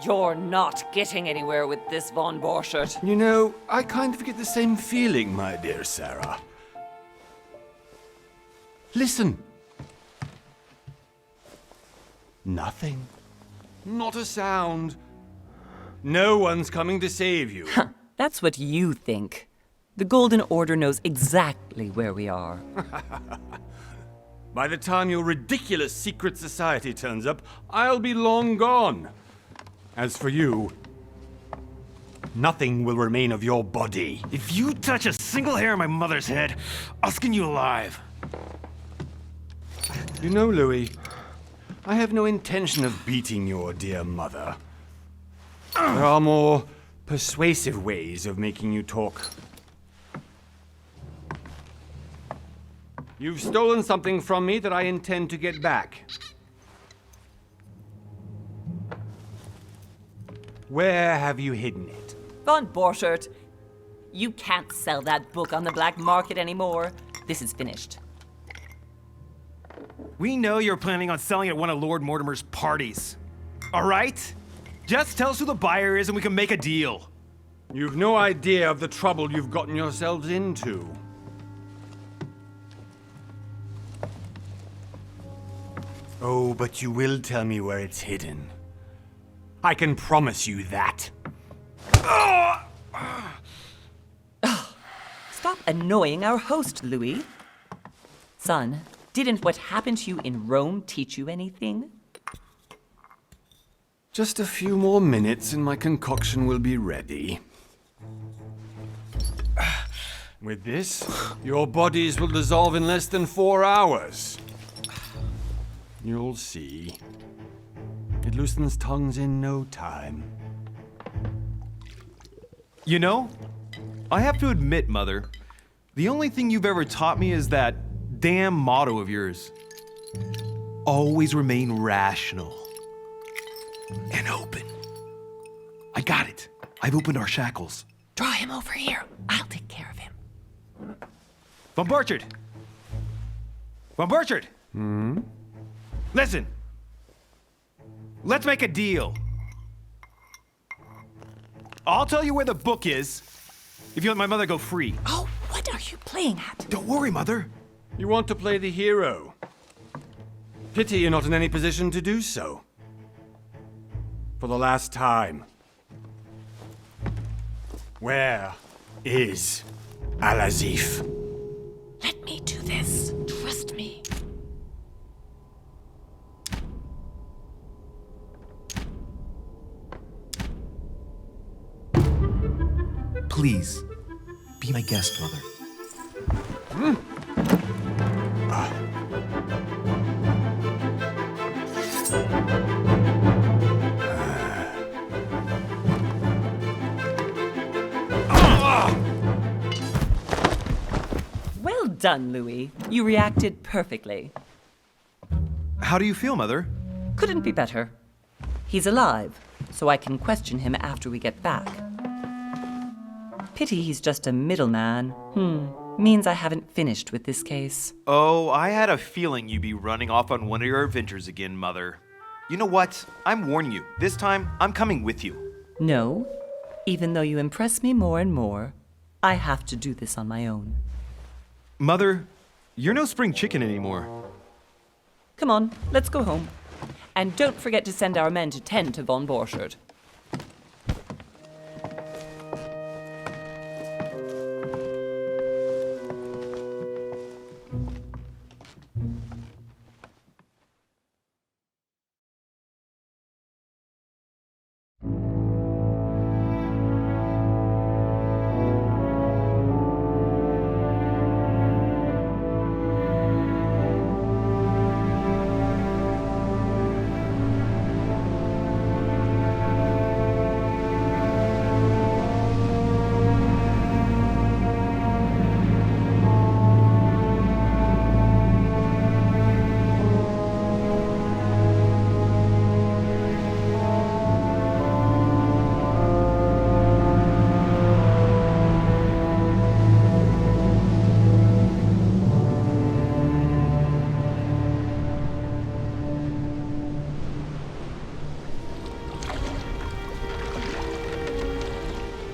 You're not getting anywhere with this, von Borchert. You know, I kind of get the same feeling, my dear Sarah. Listen. Nothing. Not a sound. No one's coming to save you. That's what you think. The Golden Order knows exactly where we are. By the time your ridiculous secret society turns up, I'll be long gone. As for you, nothing will remain of your body. If you touch a single hair on my mother's head, I'll skin you alive. You know, Louis, I have no intention of beating your dear mother. There are more persuasive ways of making you talk. You've stolen something from me that I intend to get back. Where have you hidden it? Von Borchert, you can't sell that book on the black market anymore. This is finished. We know you're planning on selling at one of Lord Mortimer's parties. All right? Just tell us who the buyer is and we can make a deal. You've no idea of the trouble you've gotten yourselves into. Oh, but you will tell me where it's hidden. I can promise you that. Stop annoying our host, Louis. Son, didn't what happened to you in Rome teach you anything? Just a few more minutes and my concoction will be ready. With this, your bodies will dissolve in less than 4 hours. You'll see. It loosens tongues in no time. You know, I have to admit, Mother, the only thing you've ever taught me is that damn motto of yours. Always remain rational. And open. I got it. I've opened our shackles. Draw him over here. I'll take care of him. Von Borchert! Von Borchert! Listen. Let's make a deal. I'll tell you where the book is if you let my mother go free. Oh, what are you playing at? Don't worry, Mother. You want to play the hero. Pity you're not in any position to do so. For the last time. Where is Al-Azif? Let me do this. Trust me. Please, be my guest, Mother. Well done, Louis. You reacted perfectly. How do you feel, Mother? Couldn't be better. He's alive, so I can question him after we get back. Pity he's just a middleman. Means I haven't finished with this case. Oh, I had a feeling you'd be running off on one of your adventures again, Mother. You know what? I'm warning you. This time, I'm coming with you. No. Even though you impress me more and more, I have to do this on my own. Mother, you're no spring chicken anymore. Come on, let's go home. And don't forget to send our men to tend to von Borchert.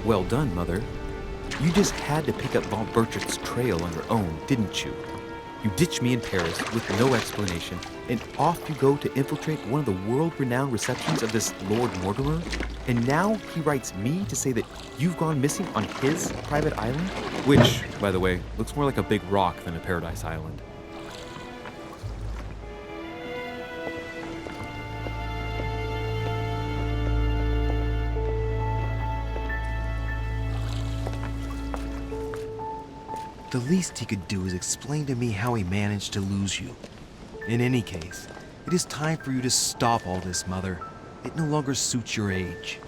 Well done, Mother. You just had to pick up Von Berchardt's trail on your own, didn't you? You ditched me in Paris with no explanation, and off you go to infiltrate one of the world-renowned receptions of this Lord Mortimer? And now he writes me to say that you've gone missing on his private island? Which, by the way, looks more like a big rock than a paradise island. The least he could do is explain to me how he managed to lose you. In any case, it is time for you to stop all this, Mother. It no longer suits your age.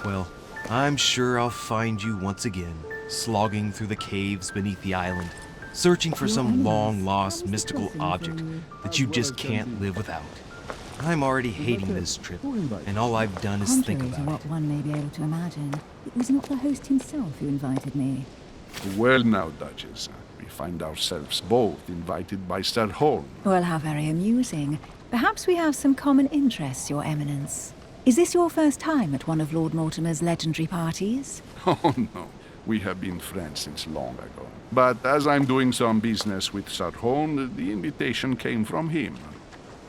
Well, I'm sure I'll find you once again, slogging through the caves beneath the island, searching for some long-lost mystical object that you just can't live without. I'm already hating this trip, and all I've done is think Contrary to about what it. one may be able to imagine, it was not the host himself who invited me. Well now, Duchess, we find ourselves both invited by Sir Holm. Well, how very amusing. Perhaps we have some common interests, Your Eminence. Is this your first time at one of Lord Mortimer's legendary parties? Oh no, we have been friends since long ago. But as I'm doing some business with Sir Holm, the invitation came from him.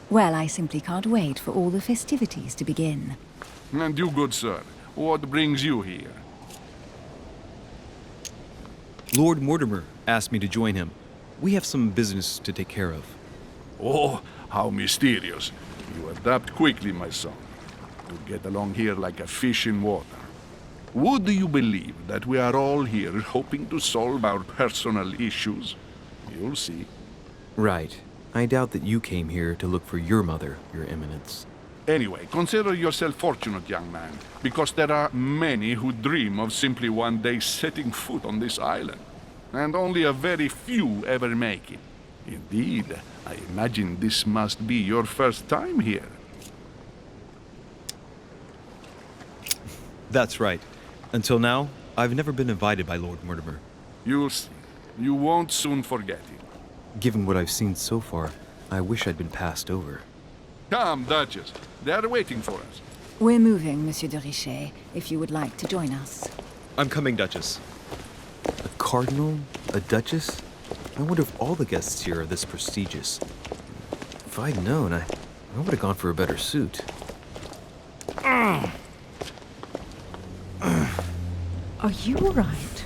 Well, I simply can't wait for all the festivities to begin. And you, good sir, what brings you here? Lord Mortimer asked me to join him. We have some business to take care of. Oh, how mysterious. You adapt quickly, my son. You get along here like a fish in water. Would you believe that we are all here hoping to solve our personal issues? You'll see. Right. I doubt that you came here to look for your mother, Your Eminence. Anyway, consider yourself fortunate, young man, because there are many who dream of simply one day setting foot on this island, and only a very few ever make it. Indeed, I imagine this must be your first time here. That's right. Until now, I've never been invited by Lord Mortimer. You'll see. You won't soon forget it. Given what I've seen so far, I wish I'd been passed over. Come, Duchess. They are waiting for us. We're moving, Monsieur de Richet, if you would like to join us. I'm coming, Duchess. A cardinal? A duchess? I wonder if all the guests here are this prestigious. If I'd known, I would have gone for a better suit. Are you all right?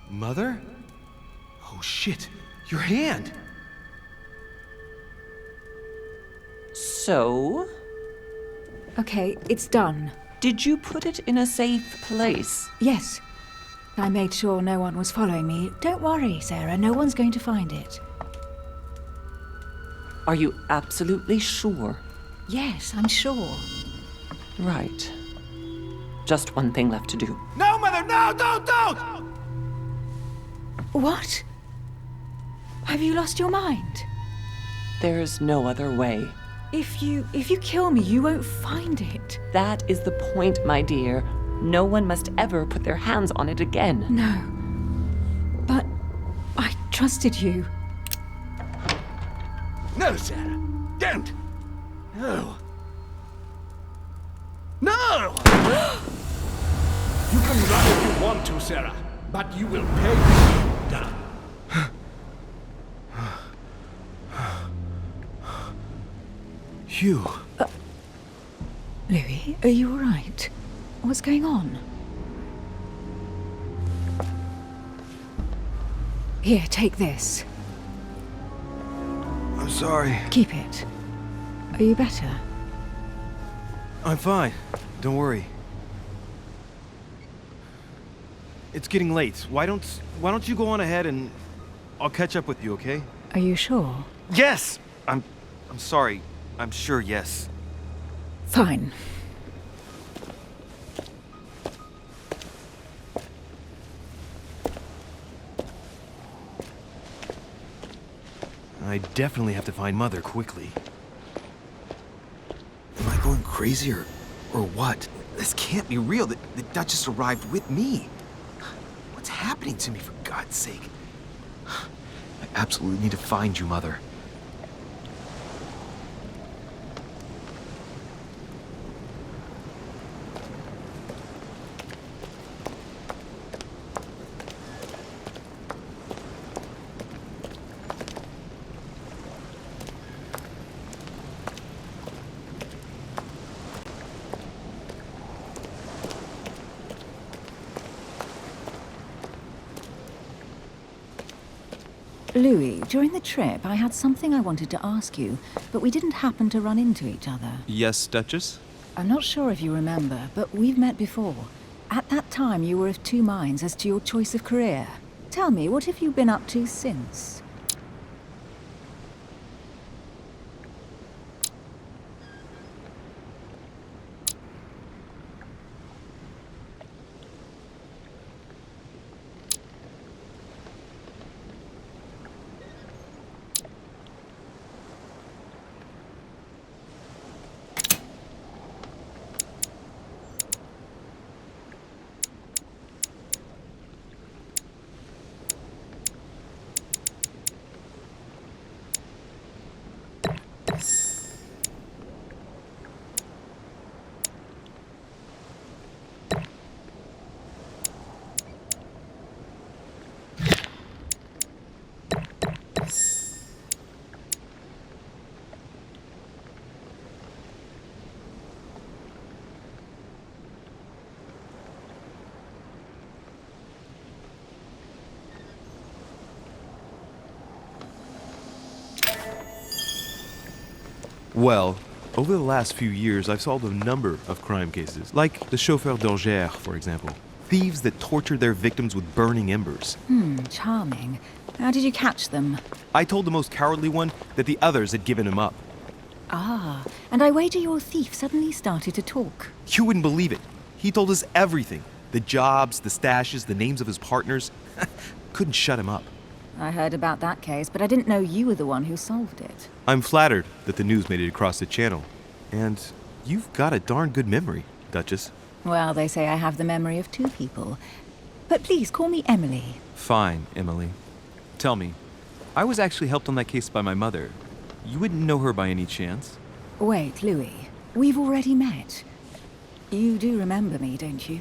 Mother? Oh shit, your hand! So, Okay, it's done. did you put it in a safe place? Yes. I made sure no one was following me. Don't worry, Sarah, no one's going to find it. Are you absolutely sure? Yes, I'm sure. Right. Just one thing left to do. No, Mother, no, don't! What? Have you lost your mind? There's no other way. If you kill me, you won't find it. That is the point, my dear. No one must ever put their hands on it again. No. But I trusted you. No, Sarah. Don't. No. No! You can run if you want to, Sarah, but you will pay when you're done. Hugh. Louis, are you all right? What's going on? Here, take this. I'm sorry. Keep it. Are you better? I'm fine. Don't worry. It's getting late. Why don't you go on ahead and I'll catch up with you, okay? Are you sure? Yes! I'm sorry. I'm sure, yes. Fine. I definitely have to find Mother quickly. crazy or what? This can't be real. The Duchess arrived with me. What's happening to me, for God's sake? I absolutely need to find you, Mother. Louis, during the trip, I had something I wanted to ask you, but we didn't happen to run into each other. Yes, Duchess? I'm not sure if you remember, but we've met before. At that time, you were of two minds as to your choice of career. Tell me, what have you been up to since? Well, over the last few years, I've solved a number of crime cases, like the chauffeur d'Orgère, for example. Thieves that tortured their victims with burning embers. Charming. How did you catch them? I told the most cowardly one that the others had given him up. Ah, and I wager your thief suddenly started to talk. You wouldn't believe it. He told us everything. The jobs, the stashes, the names of his partners. Couldn't shut him up. I heard about that case, but I didn't know you were the one who solved it. I'm flattered that the news made it across the channel. And you've got a darn good memory, Duchess. Well, they say I have the memory of two people. But please, call me Emily. Fine, Emily. Tell me, I was actually helped on that case by my mother. You wouldn't know her by any chance? Wait, Louis. We've already met. You do remember me, don't you?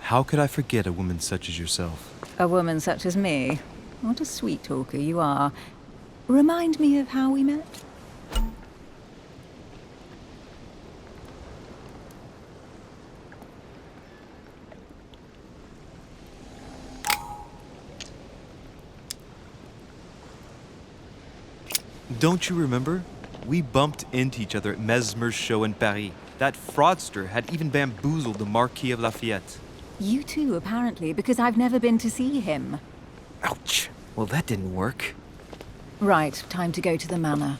How could I forget a woman such as yourself? A woman such as me? What a sweet talker you are. Remind me of how we met? Don't you remember? We bumped into each other at Mesmer's show in Paris. That fraudster had even bamboozled the Marquis of Lafayette. You too, apparently, because I've never been to see him. Ouch. Well, that didn't work. Right, time to go to the manor.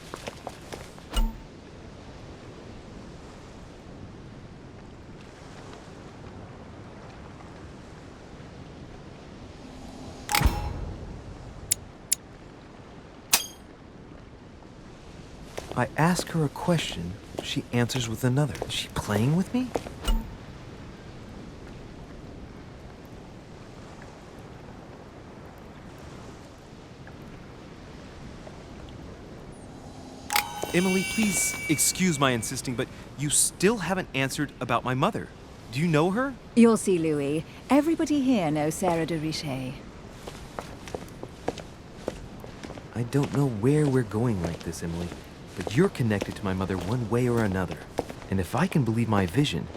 I ask her a question, she answers with another. Is she playing with me? Emily, please excuse my insisting, but you still haven't answered about my mother. Do you know her? You'll see, Louis. Everybody here knows Sarah de Richet. I don't know where we're going like this, Emily, but you're connected to my mother one way or another. And if I can believe my vision,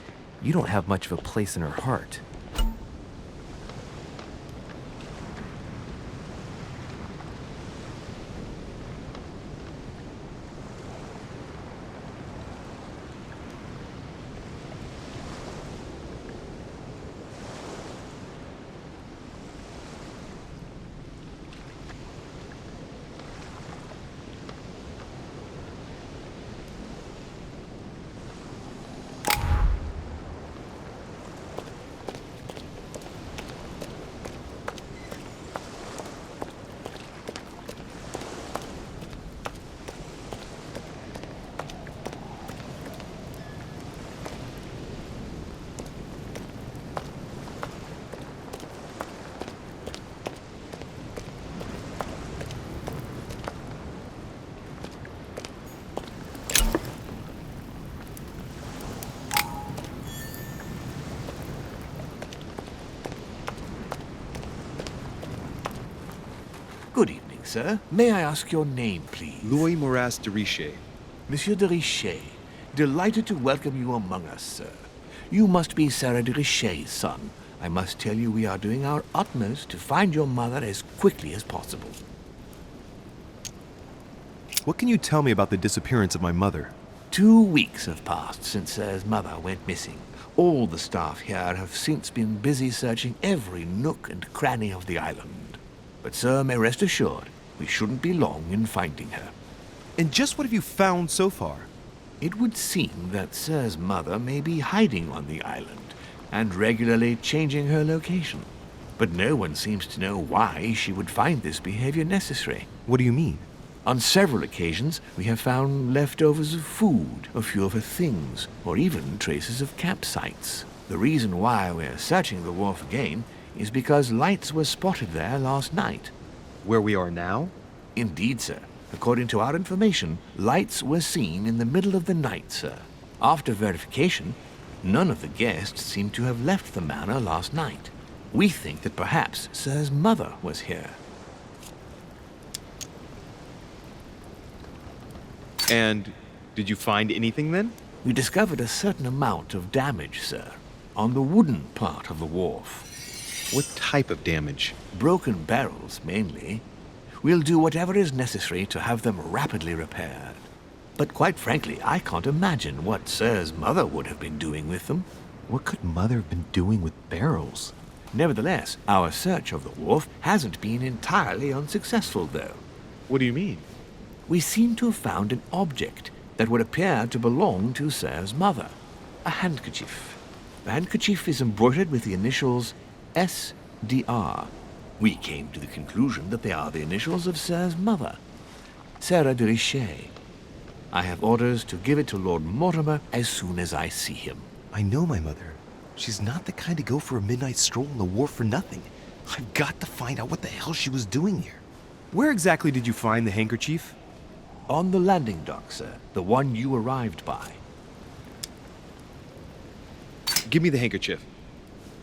you don't have much of a place in her heart. Good evening, sir. May I ask your name, please? Louis de Richet. Monsieur de Richet. Delighted to welcome you among us, sir. You must be Sarah de Richet's son. I must tell you we are doing our utmost to find your mother as quickly as possible. What can you tell me about the disappearance of my mother? 2 weeks have passed since Sir's mother went missing. All the staff here have since been busy searching every nook and cranny of the island. But Sir may rest assured, we shouldn't be long in finding her. And just what have you found so far? It would seem that Sir's mother may be hiding on the island and regularly changing her location. But no one seems to know why she would find this behavior necessary. What do you mean? On several occasions, we have found leftovers of food, a few of her things, or even traces of campsites. The reason why we're searching the wharf again is because lights were spotted there last night. Where we are now? Indeed, sir. According to our information, lights were seen in the middle of the night, sir. After verification, none of the guests seem to have left the manor last night. We think that perhaps Sir's mother was here. And did you find anything then? We discovered a certain amount of damage, sir, on the wooden part of the wharf. What type of damage? Broken barrels, mainly. We'll do whatever is necessary to have them rapidly repaired. But quite frankly, I can't imagine what Sir's mother would have been doing with them. What could Mother have been doing with barrels? Nevertheless, our search of the wharf hasn't been entirely unsuccessful, though. What do you mean? We seem to have found an object that would appear to belong to Sir's mother. A handkerchief. The handkerchief is embroidered with the initials SDR. We came to the conclusion that they are the initials of Sir's mother, Sarah de Richet. I have orders to give it to Lord Mortimer as soon as I see him. I know my mother. She's not the kind to go for a midnight stroll on the wharf for nothing. I've got to find out what the hell she was doing here. Where exactly did you find the handkerchief? On the landing dock, sir. The one you arrived by. Give me the handkerchief.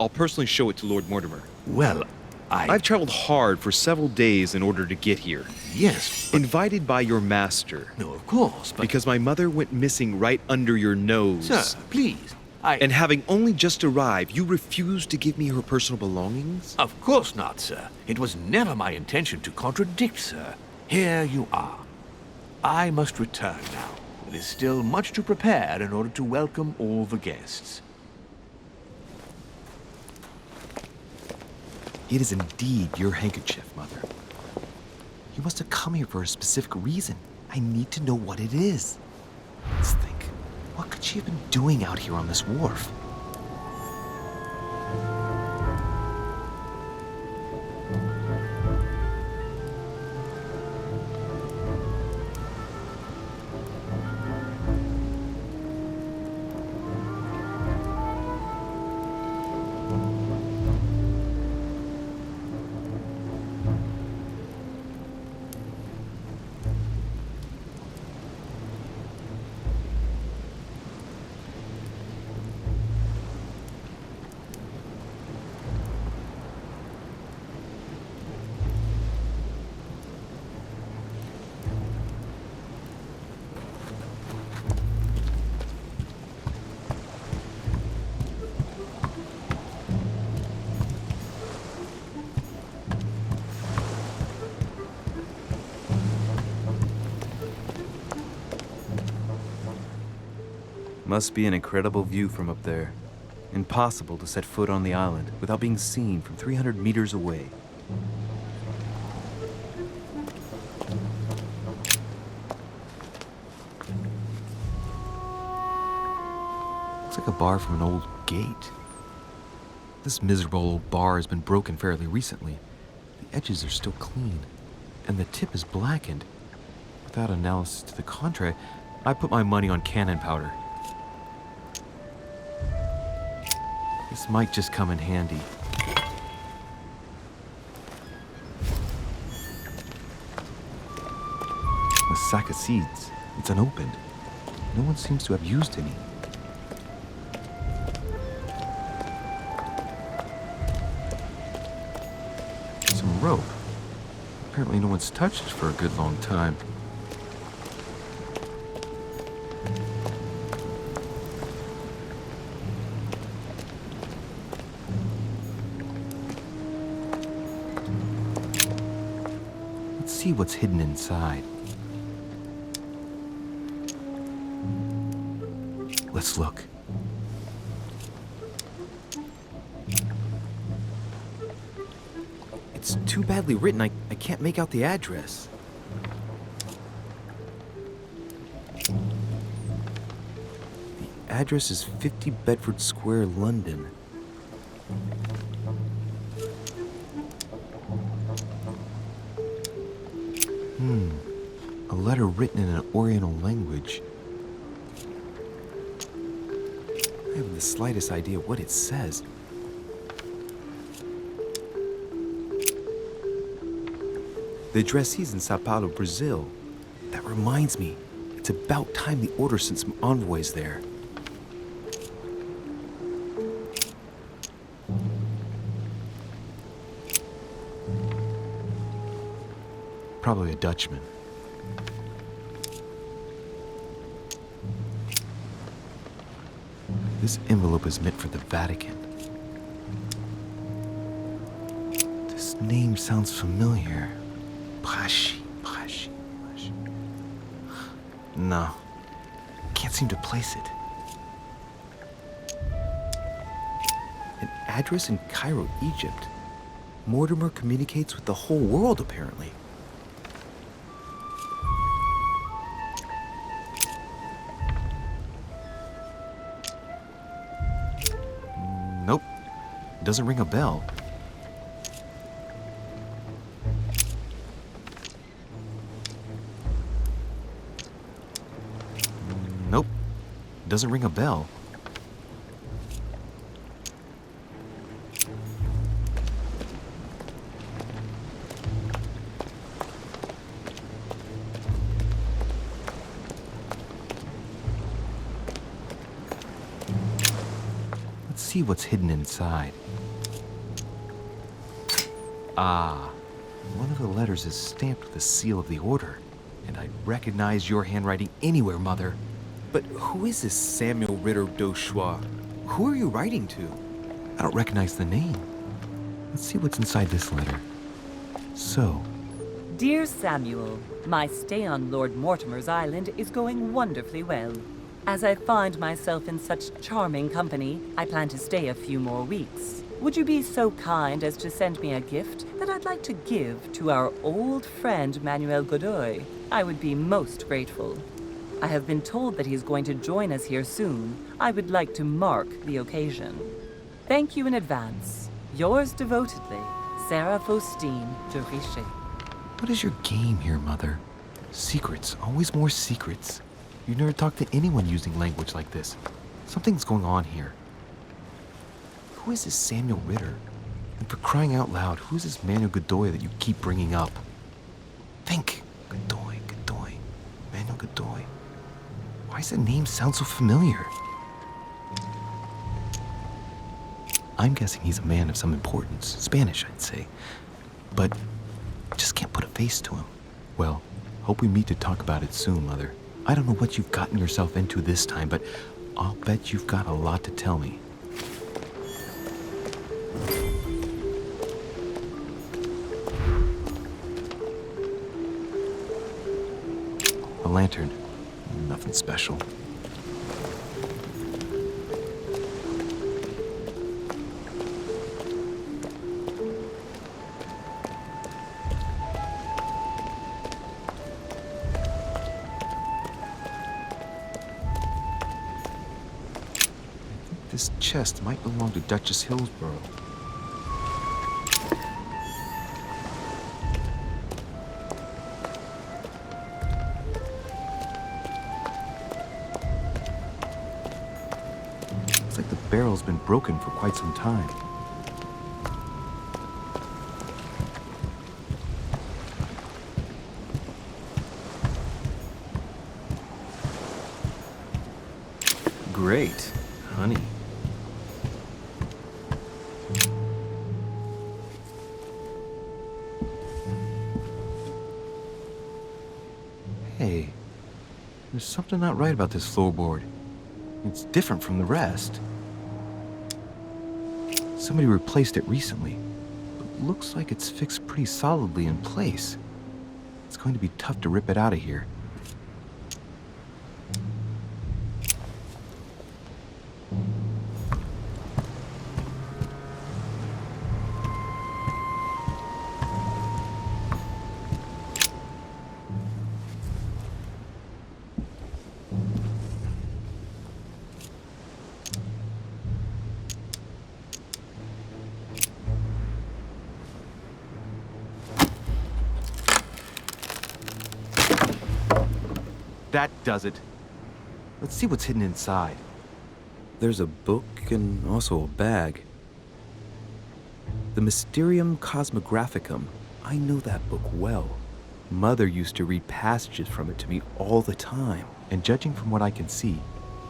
I'll personally show it to Lord Mortimer. Well, I've traveled hard for several days in order to get here. Yes, but... Invited by your master. No, of course, but... Because my mother went missing right under your nose. Sir, please, And having only just arrived, you refused to give me her personal belongings? Of course not, sir. It was never my intention to contradict, sir. Here you are. I must return now. It is still much to prepare in order to welcome all the guests. It is indeed your handkerchief, Mother. You must have come here for a specific reason. I need to know what it is. Let's think. What could she have been doing out here on this wharf? Must be an incredible view from up there. Impossible to set foot on the island without being seen from 300 meters away. Looks like a bar from an old gate. This miserable old bar has been broken fairly recently. The edges are still clean, and the tip is blackened. Without analysis to the contrary, I put my money on cannon powder. This might just come in handy. A sack of seeds. It's unopened. No one seems to have used any. Some rope. Apparently no one's touched it for a good long time. Let's see what's hidden inside. Let's look. It's too badly written, I can't make out the address. The address is 50 Bedford Square, London. A letter written in an Oriental language. I haven't the slightest idea what it says. The addressee's in Sao Paulo, Brazil. That reminds me, it's about time the order sent some envoys there. Probably a Dutchman. This envelope is meant for the Vatican. This name sounds familiar. Prashi. No, can't seem to place it. An address in Cairo, Egypt. Mortimer communicates with the whole world, apparently. Nope, doesn't ring a bell. Nope, doesn't ring a bell. Let's see what's hidden inside. Ah, one of the letters is stamped with the seal of the order, and I recognize your handwriting anywhere, Mother. But who is this Samuel Ritter d'Auchois? Who are you writing to? I don't recognize the name. Let's see what's inside this letter. So, Dear Samuel, my stay on Lord Mortimer's island is going wonderfully well. As I find myself in such charming company, I plan to stay a few more weeks. Would you be so kind as to send me a gift that I'd like to give to our old friend Manuel Godoy? I would be most grateful. I have been told that he's going to join us here soon. I would like to mark the occasion. Thank you in advance. Yours devotedly, Sarah Faustine de Richet. what is your game here, Mother? Secrets, always more secrets. You never talk to anyone using language like this. Something's going on here. Who is this Samuel Ritter? And for crying out loud, who is this Manuel Godoy that you keep bringing up? Think. Godoy. Manuel Godoy. Why does that name sound so familiar? I'm guessing he's a man of some importance. Spanish, I'd say. But just can't put a face to him. Well, hope we meet to talk about it soon, Mother. I don't know what you've gotten yourself into this time, but I'll bet you've got a lot to tell me. A lantern. Nothing special. This chest might belong to Duchess Hillsborough. Looks like the barrel's been broken for quite some time. Great, honey. Hey, there's something not right about this floorboard. It's different from the rest. Somebody replaced it recently, but looks like it's fixed pretty solidly in place. It's going to be tough to rip it out of here. That does it. Let's see what's hidden inside. There's a book and also a bag. The Mysterium Cosmographicum. I know that book well. Mother used to read passages from it to me all the time. And judging from what I can see,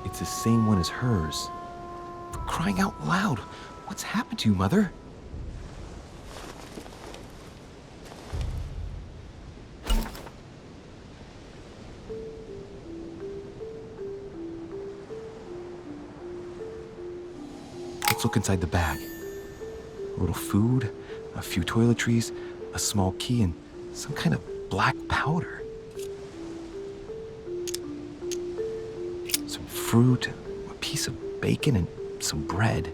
it's the same one as hers. For crying out loud, what's happened to you, Mother? Let's look inside the bag. A little food, a few toiletries, a small key, and some kind of black powder. Some fruit, a piece of bacon, and some bread.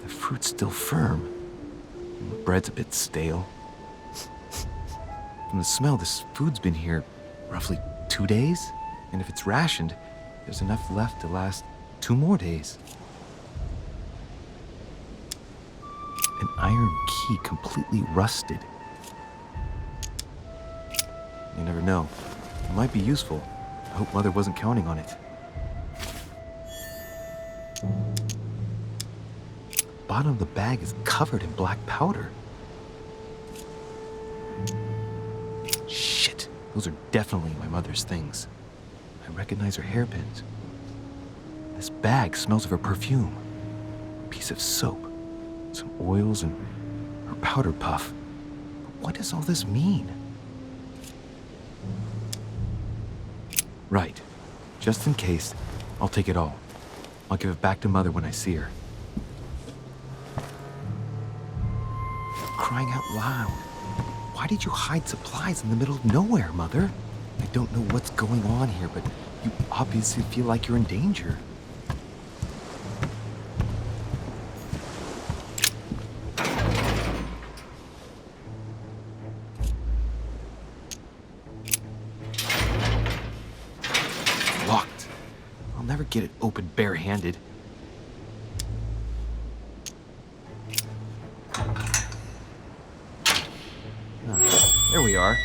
The fruit's still firm. And the bread's a bit stale. From the smell, this food's been here roughly 2 days. And if it's rationed, there's enough left to last 2 more days. An iron key completely rusted. You never know. It might be useful. I hope Mother wasn't counting on it. The bottom of the bag is covered in black powder. Shit, those are definitely my mother's things. I recognize her hairpins. This bag smells of her perfume. A piece of soap. Some oils and her powder puff. But what does all this mean? Right. Just in case, I'll take it all. I'll give it back to Mother when I see her. Crying out loud. Why did you hide supplies in the middle of nowhere, Mother? I don't know what's going on here, but you obviously feel like you're in danger. Get it open barehanded. There we are.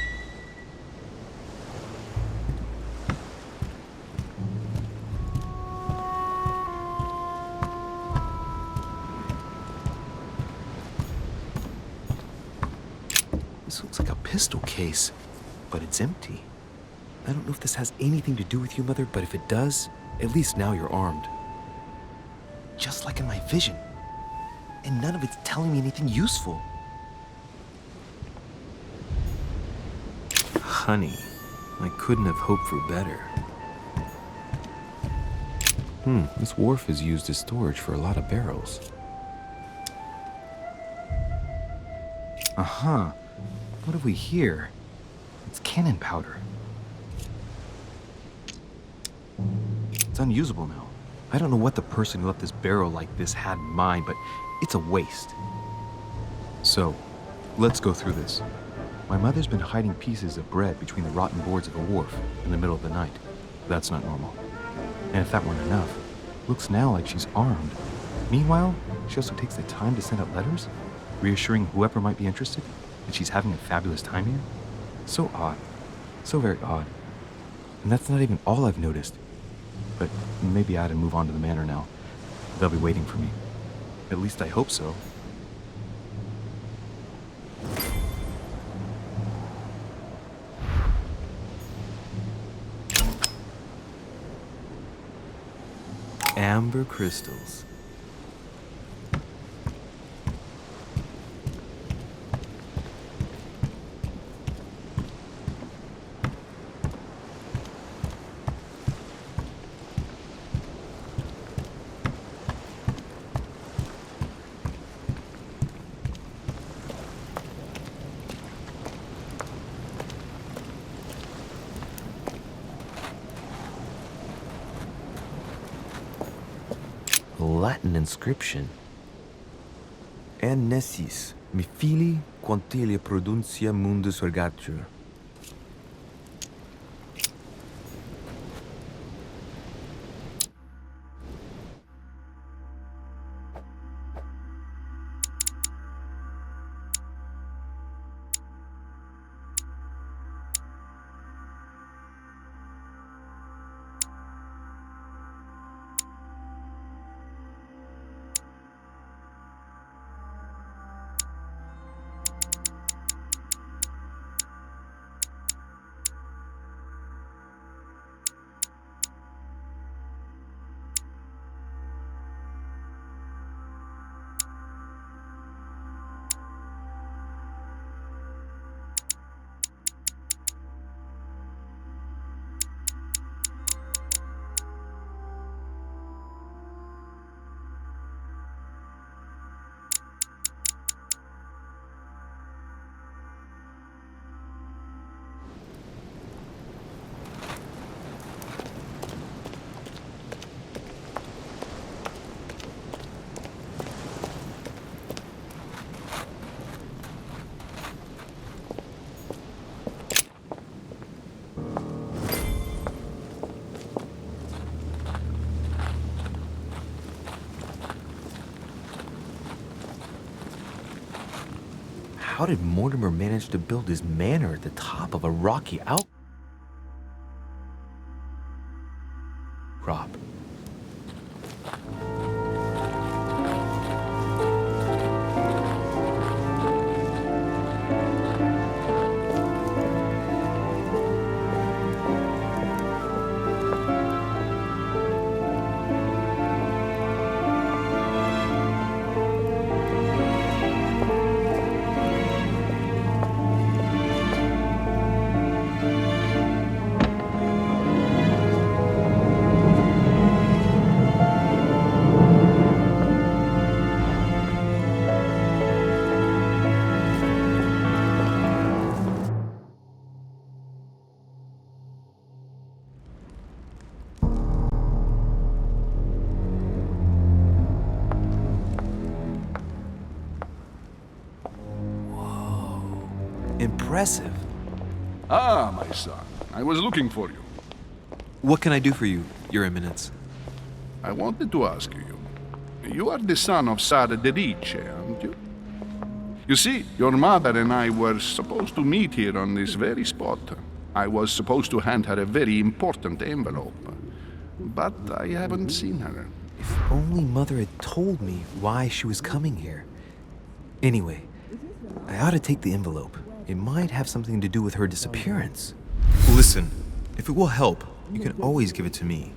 This looks like a pistol case, but it's empty. I don't know if this has anything to do with you, Mother, but if it does, at least now you're armed. Just like in my vision. And none of it's telling me anything useful. Honey, I couldn't have hoped for better. This wharf is used as storage for a lot of barrels. Uh-huh. What have we here? It's cannon powder. It's unusable now. I don't know what the person who left this barrel like this had in mind, but it's a waste. So, let's go through this. My mother's been hiding pieces of bread between the rotten boards of a wharf in the middle of the night. That's not normal. And if that weren't enough, looks now like she's armed. Meanwhile, she also takes the time to send out letters, reassuring whoever might be interested that she's having a fabulous time here. So odd. So very odd. And that's not even all I've noticed. But maybe I ought to move on to the manor now. They'll be waiting for me. At least I hope so. Amber crystals. Latin inscription. And nescis, mi fili quantilia produncia mundus ergatur. How did Mortimer manage to build his manor at the top of a rocky outcrop? Impressive. Ah, my son, I was looking for you. What can I do for you, Your Eminence? I wanted to ask you. You are the son of Louis de Richet, aren't you? You see, your mother and I were supposed to meet here on this very spot. I was supposed to hand her a very important envelope. But I haven't seen her. If only Mother had told me why she was coming here. Anyway, I ought to take the envelope. It might have something to do with her disappearance. Listen, if it will help, you can always give it to me.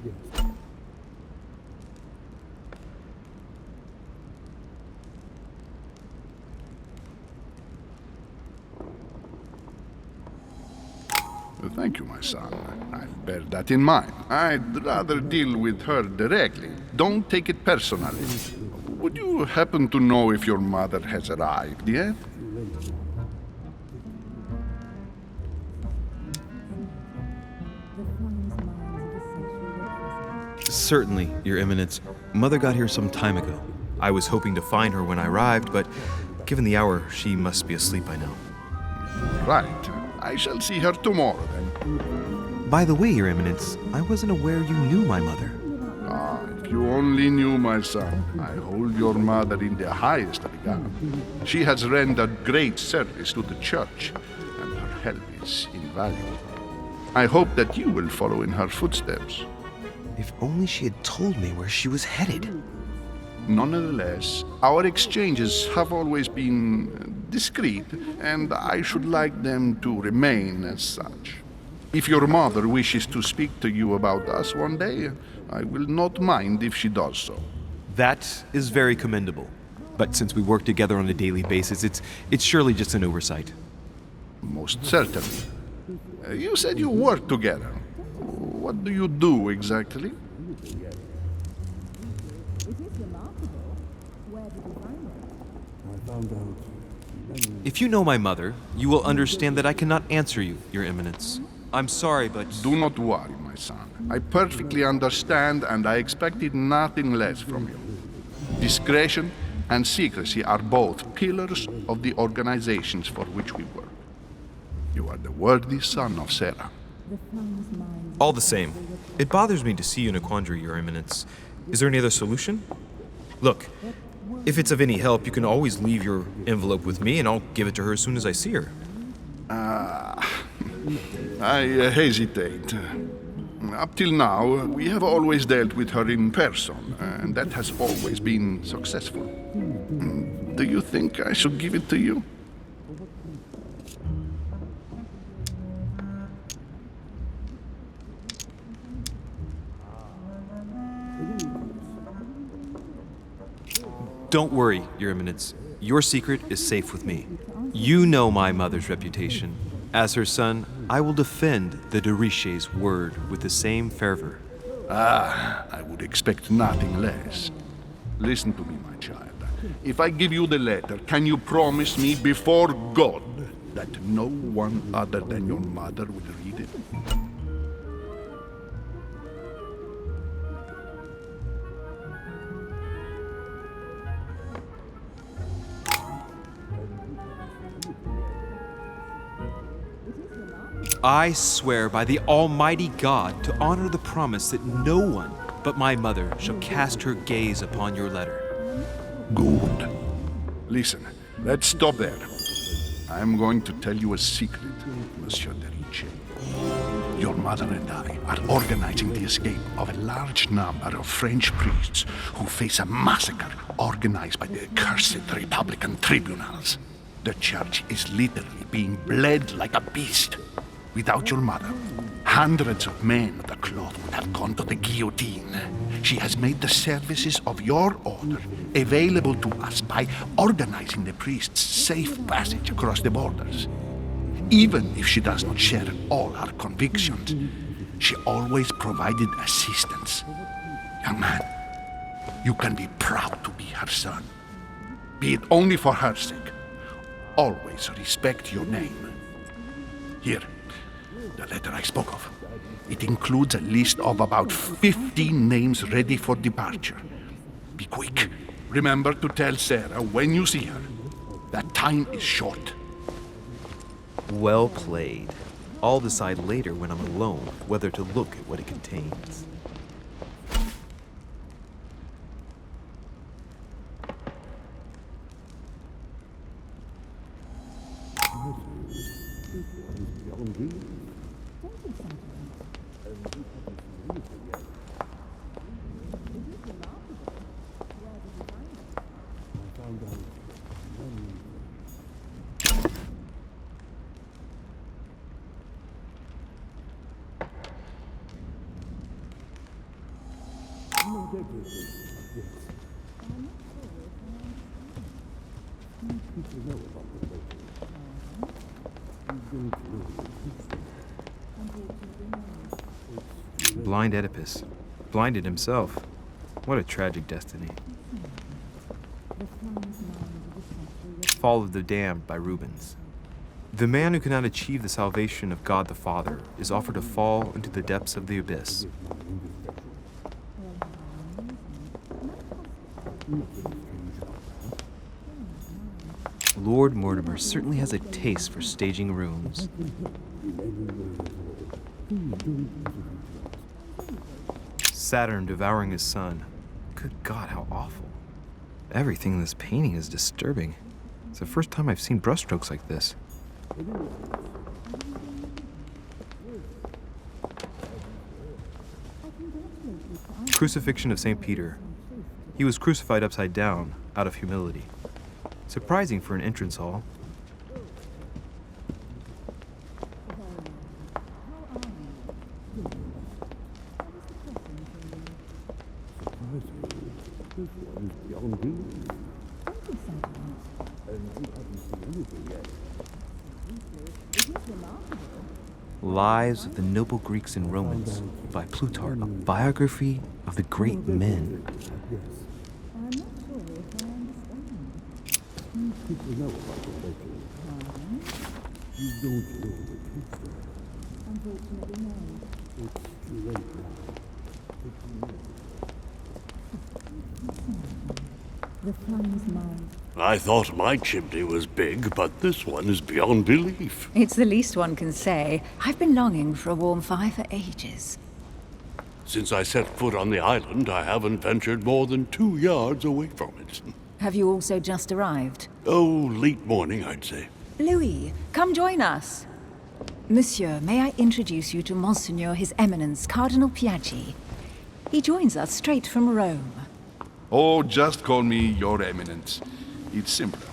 Thank you, my son. I'll bear that in mind. I'd rather deal with her directly. Don't take it personally. Would you happen to know if your mother has arrived yet? Certainly, Your Eminence. Mother got here some time ago. I was hoping to find her when I arrived, but given the hour, she must be asleep by now. Right. I shall see her tomorrow, then. By the way, Your Eminence, I wasn't aware you knew my mother. Ah, if you only knew, my son. I hold your mother in the highest regard. She has rendered great service to the church, and her help is invaluable. I hope that you will follow in her footsteps. If only she had told me where she was headed. Nonetheless, our exchanges have always been discreet, and I should like them to remain as such. If your mother wishes to speak to you about us one day, I will not mind if she does so. That is very commendable. But since we work together on a daily basis, it's surely just an oversight. Most certainly. You said you work together. What do you do exactly? If you know my mother, you will understand that I cannot answer you, Your Eminence. I'm sorry, but... Do not worry, my son. I perfectly understand, and I expected nothing less from you. Discretion and secrecy are both pillars of the organizations for which we work. You are the worthy son of Sarah. All the same, it bothers me to see you in a quandary, Your Eminence. Is there any other solution? Look, if it's of any help, you can always leave your envelope with me and I'll give it to her as soon as I see her. I hesitate. Up till now, we have always dealt with her in person, and that has always been successful. Do you think I should give it to you? Don't worry, Your Eminence. Your secret is safe with me. You know my mother's reputation. As her son, I will defend the de Richet's word with the same fervor. I would expect nothing less. Listen to me, my child. If I give you the letter, can you promise me before God that no one other than your mother will read it? I swear by the Almighty God to honor the promise that no one but my mother shall cast her gaze upon your letter. Good. Listen, let's stop there. I'm going to tell you a secret, Monsieur de Richet. Your mother and I are organizing the escape of a large number of French priests who face a massacre organized by the accursed Republican tribunals. The church is literally being bled like a beast. Without your mother, hundreds of men of the cloth would have gone to the guillotine. She has made the services of your order available to us by organizing the priests' safe passage across the borders. Even if she does not share all our convictions, she always provided assistance. Young man, you can be proud to be her son. Be it only for her sake. Always respect your name. Here, the letter I spoke of. It includes a list of about 15 names ready for departure. Be quick. Remember to tell Sarah when you see her that time is short. Well played. I'll decide later when I'm alone whether to look at what it contains. Blind Oedipus. Blinded himself. What a tragic destiny. Fall of the Damned by Rubens. The man who cannot achieve the salvation of God the Father is offered to fall into the depths of the abyss. Lord Mortimer certainly has a taste for staging rooms. Saturn devouring his son. Good God, how awful. Everything in this painting is disturbing. It's the first time I've seen brushstrokes like this. Crucifixion of St. Peter. He was crucified upside down, out of humility. Surprising for an entrance hall. Lives of the Noble Greeks and Romans by Plutarch, a biography of the great men. The sun is mine. I thought my chimney was big, but this one is beyond belief. It's the least one can say. I've been longing for a warm fire for ages. Since I set foot on the island, I haven't ventured more than 2 yards away from it. Have you also just arrived? Oh, late morning, I'd say. Louis, come join us. Monsieur, may I introduce you to Monseigneur His Eminence, Cardinal Piaggi. He joins us straight from Rome. Oh, just call me Your Eminence. It's simpler.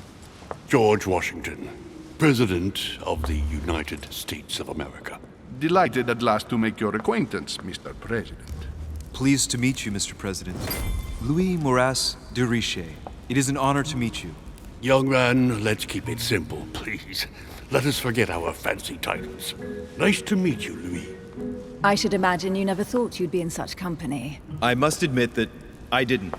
George Washington, President of the United States of America. Delighted at last to make your acquaintance, Mr. President. Pleased to meet you, Mr. President. Louis de Richet. It is an honor to meet you. Young man, let's keep it simple, please. Let us forget our fancy titles. Nice to meet you, Louis. I should imagine you never thought you'd be in such company. I must admit that I didn't.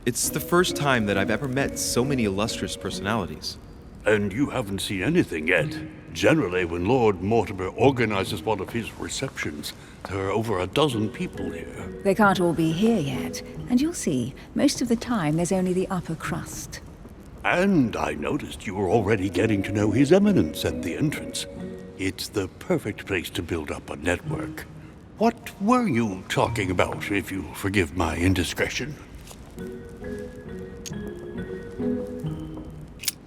It's the first time that I've ever met so many illustrious personalities. And you haven't seen anything yet. Generally, when Lord Mortimer organizes one of his receptions, there are over a dozen people here. They can't all be here yet, and you'll see, most of the time there's only the upper crust. And I noticed you were already getting to know His Eminence at the entrance. It's the perfect place to build up a network. What were you talking about, if you'll forgive my indiscretion?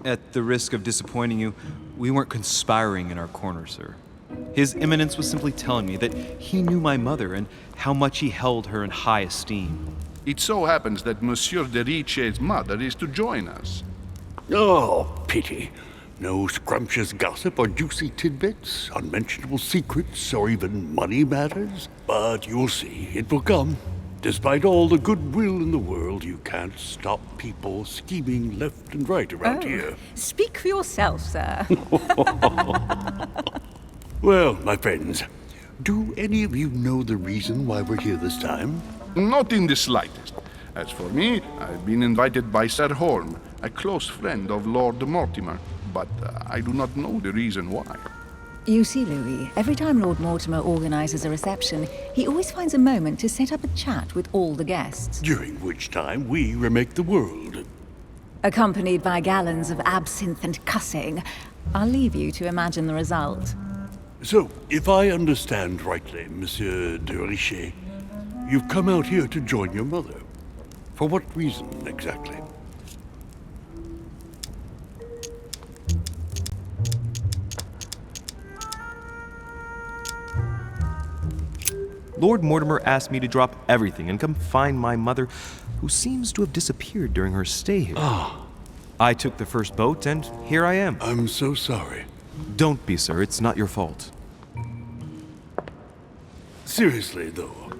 At the risk of disappointing you, we weren't conspiring in our corner, sir. His Eminence was simply telling me that he knew my mother and how much he held her in high esteem. It so happens that Monsieur de Richet's mother is to join us. Oh, pity. No scrumptious gossip or juicy tidbits, unmentionable secrets, or even money matters. But you'll see, it will come. Despite all the goodwill in the world, you can't stop people scheming left and right around here. Speak for yourself, sir. Well, my friends, do any of you know the reason why we're here this time? Not in the slightest. As for me, I've been invited by Sir Holm, a close friend of Lord Mortimer, but I do not know the reason why. You see, Louis, every time Lord Mortimer organizes a reception, he always finds a moment to set up a chat with all the guests. During which time we remake the world. Accompanied by gallons of absinthe and cussing. I'll leave you to imagine the result. So, if I understand rightly, Monsieur de Richet, you've come out here to join your mother. For what reason, exactly? Lord Mortimer asked me to drop everything and come find my mother, who seems to have disappeared during her stay here. I took the first boat, and here I am. I'm so sorry. Don't be, sir. It's not your fault. Seriously, though,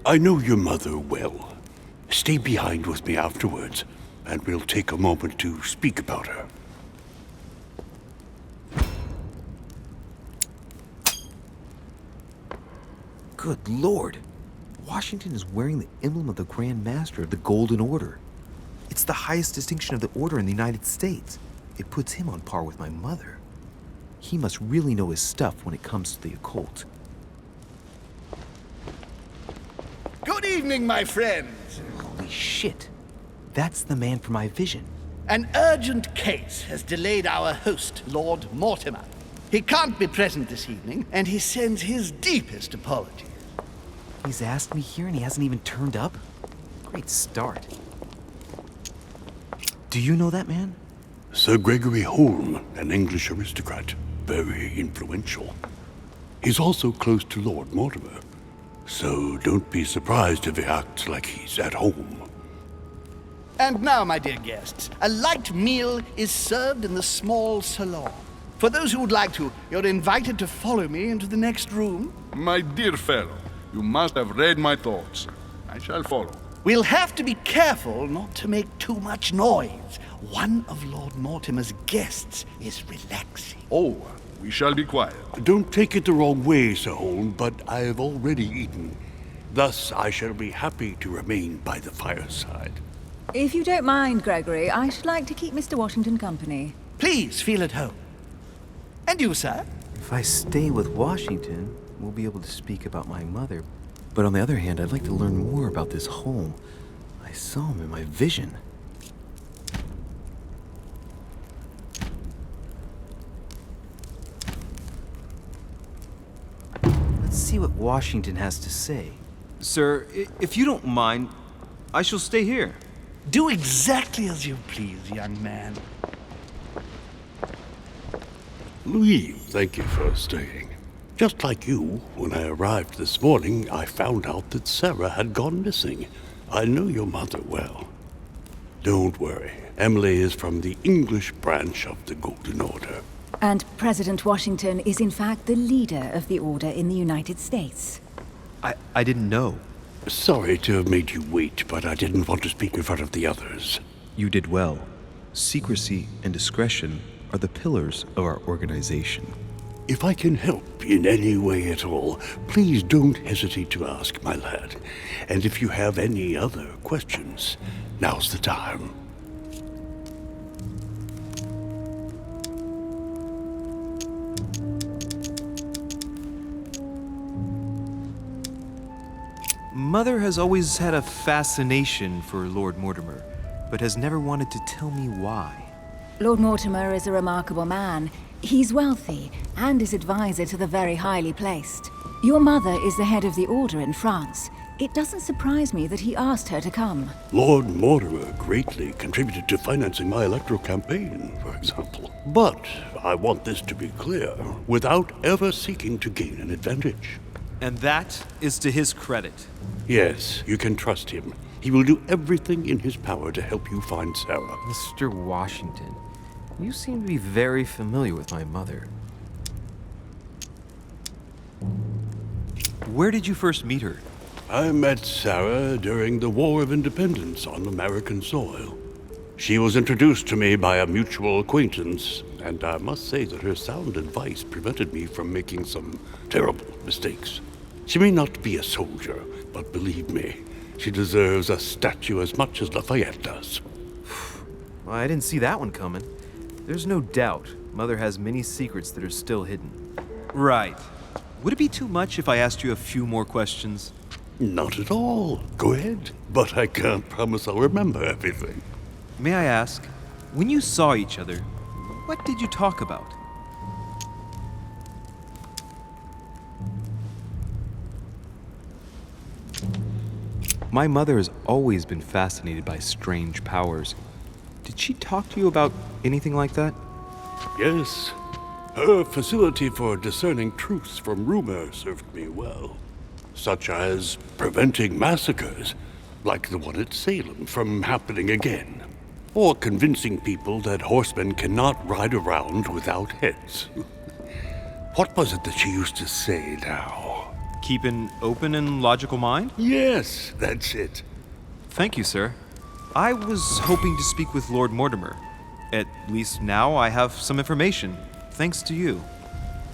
I know your mother well. Stay behind with me afterwards, and we'll take a moment to speak about her. Good Lord! Washington is wearing the emblem of the Grand Master of the Golden Order. It's the highest distinction of the order in the United States. It puts him on par with my mother. He must really know his stuff when it comes to the occult. Good evening, my friends. Holy shit! That's the man for my vision. An urgent case has delayed our host, Lord Mortimer. He can't be present this evening, and he sends his deepest apologies. He's asked me here and he hasn't even turned up? Great start. Do you know that man? Sir Gregory Holm, an English aristocrat, very influential. He's also close to Lord Mortimer, so don't be surprised if he acts like he's at home. And now, my dear guests, a light meal is served in the small salon. For those who would like to, you're invited to follow me into the next room. My dear fellow, you must have read my thoughts. I shall follow. We'll have to be careful not to make too much noise. One of Lord Mortimer's guests is relaxing. Oh, we shall be quiet. Don't take it the wrong way, Sir Holm, but I have already eaten. Thus, I shall be happy to remain by the fireside. If you don't mind, Gregory, I should like to keep Mr. Washington company. Please feel at home. And you, sir? If I stay with Washington, we'll be able to speak about my mother. But on the other hand, I'd like to learn more about this home. I saw him in my vision. Let's see what Washington has to say. Sir, if you don't mind, I shall stay here. Do exactly as you please, young man. Louis, thank you for staying. Just like you, when I arrived this morning, I found out that Sarah had gone missing. I know your mother well. Don't worry. Emily is from the English branch of the Golden Order. And President Washington is in fact the leader of the Order in the United States. I didn't know. Sorry to have made you wait, but I didn't want to speak in front of the others. You did well. Secrecy and discretion are the pillars of our organization. If I can help in any way at all, please don't hesitate to ask, my lad. And if you have any other questions, now's the time. Mother has always had a fascination for Lord Mortimer, but has never wanted to tell me why. Lord Mortimer is a remarkable man. He's wealthy and is advisor to the very highly placed. Your mother is the head of the Order in France. It doesn't surprise me that he asked her to come. Lord Mortimer greatly contributed to financing my electoral campaign, for example. But I want this to be clear, without ever seeking to gain an advantage. And that is to his credit. Yes, you can trust him. He will do everything in his power to help you find Sarah. Mr. Washington, you seem to be very familiar with my mother. Where did you first meet her? I met Sarah during the War of Independence on American soil. She was introduced to me by a mutual acquaintance, and I must say that her sound advice prevented me from making some terrible mistakes. She may not be a soldier, but believe me, she deserves a statue as much as Lafayette does. Well, I didn't see that one coming. There's no doubt Mother has many secrets that are still hidden. Right. Would it be too much if I asked you a few more questions? Not at all. Go ahead. But I can't promise I'll remember everything. May I ask, when you saw each other, what did you talk about? My mother has always been fascinated by strange powers. Did she talk to you about anything like that? Yes. Her facility for discerning truths from rumor served me well. Such as preventing massacres, like the one at Salem, from happening again. Or convincing people that horsemen cannot ride around without heads. What was it that she used to say now? Keep an open and logical mind? Yes, that's it. Thank you, sir. I was hoping to speak with Lord Mortimer. At least now I have some information, thanks to you.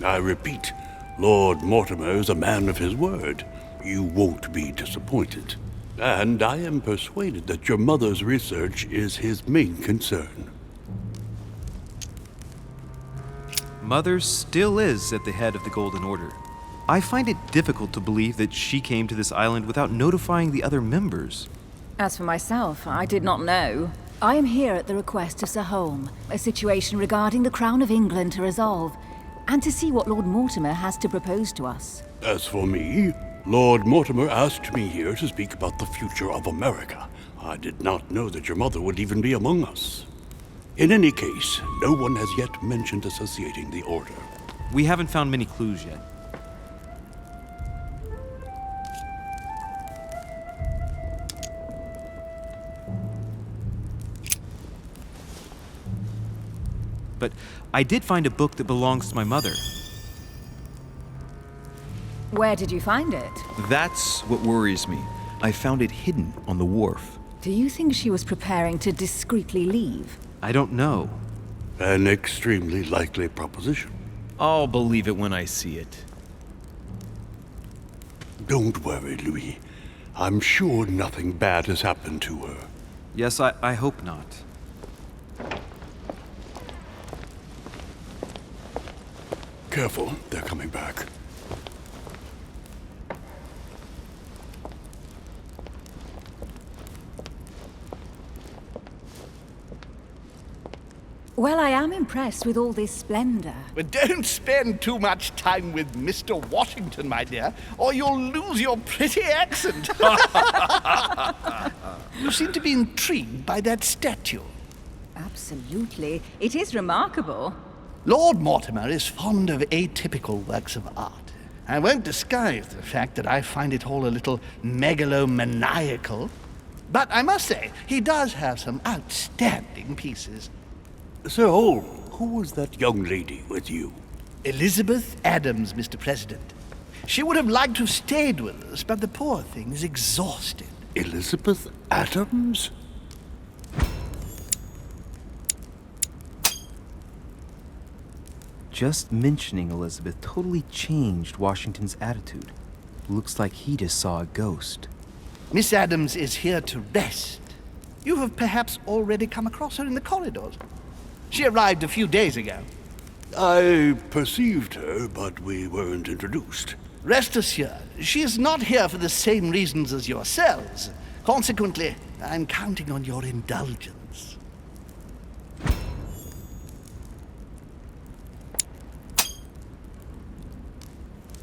I repeat, Lord Mortimer is a man of his word. You won't be disappointed. And I am persuaded that your mother's research is his main concern. Mother still is at the head of the Golden Order. I find it difficult to believe that she came to this island without notifying the other members. As for myself, I did not know. I am here at the request of Sir Holm, a situation regarding the Crown of England to resolve, and to see what Lord Mortimer has to propose to us. As for me, Lord Mortimer asked me here to speak about the future of America. I did not know that your mother would even be among us. In any case, no one has yet mentioned associating the Order. We haven't found many clues yet. But I did find a book that belongs to my mother. Where did you find it? That's what worries me. I found it hidden on the wharf. Do you think she was preparing to discreetly leave? I don't know. An extremely likely proposition. I'll believe it when I see it. Don't worry, Louis. I'm sure nothing bad has happened to her. Yes, I hope not. Careful, they're coming back. Well, I am impressed with all this splendor. But don't spend too much time with Mr. Washington, my dear, or you'll lose your pretty accent. You seem to be intrigued by that statue. Absolutely. It is remarkable. Lord Mortimer is fond of atypical works of art. I won't disguise the fact that I find it all a little megalomaniacal. But I must say, he does have some outstanding pieces. Sir Holm, who was that young lady with you? Elizabeth Adams, Mr. President. She would have liked to have stayed with us, but the poor thing is exhausted. Elizabeth Adams? Just mentioning Elizabeth totally changed Washington's attitude. Looks like he just saw a ghost. Miss Adams is here to rest. You have perhaps already come across her in the corridors. She arrived a few days ago. I perceived her, but we weren't introduced. Rest assured, she is not here for the same reasons as yourselves. Consequently, I'm counting on your indulgence.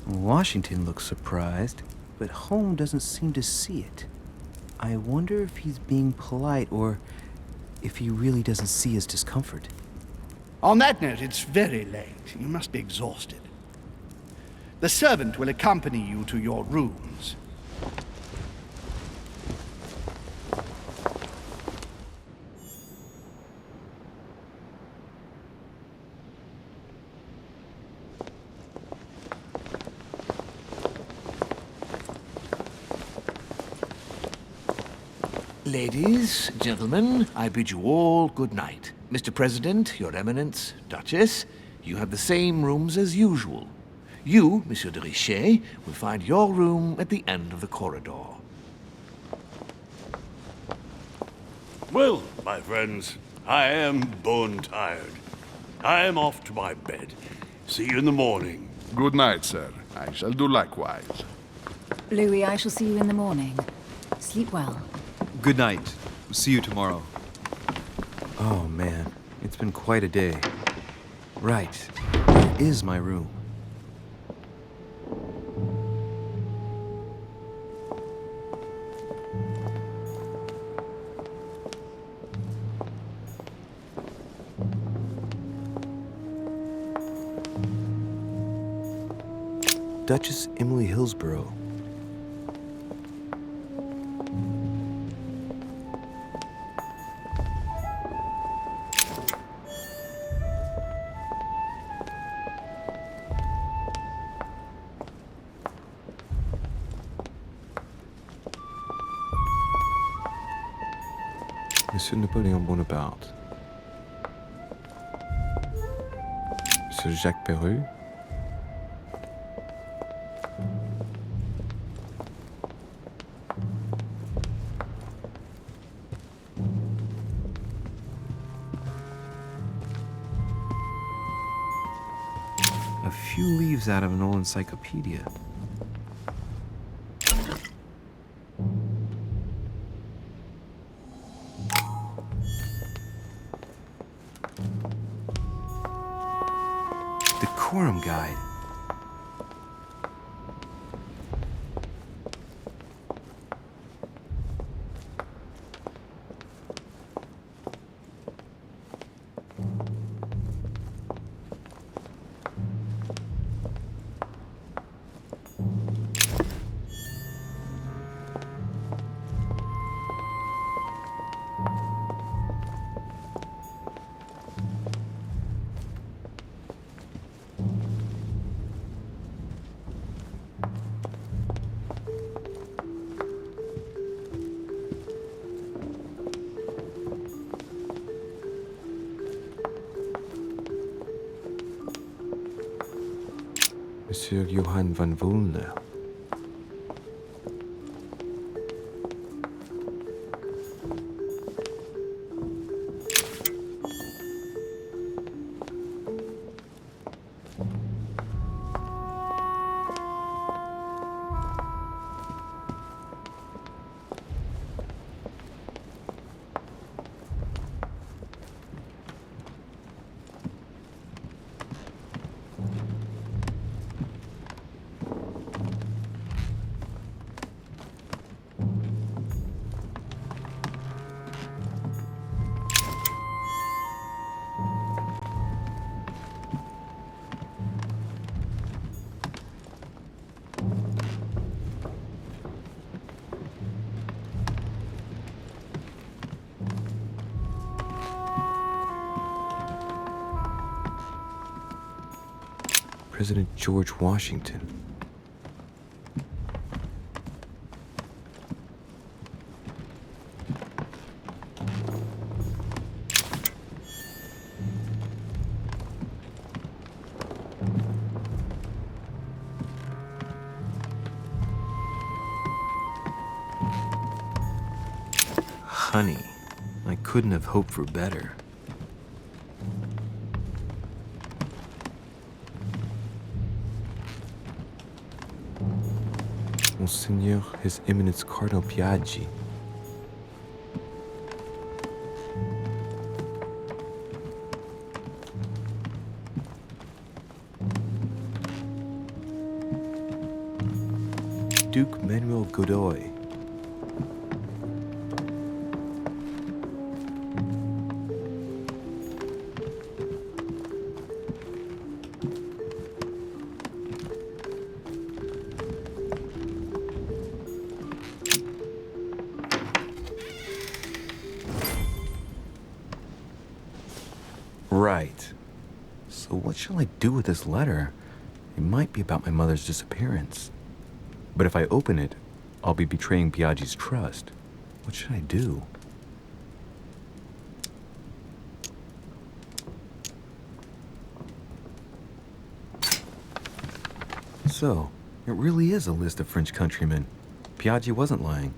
Washington looks surprised, but Holmes doesn't seem to see it. I wonder if he's being polite or if he really doesn't see his discomfort. On that note, it's very late. You must be exhausted. The servant will accompany you to your rooms. Ladies, gentlemen, I bid you all good night. Mr. President, Your Eminence, Duchess, you have the same rooms as usual. You, Monsieur de Richet, will find your room at the end of the corridor. Well, my friends, I am bone tired. I am off to my bed. See you in the morning. Good night, sir. I shall do likewise. Louis, I shall see you in the morning. Sleep well. Good night. See you tomorrow. Oh man, it's been quite a day. Right, where is my room? Duchess Emily Hillsborough. Monsieur Napoleon Bonaparte. Monsieur Jacques Perru. A few leaves out of an old encyclopedia. Decorum guide. Monsieur Johann van Volner. President George Washington. Honey, I couldn't have hoped for better. Monseigneur, His Eminence Cardinal Piaggi. Duke Manuel Godoy. Right. So what shall I do with this letter? It might be about my mother's disappearance. But if I open it, I'll be betraying Piaggi's trust. What should I do? So, it really is a list of French countrymen. Piaggi wasn't lying.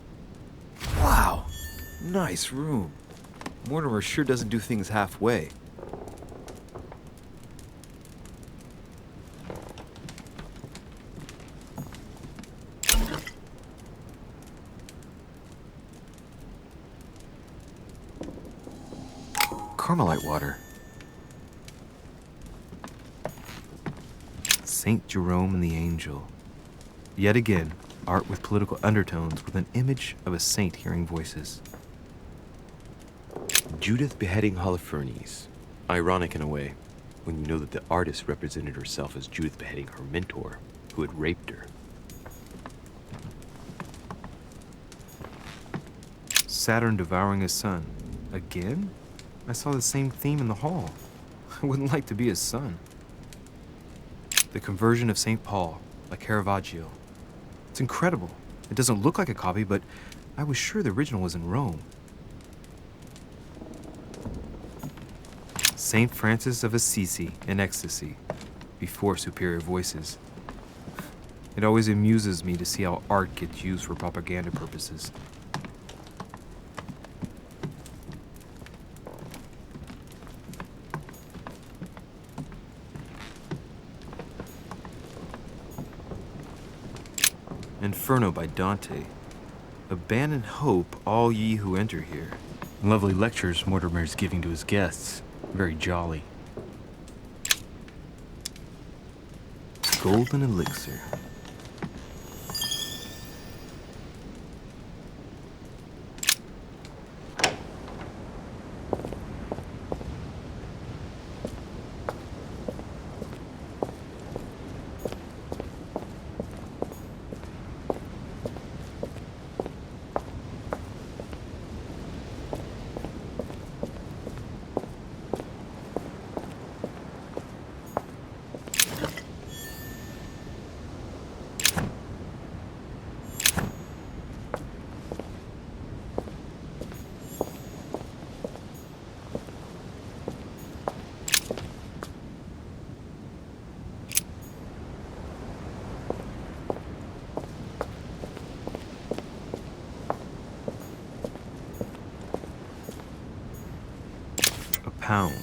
Wow! Nice room. Mortimer sure doesn't do things halfway. Carmelite water. Saint Jerome and the Angel. Yet again, art with political undertones with an image of a saint hearing voices. Judith beheading Holofernes. Ironic in a way, when you know that the artist represented herself as Judith beheading her mentor, who had raped her. Saturn devouring his son. Again? I saw the same theme in the hall. I wouldn't like to be his son. The Conversion of St. Paul, by Caravaggio. It's incredible. It doesn't look like a copy, but I was sure the original was in Rome. St. Francis of Assisi in ecstasy, before superior voices. It always amuses me to see how art gets used for propaganda purposes. Inferno by Dante. Abandon hope, all ye who enter here. Lovely lectures Mortimer's giving to his guests. Very jolly. Golden elixir. Pound.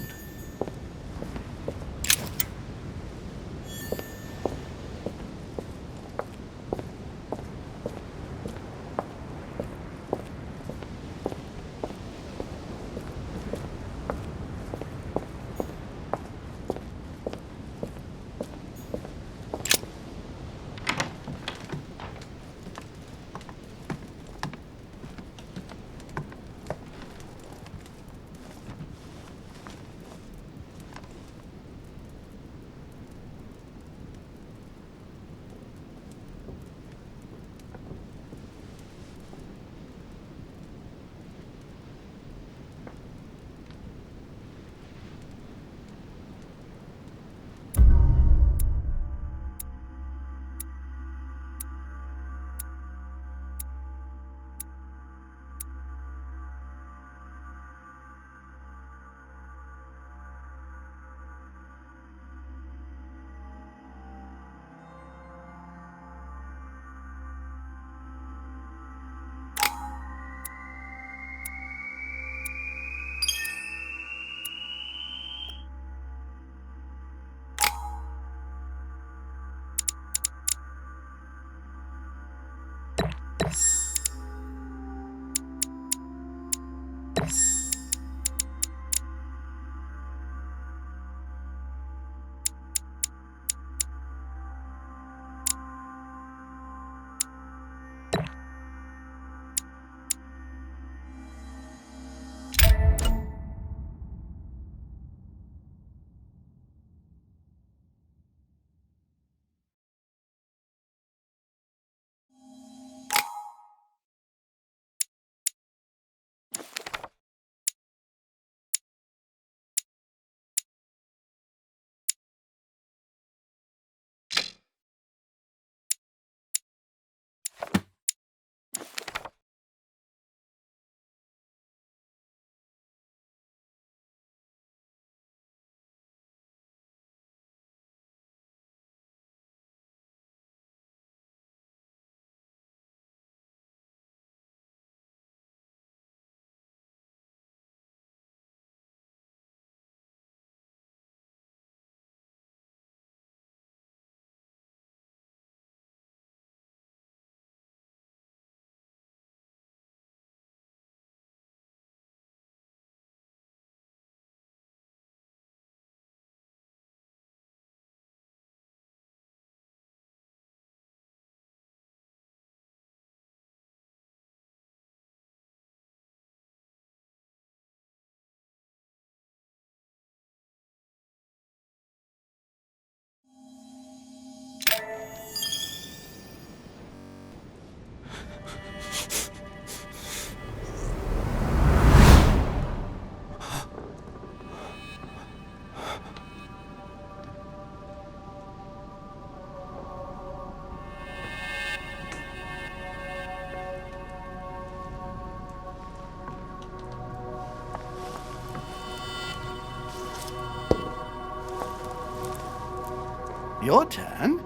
Your turn?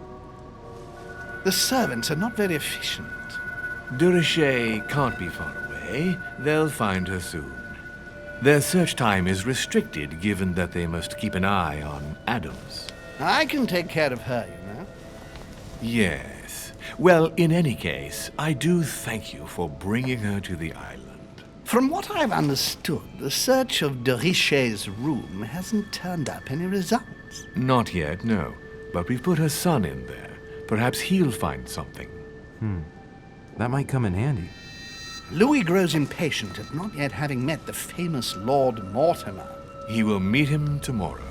The servants are not very efficient. De Richet can't be far away. They'll find her soon. Their search time is restricted, given that they must keep an eye on Adams. I can take care of her, you know. Yes. Well, in any case, I do thank you for bringing her to the island. From what I've understood, the search of de Richet's room hasn't turned up any results. Not yet, no. But we've put her son in there. Perhaps he'll find something. That might come in handy. Louis grows impatient at not yet having met the famous Lord Mortimer. He will meet him tomorrow.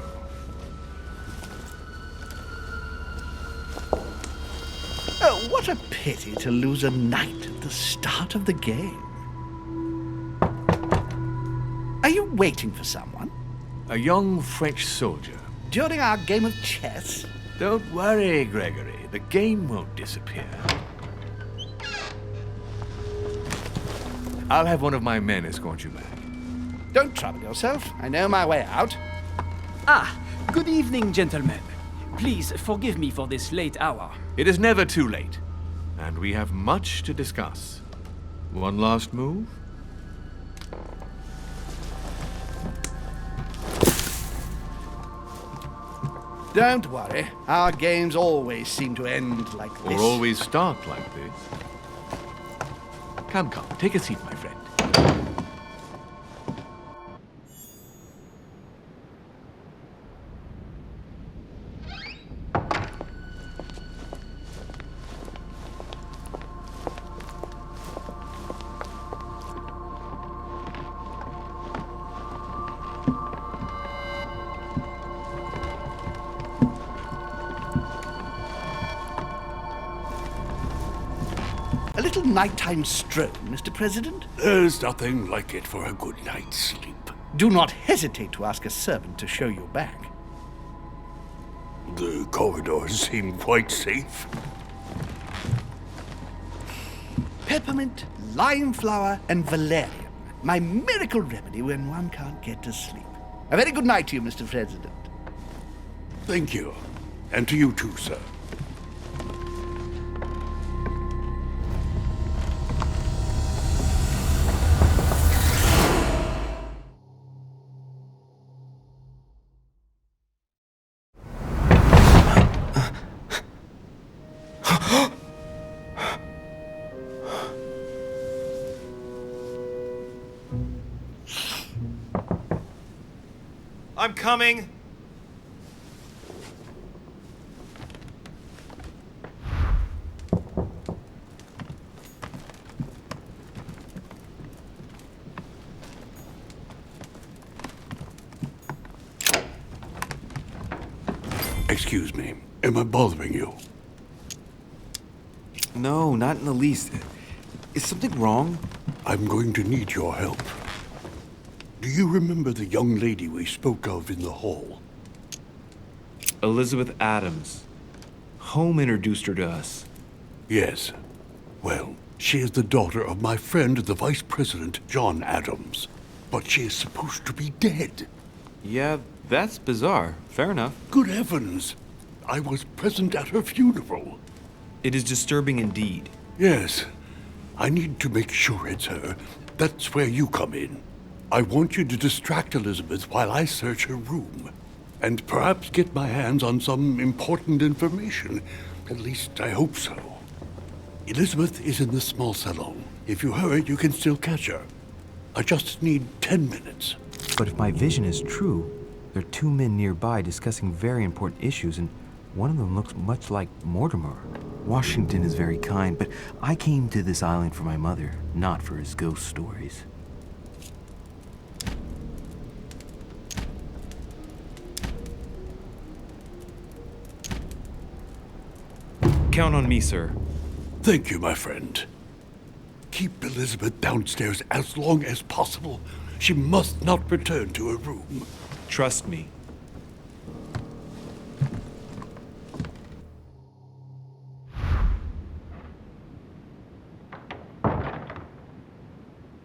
Oh, what a pity to lose a knight at the start of the game. Are you waiting for someone? A young French soldier. During our game of chess? Don't worry, Gregory. The game won't disappear. I'll have one of my men escort you back. Don't trouble yourself. I know my way out. Ah, good evening, gentlemen. Please forgive me for this late hour. It is never too late, and we have much to discuss. One last move? Don't worry. Our games always seem to end like this. Or always start like this. Come, take a seat, my friend. A little nighttime stroll, Mr. President? There's nothing like it for a good night's sleep. Do not hesitate to ask a servant to show you back. The corridors seem quite safe. Peppermint, lime flower, and valerian. My miracle remedy when one can't get to sleep. A very good night to you, Mr. President. Thank you. And to you too, sir. I'm coming. Excuse me, am I bothering you? No, not in the least. Is something wrong? I'm going to need your help. Do you remember the young lady we spoke of in the hall? Elizabeth Adams. Home introduced her to us. Yes. Well, she is the daughter of my friend, the Vice President, John Adams. But she is supposed to be dead. Yeah, that's bizarre. Fair enough. Good heavens! I was present at her funeral. It is disturbing indeed. Yes. I need to make sure it's her. That's where you come in. I want you to distract Elizabeth while I search her room. And perhaps get my hands on some important information. At least I hope so. Elizabeth is in the small salon. If you hurry, you can still catch her. I just need 10 minutes. But if my vision is true, there are two men nearby discussing very important issues, and one of them looks much like Mortimer. Washington is very kind, but I came to this island for my mother, not for his ghost stories. Count on me, sir. Thank you, my friend. Keep Elizabeth downstairs as long as possible. She must not return to her room. Trust me.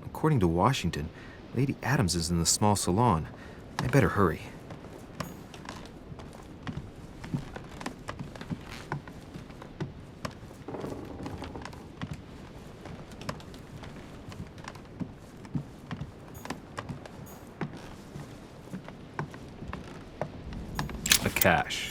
According to Washington, Lady Adams is in the small salon. I better hurry. A cache.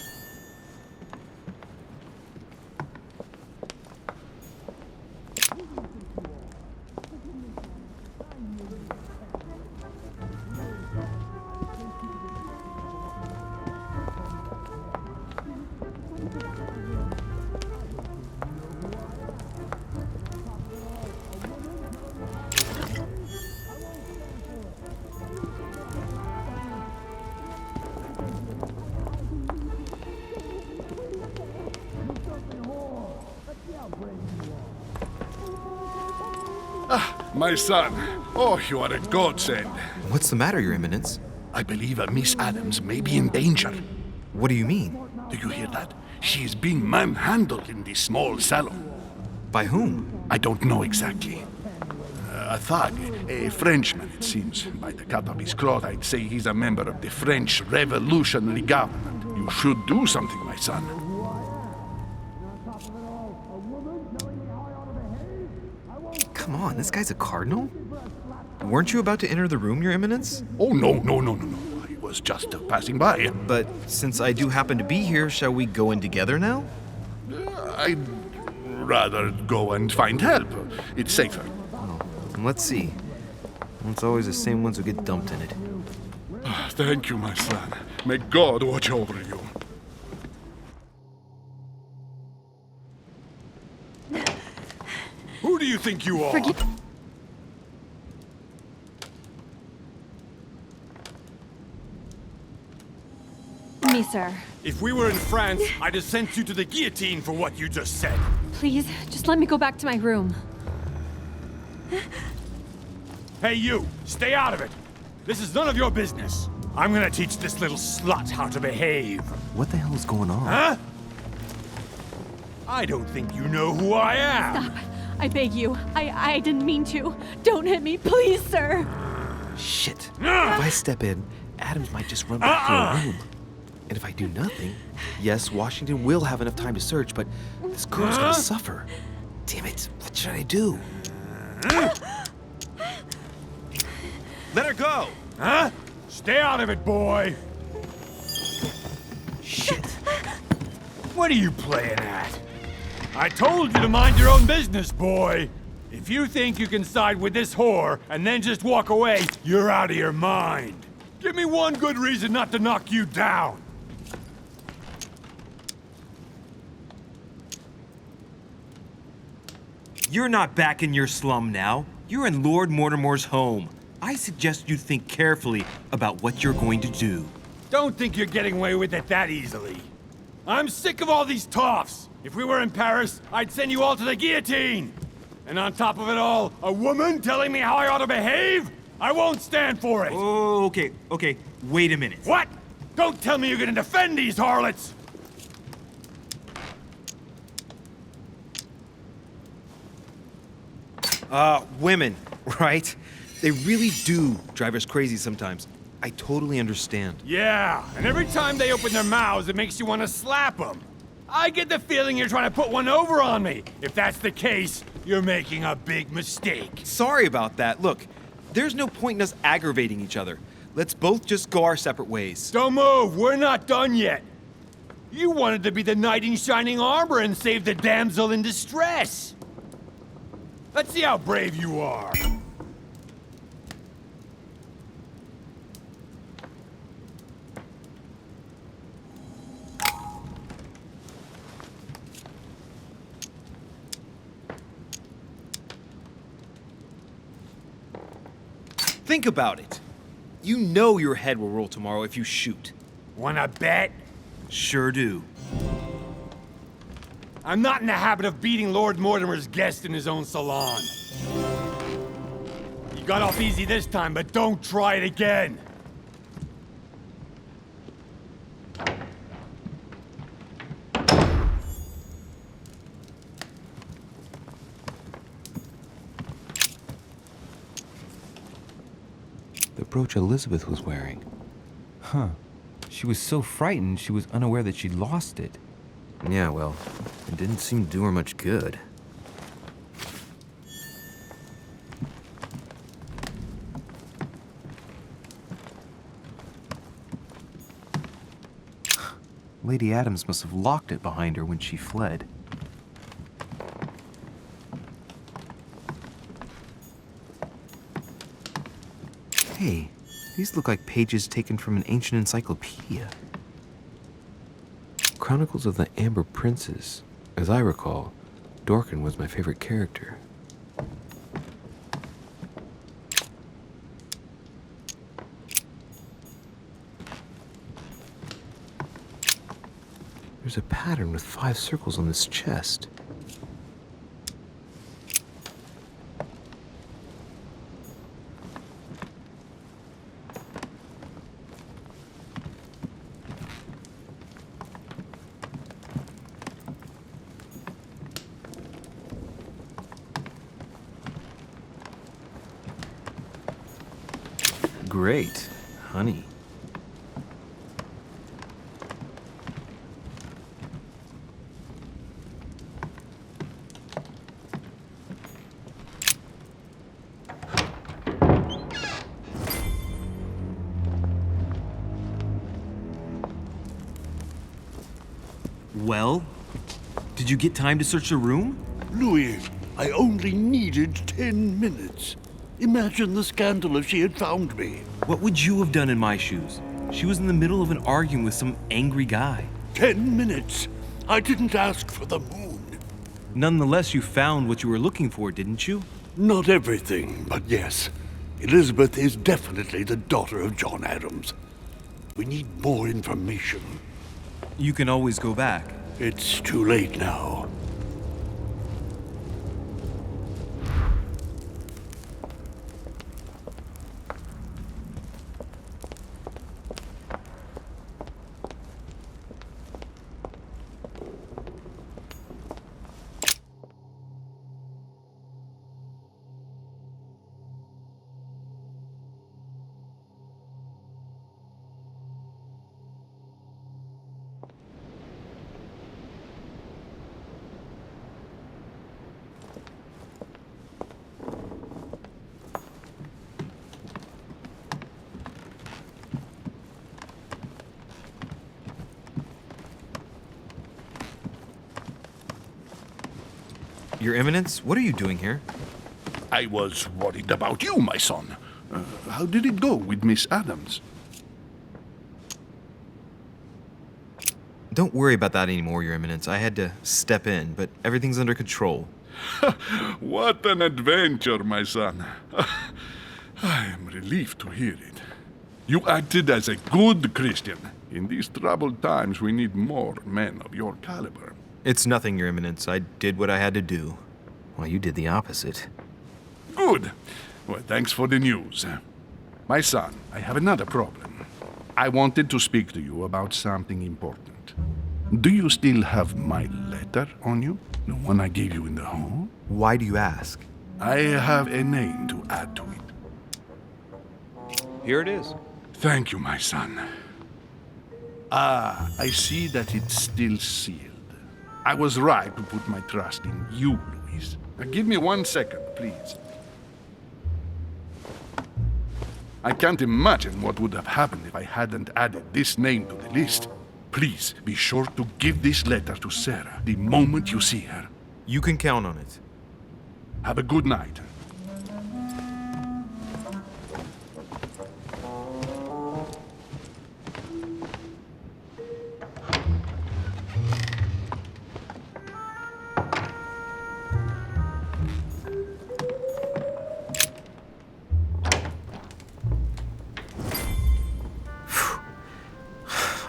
My son. Oh, you are a godsend. What's the matter, Your Eminence? I believe Miss Adams may be in danger. What do you mean? Do you hear that? She is being manhandled in the small salon. By whom? I don't know exactly. A thug, a Frenchman, it seems. By the cut of his cloth, I'd say he's a member of the French Revolutionary Government. You should do something, my son. Come on, this guy's a cardinal? Weren't you about to enter the room, Your Eminence? Oh, no. I was just passing by. But since I do happen to be here, shall we go in together now? I'd rather go and find help. It's safer. Oh, let's see. It's always the same ones who get dumped in it. Thank you, my son. May God watch over you. Who do you think you are? Me, sir. If we were in France, I'd have sent you to the guillotine for what you just said. Please, just let me go back to my room. Hey, you! Stay out of it! This is none of your business. I'm gonna teach this little slut how to behave. What the hell is going on? Huh? I don't think you know who I am. Stop. I beg you. I didn't mean to. Don't hit me, please, sir. Shit. If I step in, Adams might just run back to her room. And if I do nothing, yes, Washington will have enough time to search, but this girl's gonna suffer. Damn it, what should I do? Let her go! Huh? Stay out of it, boy! Shit. What are you playing at? I told you to mind your own business, boy! If you think you can side with this whore and then just walk away, you're out of your mind. Give me one good reason not to knock you down. You're not back in your slum now. You're in Lord Mortimer's home. I suggest you think carefully about what you're going to do. Don't think you're getting away with it that easily. I'm sick of all these toffs. If we were in Paris, I'd send you all to the guillotine. And on top of it all, a woman telling me how I ought to behave? I won't stand for it. Oh, okay. Wait a minute. What? Don't tell me you're gonna defend these harlots. Women, right? They really do drive us crazy sometimes. I totally understand. Yeah, and every time they open their mouths, it makes you want to slap them. I get the feeling you're trying to put one over on me. If that's the case, you're making a big mistake. Sorry about that. Look, there's no point in us aggravating each other. Let's both just go our separate ways. Don't move, we're not done yet. You wanted to be the knight in shining armor and save the damsel in distress. Let's see how brave you are. Think about it. You know your head will roll tomorrow if you shoot. Wanna bet? Sure do. I'm not in the habit of beating Lord Mortimer's guest in his own salon. You got off easy this time, but don't try it again. The brooch Elizabeth was wearing. Huh. She was so frightened she was unaware that she'd lost it. Yeah, well, it didn't seem to do her much good. Lady Adams must have locked it behind her when she fled. Hey, these look like pages taken from an ancient encyclopedia. Chronicles of the Amber Princes. As I recall, Dorkin was my favorite character. There's a pattern with 5 circles on this chest. Great, honey. Well, did you get time to search the room? Louis, I only needed 10 minutes. Imagine the scandal if she had found me. What would you have done in my shoes? She was in the middle of an argument with some angry guy. 10 minutes? I didn't ask for the moon. Nonetheless, you found what you were looking for, didn't you? Not everything, but yes. Elizabeth is definitely the daughter of John Adams. We need more information. You can always go back. It's too late now. Your Eminence, what are you doing here? I was worried about you, my son. How did it go with Miss Adams? Don't worry about that anymore, Your Eminence. I had to step in, but everything's under control. What an adventure, my son. I am relieved to hear it. You acted as a good Christian. In these troubled times, we need more men of your caliber. It's nothing, Your Eminence. I did what I had to do. Well, you did the opposite. Good. Well, thanks for the news. My son, I have another problem. I wanted to speak to you about something important. Do you still have my letter on you? The one I gave you in the hall? Why do you ask? I have a name to add to it. Here it is. Thank you, my son. Ah, I see that it's still sealed. I was right to put my trust in you, Louis. Now, give me 1 second, please. I can't imagine what would have happened if I hadn't added this name to the list. Please be sure to give this letter to Sarah the moment you see her. You can count on it. Have a good night.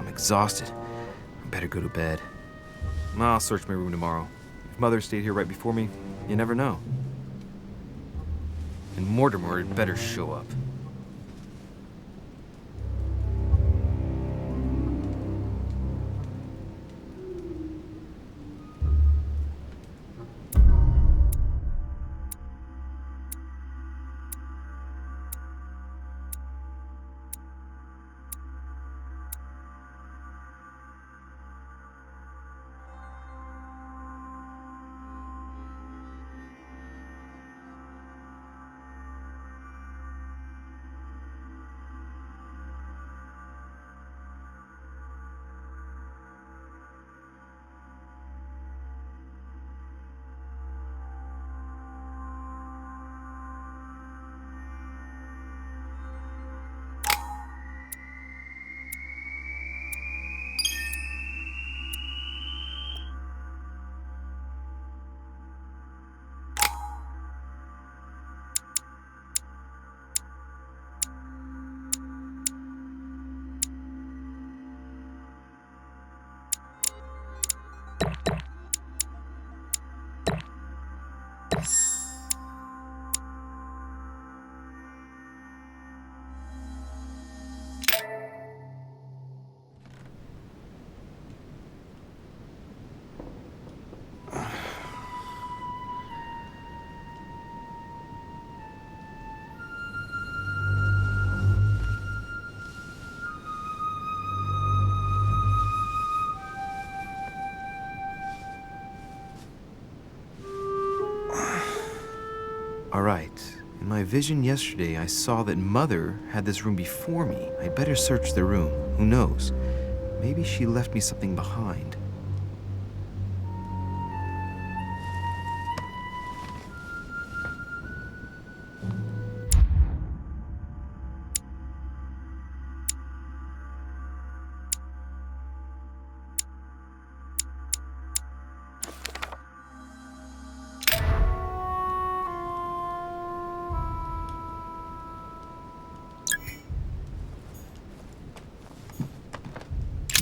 Exhausted. I better go to bed. I'll search my room tomorrow. If Mother stayed here right before me, you never know. And Mortimer had better show up. All right. In my vision yesterday, I saw that Mother had this room before me. I'd better search the room. Who knows? Maybe she left me something behind.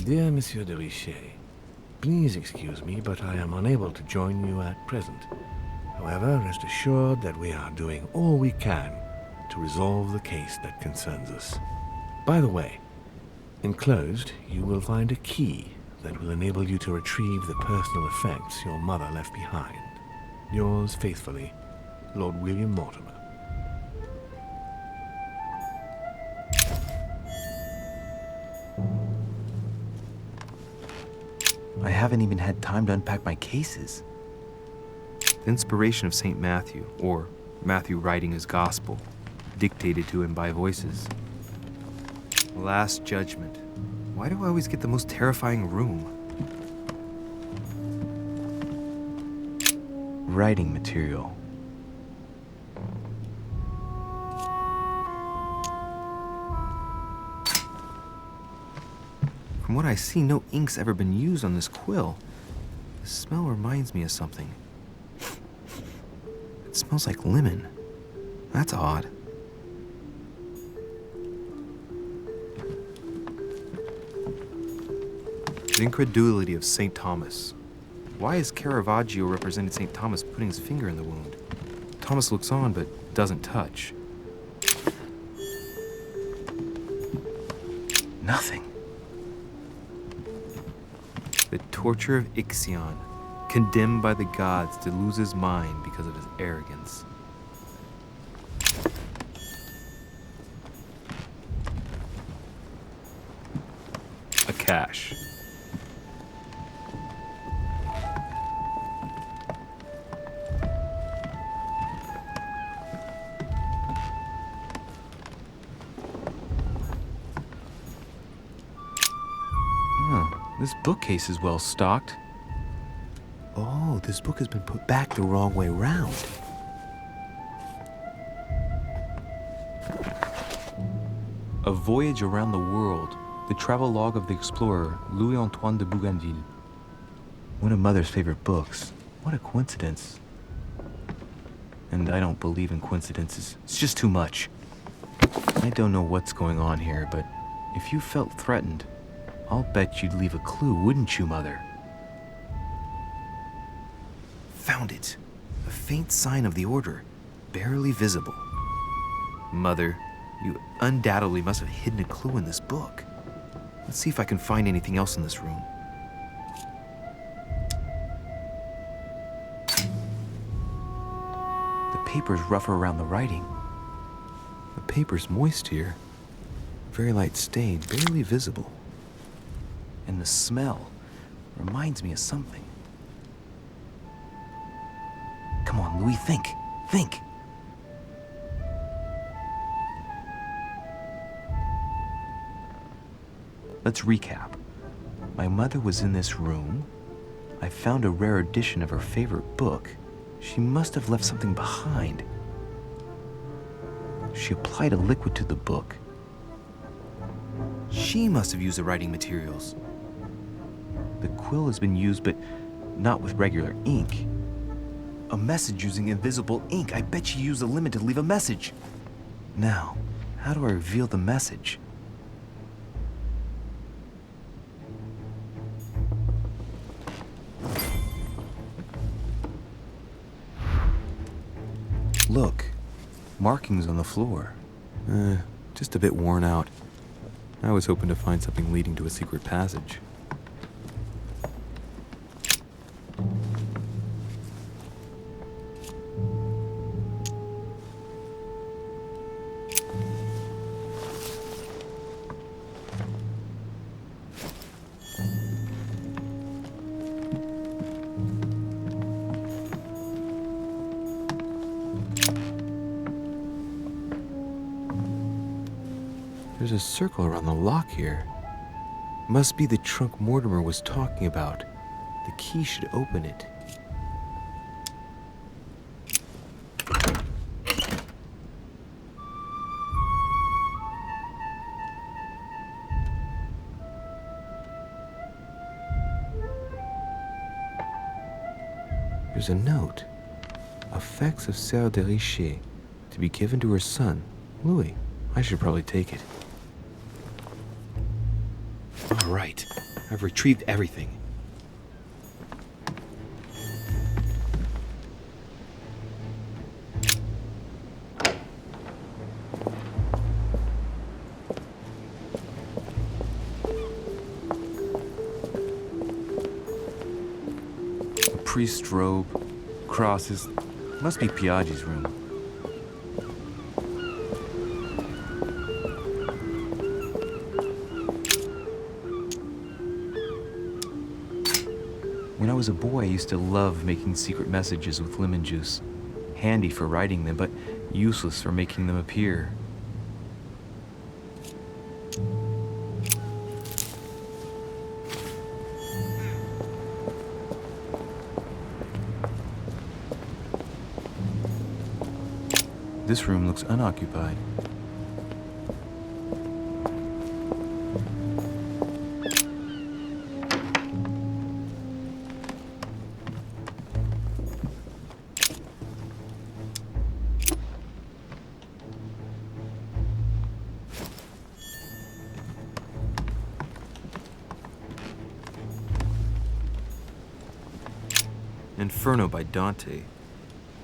Dear Monsieur de Richet, please excuse me, but I am unable to join you at present. However, rest assured that we are doing all we can to resolve the case that concerns us. By the way, enclosed, you will find a key that will enable you to retrieve the personal effects your mother left behind. Yours faithfully, Lord William Mortimer. I haven't even had time to unpack my cases. The inspiration of St. Matthew, or Matthew writing his gospel, dictated to him by voices. Last Judgment. Why do I always get the most terrifying room? Writing material. From From what I see, no ink's ever been used on this quill. The smell reminds me of something. It smells like lemon. That's odd. The incredulity of St. Thomas. Why is Caravaggio representing St. Thomas putting his finger in the wound? Thomas looks on but doesn't touch. Nothing. The torture of Ixion, condemned by the gods to lose his mind because of his arrogance. A cache. This bookcase is well stocked. Oh, this book has been put back the wrong way round. A Voyage Around the World, the travelogue of the explorer Louis-Antoine de Bougainville. One of Mother's favorite books. What a coincidence. And I don't believe in coincidences. It's just too much. I don't know what's going on here, but if you felt threatened, I'll bet you'd leave a clue, wouldn't you, Mother? Found it. A faint sign of the order, barely visible. Mother, you undoubtedly must have hidden a clue in this book. Let's see if I can find anything else in this room. The paper's rougher around the writing. The paper's moist here. Very light stain, barely visible. And the smell reminds me of something. Come on, Louis, think. Think. Let's recap. My mother was in this room. I found a rare edition of her favorite book. She must have left something behind. She applied a liquid to the book. She must have used the writing materials. The quill has been used, but not with regular ink. A message using invisible ink. I bet she used the lemon to leave a message. Now, how do I reveal the message? Look, markings on the floor. Just a bit worn out. I was hoping to find something leading to a secret passage. There's a circle around the lock here. Must be the trunk Mortimer was talking about. The key should open it. There's a note. Effects of Louis de Richet, to be given to her son, Louis. I should probably take it. All right, I've retrieved everything. A priest's robe, crosses. Must be Piaggi's room. When I was a boy, I used to love making secret messages with lemon juice. Handy for writing them, but useless for making them appear. This room looks unoccupied. Inferno by Dante.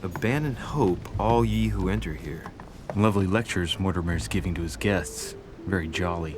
Abandon hope, all ye who enter here. Lovely lectures Mortimer's giving to his guests. Very jolly.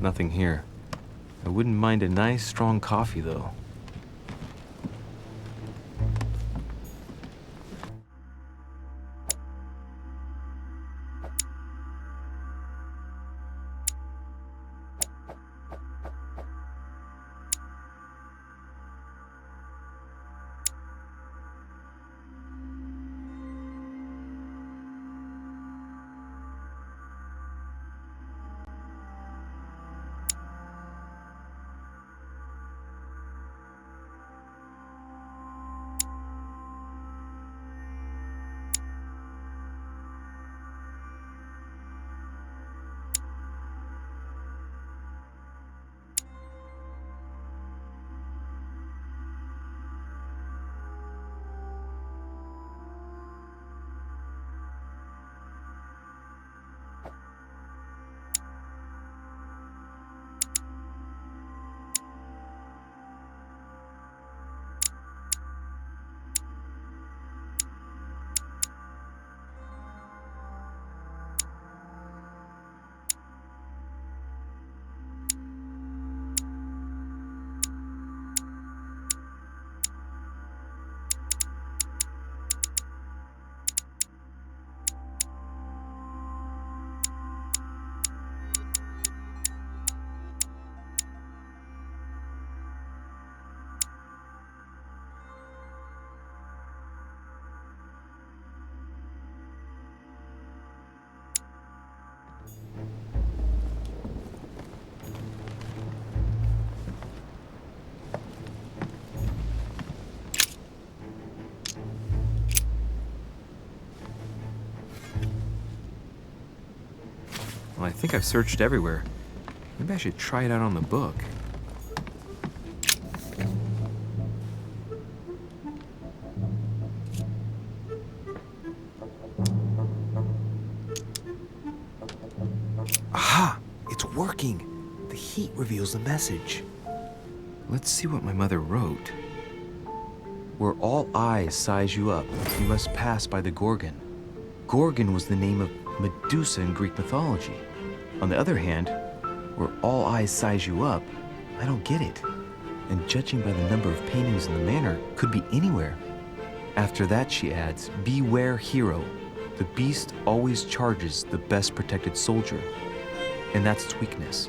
Nothing here. I wouldn't mind a nice, strong coffee, though. Well, I think I've searched everywhere. Maybe I should try it out on the book. Aha! It's working! The heat reveals the message. Let's see what my mother wrote. Where all eyes size you up, you must pass by the Gorgon. Gorgon was the name of Medusa in Greek mythology. On the other hand, where all eyes size you up, I don't get it. And judging by the number of paintings in the manor, could be anywhere. After that, she adds, beware hero. The beast always charges the best protected soldier. And that's its weakness.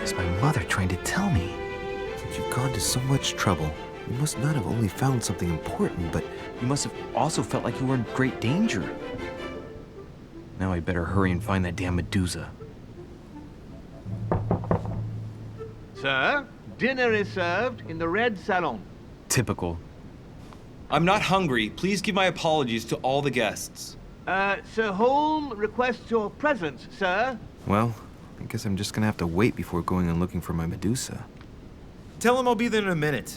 is my mother trying to tell me? Since you've gone to so much trouble, you must not have only found something important, but You must have also felt like you were in great danger. Now I better hurry and find that damn Medusa. Sir, dinner is served in the red salon. Typical. I'm not hungry. Please give my apologies to all the guests. Sir Holm requests your presence, sir. well, I guess I'm just gonna have to wait before going and looking for my Medusa. Tell him I'll be there in a minute.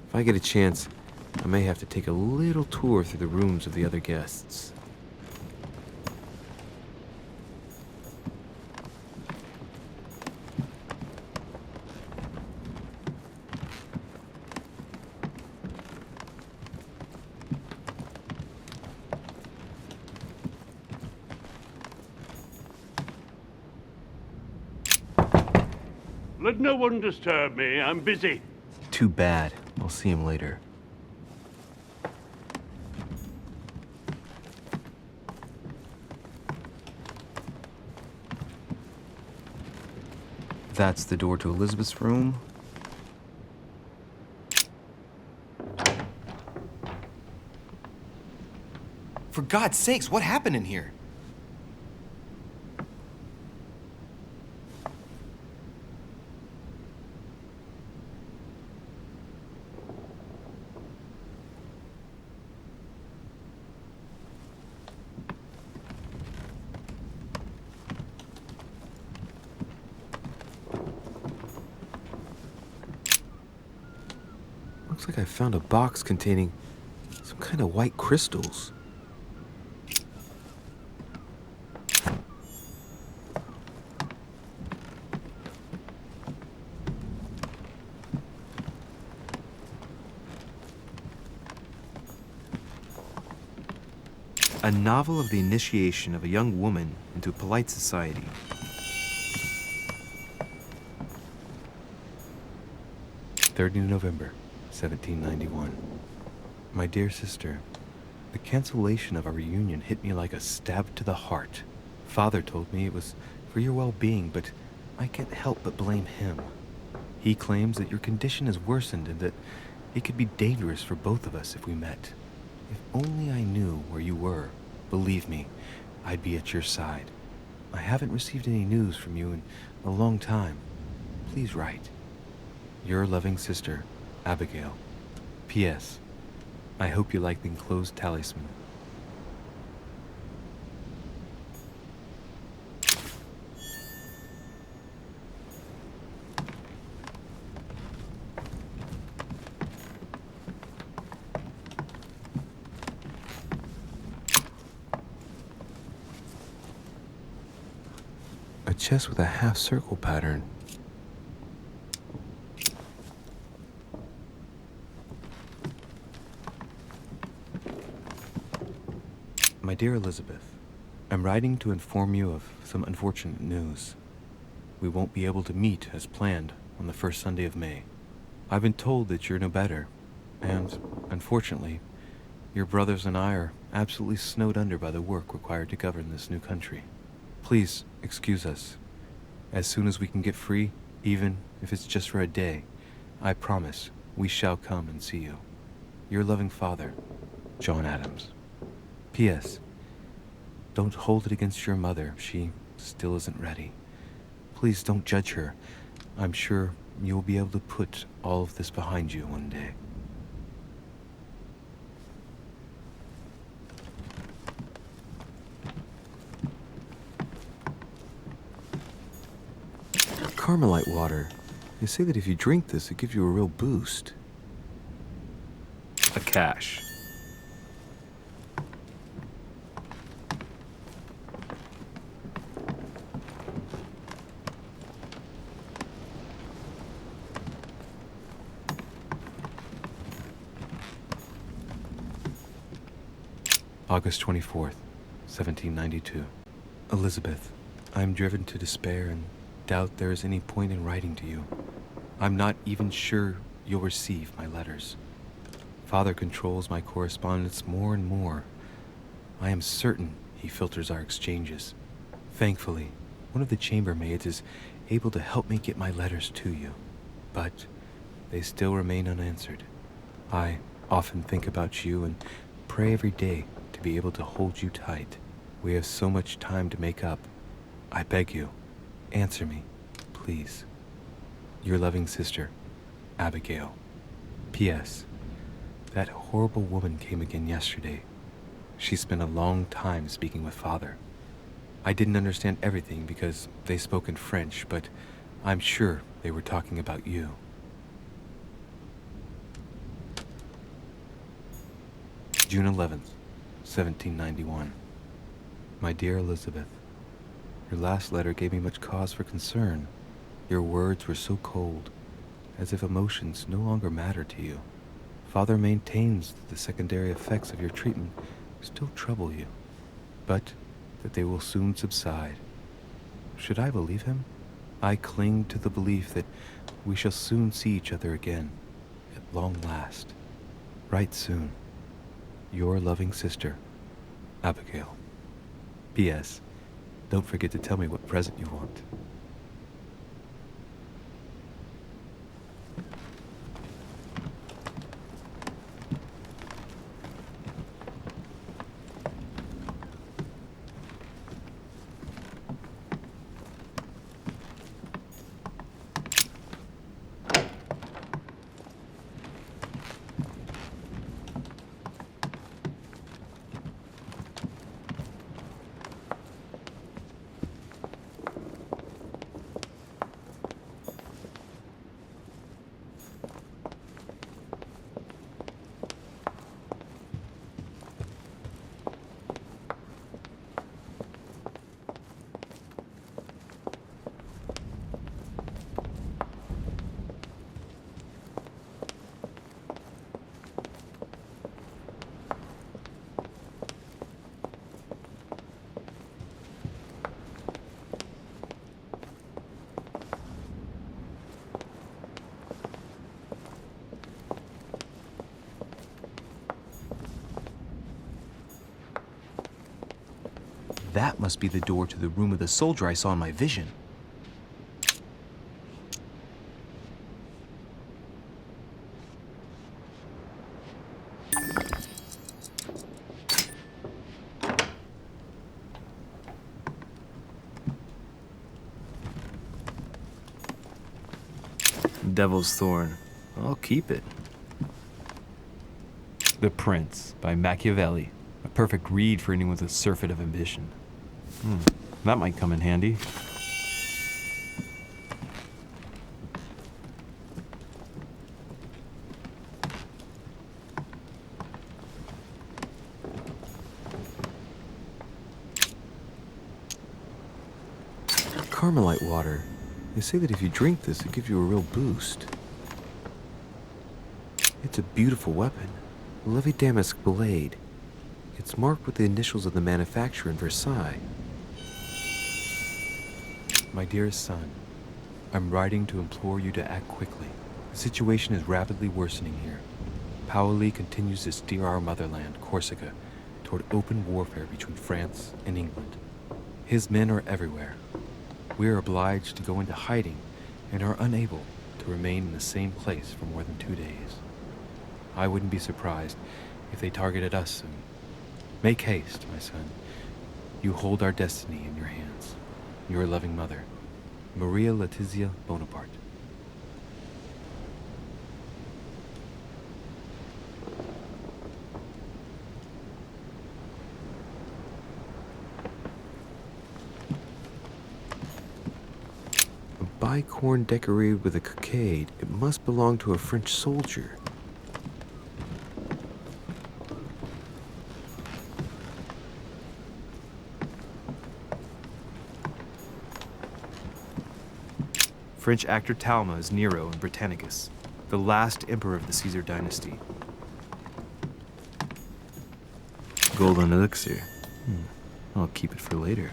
If I get a chance, I may have to take a little tour through the rooms of the other guests. Let no one disturb me. I'm busy. Too bad. I'll see him later. That's the door to Elizabeth's room. For God's sakes, what happened in here? Looks like I found a box containing some kind of white crystals. A novel of the initiation of a young woman into polite society. "3rd of November, 1791. My dear sister, the cancellation of our reunion hit me like a stab to the heart. Father told me it was for your well-being, but I can't help but blame him. He claims that your condition has worsened and that it could be dangerous for both of us if we met. If only I knew where you were, believe me, I'd be at your side. I haven't received any news from you in a long time. Please write. Your loving sister, Abigail. P.S. I hope you like the enclosed talisman." A chest with a half-circle pattern. My dear Elizabeth, I'm writing to inform you of some unfortunate news. We won't be able to meet as planned on the first Sunday of May. I've been told that you're no better, and, unfortunately, your brothers and I are absolutely snowed under by the work required to govern this new country. Please excuse us. As soon as we can get free, even if it's just for a day, I promise we shall come and see you. Your loving father, John Adams. P.S. Don't hold it against your mother. She still isn't ready. Please don't judge her. I'm sure you'll be able to put all of this behind you one day. Carmelite water. They say that if you drink this, it gives you a real boost. A cache. August 24th, 1792. Elizabeth, I am driven to despair and doubt there is any point in writing to you. I'm not even sure you'll receive my letters. Father controls my correspondence more and more. I am certain he filters our exchanges. Thankfully, one of the chambermaids is able to help me get my letters to you, but they still remain unanswered. I often think about you and pray every day to be able to hold you tight. We have so much time to make up. I beg you, answer me, please. Your loving sister, Abigail. P.S. That horrible woman came again yesterday. She spent a long time speaking with Father. I didn't understand everything because they spoke in French, but I'm sure they were talking about you. June 11th, 1791. My dear Elizabeth, your last letter gave me much cause for concern. Your words were so cold, as if emotions no longer matter to you. Father maintains that the secondary effects of your treatment still trouble you, but that they will soon subside. Should I believe him? I cling to the belief that we shall soon see each other again, at long last. Write soon. Your loving sister, Abigail. P.S. Don't forget to tell me what present you want. That must be the door to the room of the soldier I saw in my vision. Devil's Thorn. I'll keep it. The Prince by Machiavelli. A perfect read for anyone with a surfeit of ambition. That might come in handy. Carmelite water. They say that if you drink this, it gives you a real boost. It's a beautiful weapon. A Levi damask blade. It's marked with the initials of the manufacturer in Versailles. My dearest son, I'm writing to implore you to act quickly. The situation is rapidly worsening here. Paoli continues to steer our motherland, Corsica, toward open warfare between France and England. His men are everywhere. We are obliged to go into hiding and are unable to remain in the same place for more than 2 days. I wouldn't be surprised if they targeted us. Make haste, my son. You hold our destiny in your hands. Your loving mother, Maria Letizia Bonaparte. A bicorn decorated with a cockade. It must belong to a French soldier. French actor Talma is Nero in Britannicus, the last emperor of the Caesar dynasty. Golden elixir. I'll keep it for later.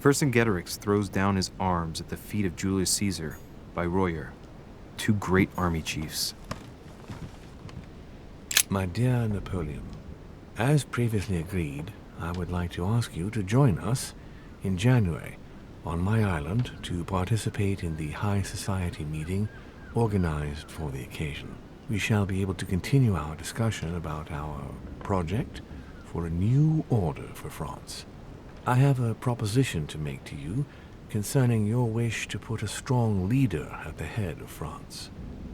Vercingetorix throws down his arms at the feet of Julius Caesar by Royer, two great army chiefs. My dear Napoleon, as previously agreed, I would like to ask you to join us in January on my island to participate in the high society meeting organized for the occasion. We shall be able to continue our discussion about our project for a new order for France. I have a proposition to make to you concerning your wish to put a strong leader at the head of France.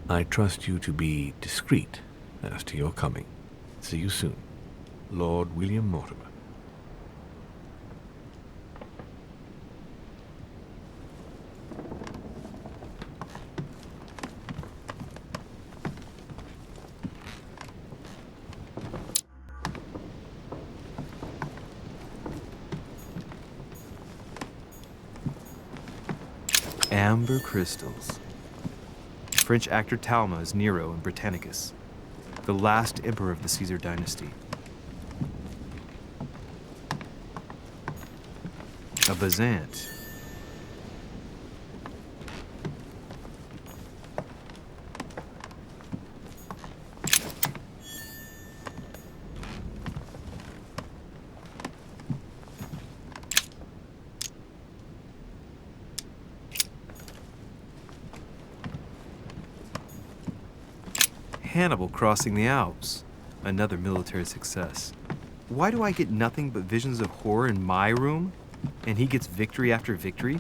I trust you to be discreet as to your coming. See you soon. Lord William Mortimer. Amber crystals. French actor Talma is Nero in Britannicus, the last emperor of the Caesar dynasty. A Bazant. Hannibal crossing the Alps. Another military success. Why do I get nothing but visions of horror in my room? And he gets victory after victory?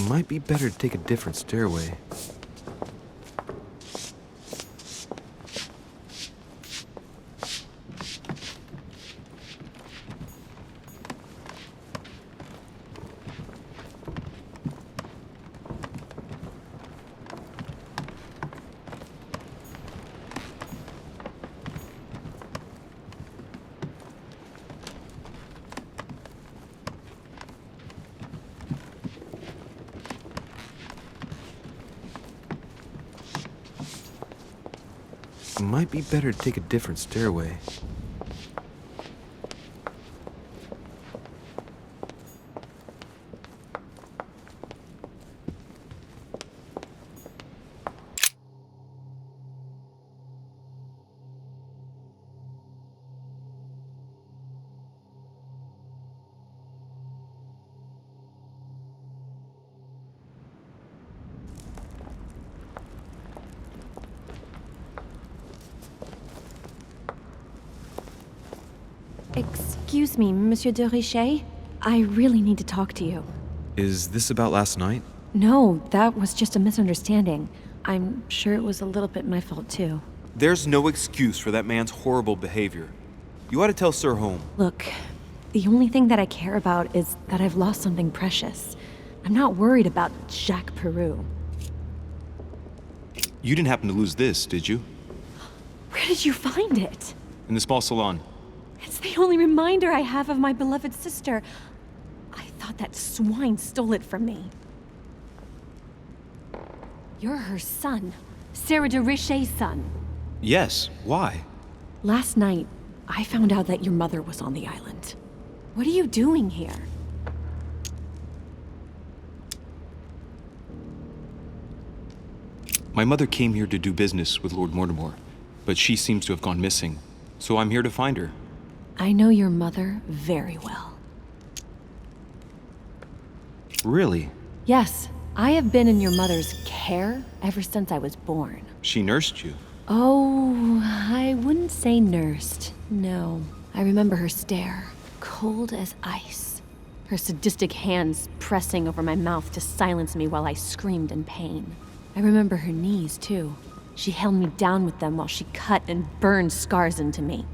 Might be better to take a different stairway. Might be better to take a different stairway. Excuse me, Monsieur de Richet. I really need to talk to you. Is this about last night? No, that was just a misunderstanding. I'm sure it was a little bit my fault, too. There's no excuse for that man's horrible behavior. You ought to tell Sir Home. Look, the only thing that I care about is that I've lost something precious. I'm not worried about Jacques Peru. You didn't happen to lose this, did you? Where did you find it? In the small salon. It's the only reminder I have of my beloved sister. I thought that swine stole it from me. You're her son. Sarah de Richet's son. Yes, why? Last night, I found out that your mother was on the island. What are you doing here? My mother came here to do business with Lord Mortimer, but she seems to have gone missing, so I'm here to find her. I know your mother very well. Really? Yes, I have been in your mother's care ever since I was born. She nursed you? Oh, I wouldn't say nursed. No. I remember her stare, cold as ice. Her sadistic hands pressing over my mouth to silence me while I screamed in pain. I remember her knees, too. She held me down with them while she cut and burned scars into me.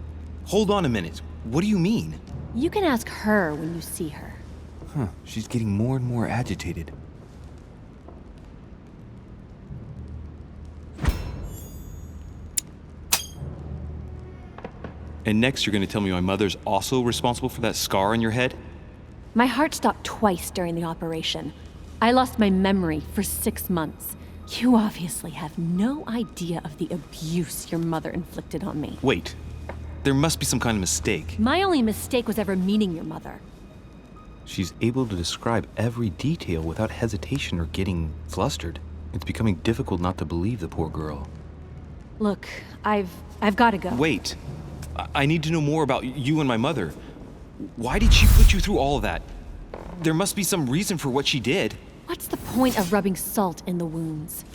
Hold on a minute. What do you mean? You can ask her when you see her. Huh, she's getting more and more agitated. And next you're gonna tell me my mother's also responsible for that scar on your head? My heart stopped twice during the operation. I lost my memory for 6 months. You obviously have no idea of the abuse your mother inflicted on me. Wait. There must be some kind of mistake. My only mistake was ever meeting your mother. She's able to describe every detail without hesitation or getting flustered. It's becoming difficult not to believe the poor girl. Look, I've got to go. Wait. I need to know more about you and my mother. Why did she put you through all of that? There must be some reason for what she did. What's the point of rubbing salt in the wounds?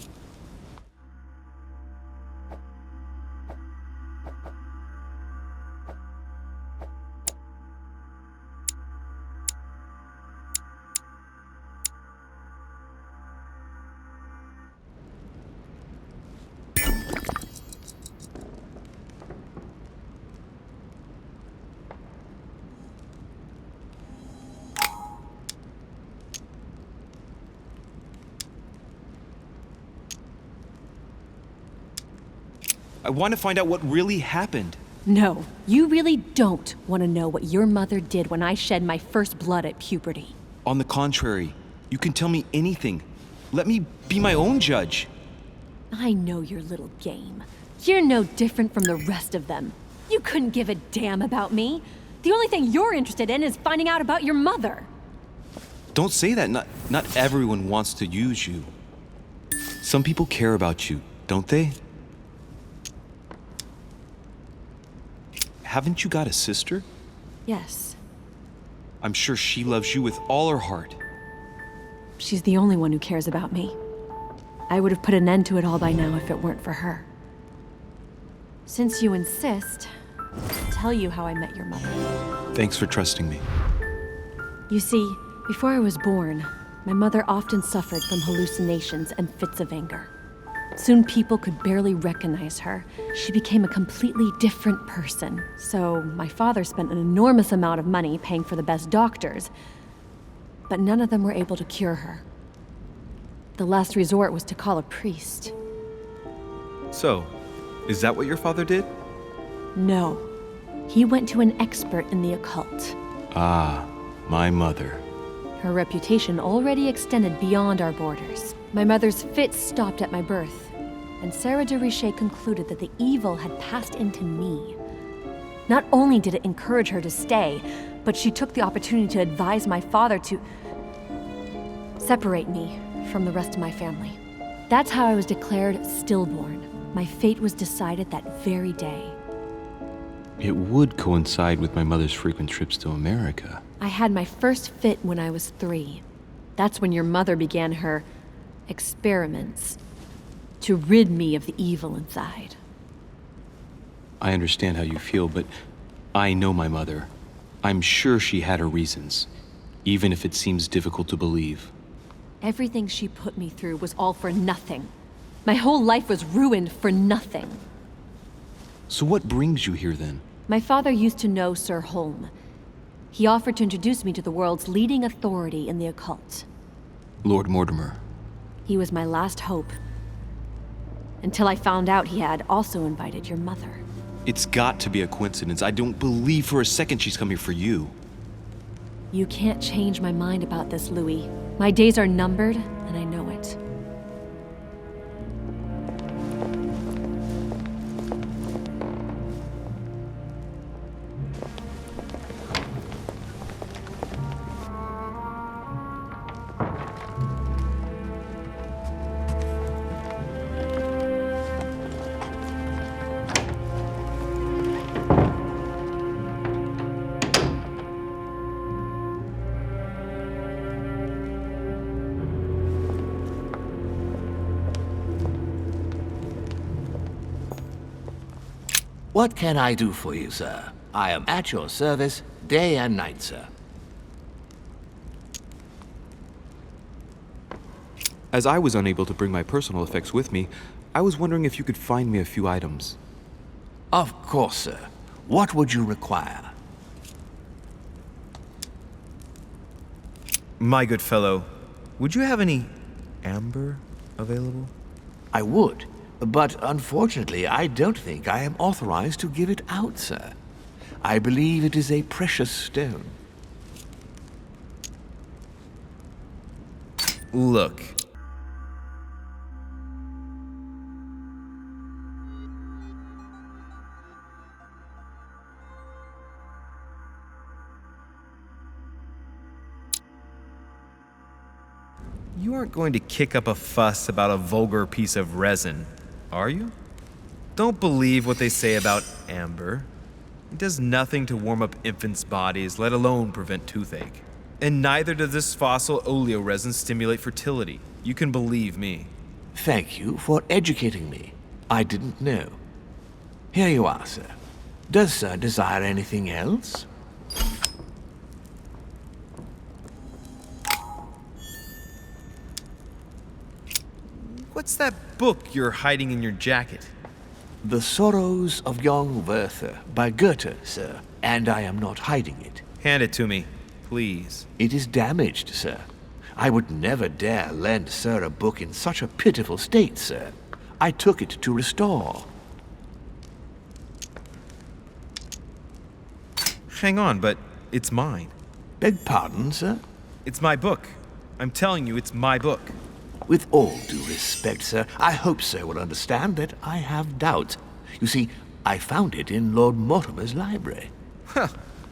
I want to find out what really happened. No, you really don't want to know what your mother did when I shed my first blood at puberty. On the contrary, you can tell me anything. Let me be my own judge. I know your little game. You're no different from the rest of them. You couldn't give a damn about me. The only thing you're interested in is finding out about your mother. Don't say that. Not everyone wants to use you. Some people care about you, don't they? Haven't you got a sister? Yes. I'm sure she loves you with all her heart. She's the only one who cares about me. I would have put an end to it all by now if it weren't for her. Since you insist, I'll tell you how I met your mother. Thanks for trusting me. You see, before I was born, my mother often suffered from hallucinations and fits of anger. Soon people could barely recognize her. She became a completely different person. So my father spent an enormous amount of money paying for the best doctors, but none of them were able to cure her. The last resort was to call a priest. So, is that what your father did? No. He went to an expert in the occult. Ah, my mother. Her reputation already extended beyond our borders. My mother's fits stopped at my birth, and Sarah de Richet concluded that the evil had passed into me. Not only did it encourage her to stay, but she took the opportunity to advise my father to separate me from the rest of my family. That's how I was declared stillborn. My fate was decided that very day. It would coincide with my mother's frequent trips to America. I had my first fit when I was 3. That's when your mother began her experiments to rid me of the evil inside. I understand how you feel, but I know my mother. I'm sure she had her reasons, even if it seems difficult to believe. Everything she put me through was all for nothing. My whole life was ruined for nothing. So what brings you here then? My father used to know Sir Holm. He offered to introduce me to the world's leading authority in the occult. Lord Mortimer. He was my last hope. Until I found out he had also invited your mother. It's got to be a coincidence. I don't believe for a second she's come here for you. You can't change my mind about this, Louis. My days are numbered, and I know it. What can I do for you, sir? I am at your service day and night, sir. As I was unable to bring my personal effects with me, I was wondering if you could find me a few items. Of course, sir. What would you require? My good fellow, would you have any amber available? I would, but unfortunately I don't think I am authorized to give it out, sir. I believe it is a precious stone. Look. You aren't going to kick up a fuss about a vulgar piece of resin, are you? Don't believe what they say about amber. It does nothing to warm up infants' bodies, let alone prevent toothache. And neither does this fossil oleoresin stimulate fertility. You can believe me. Thank you for educating me. I didn't know. Here you are, sir. Does sir desire anything else? What's that book you're hiding in your jacket? The Sorrows of Young Werther by Goethe, sir. And I am not hiding it. Hand it to me, please. It is damaged, sir. I would never dare lend sir a book in such a pitiful state, sir. I took it to restore. Hang on, but it's mine. Beg pardon, sir? It's my book. I'm telling you, it's my book. With all due respect, sir, I hope sir will understand that I have doubts. You see, I found it in Lord Mortimer's library. Huh,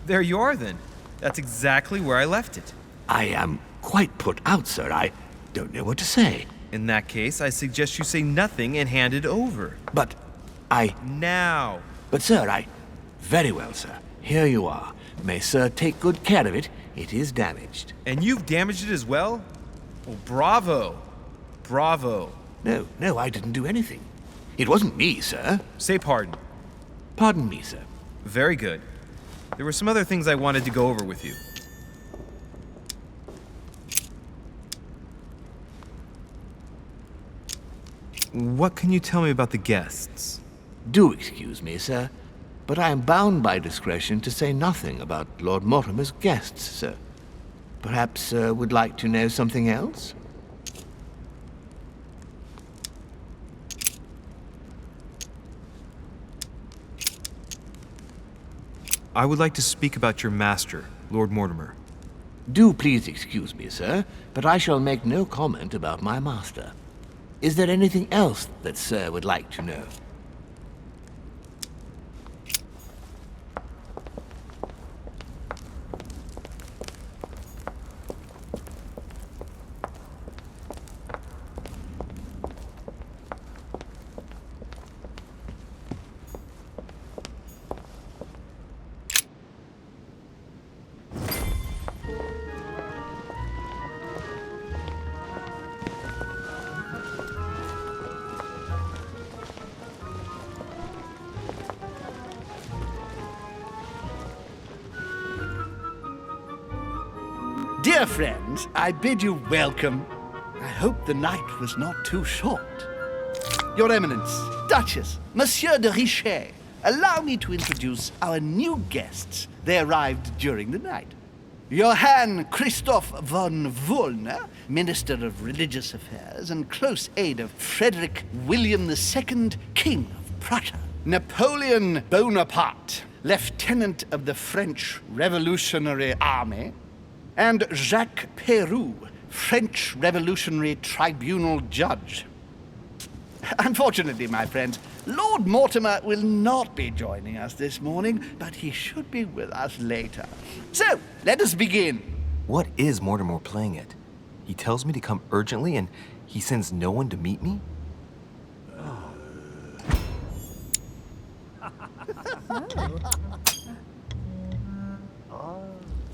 there you are then. That's exactly where I left it. I am quite put out, sir. I don't know what to say. In that case, I suggest you say nothing and hand it over. But Now! But sir, Very well, sir. Here you are. May sir take good care of it. It is damaged. And you've damaged it as well? Well, bravo. Bravo. No, I didn't do anything. It wasn't me, sir. Say pardon. Pardon me, sir. Very good. There were some other things I wanted to go over with you. What can you tell me about the guests? Do excuse me, sir, but I am bound by discretion to say nothing about Lord Mortimer's guests, sir. Perhaps sir would like to know something else? I would like to speak about your master, Lord Mortimer. Do please excuse me, sir, but I shall make no comment about my master. Is there anything else that sir would like to know? Dear friends, I bid you welcome. I hope the night was not too short. Your Eminence, Duchess, Monsieur de Richet, allow me to introduce our new guests. They arrived during the night. Johann Christoph von Wollner, Minister of Religious Affairs and close aide of Frederick William II, King of Prussia. Napoleon Bonaparte, Lieutenant of the French Revolutionary Army. And Jacques Peroux, French Revolutionary Tribunal Judge. Unfortunately, my friends, Lord Mortimer will not be joining us this morning, but he should be with us later. So, let us begin. What is Mortimer playing at? He tells me to come urgently and he sends no one to meet me?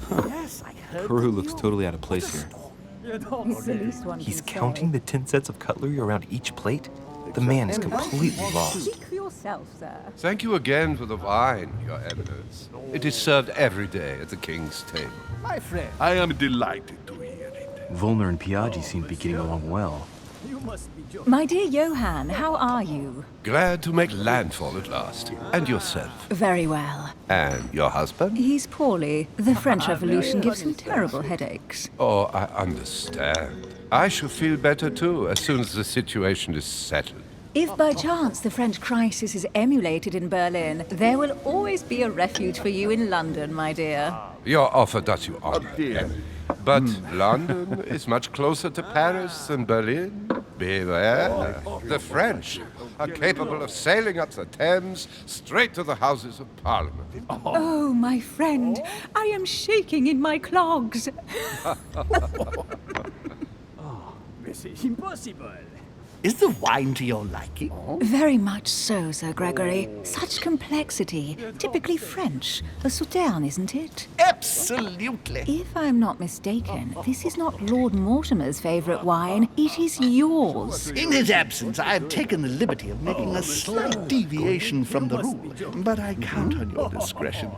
Yes, I heard. Peru looks totally out of place here. It's the least one He's can counting the 10 sets of cutlery around each plate? The man is completely lost. Speak for yourself. yourself, sir. Thank you again for the wine, Your Eminence. It is served every day at the king's table. My friend. I am delighted to hear it. Volner and Piaggi seem to be getting along well. My dear Johann, how are you? Glad to make landfall at last. And yourself? Very well. And your husband? He's poorly. The French Revolution gives him terrible headaches. Oh, I understand. I shall feel better too as soon as the situation is settled. If by chance the French crisis is emulated in Berlin, there will always be a refuge for you in London, my dear. Your offer does you honor. But London is much closer to Paris than Berlin. Beware. The French are capable of sailing up the Thames straight to the Houses of Parliament. Oh, my friend, I am shaking in my clogs. This is impossible. Is the wine to your liking? Very much so, Sir Gregory. Such complexity. Typically French. A Sauterne, isn't it? Absolutely. If I'm not mistaken, this is not Lord Mortimer's favourite wine. It is yours. In his absence, I have taken the liberty of making a slight deviation from the rule, but I count on your discretion.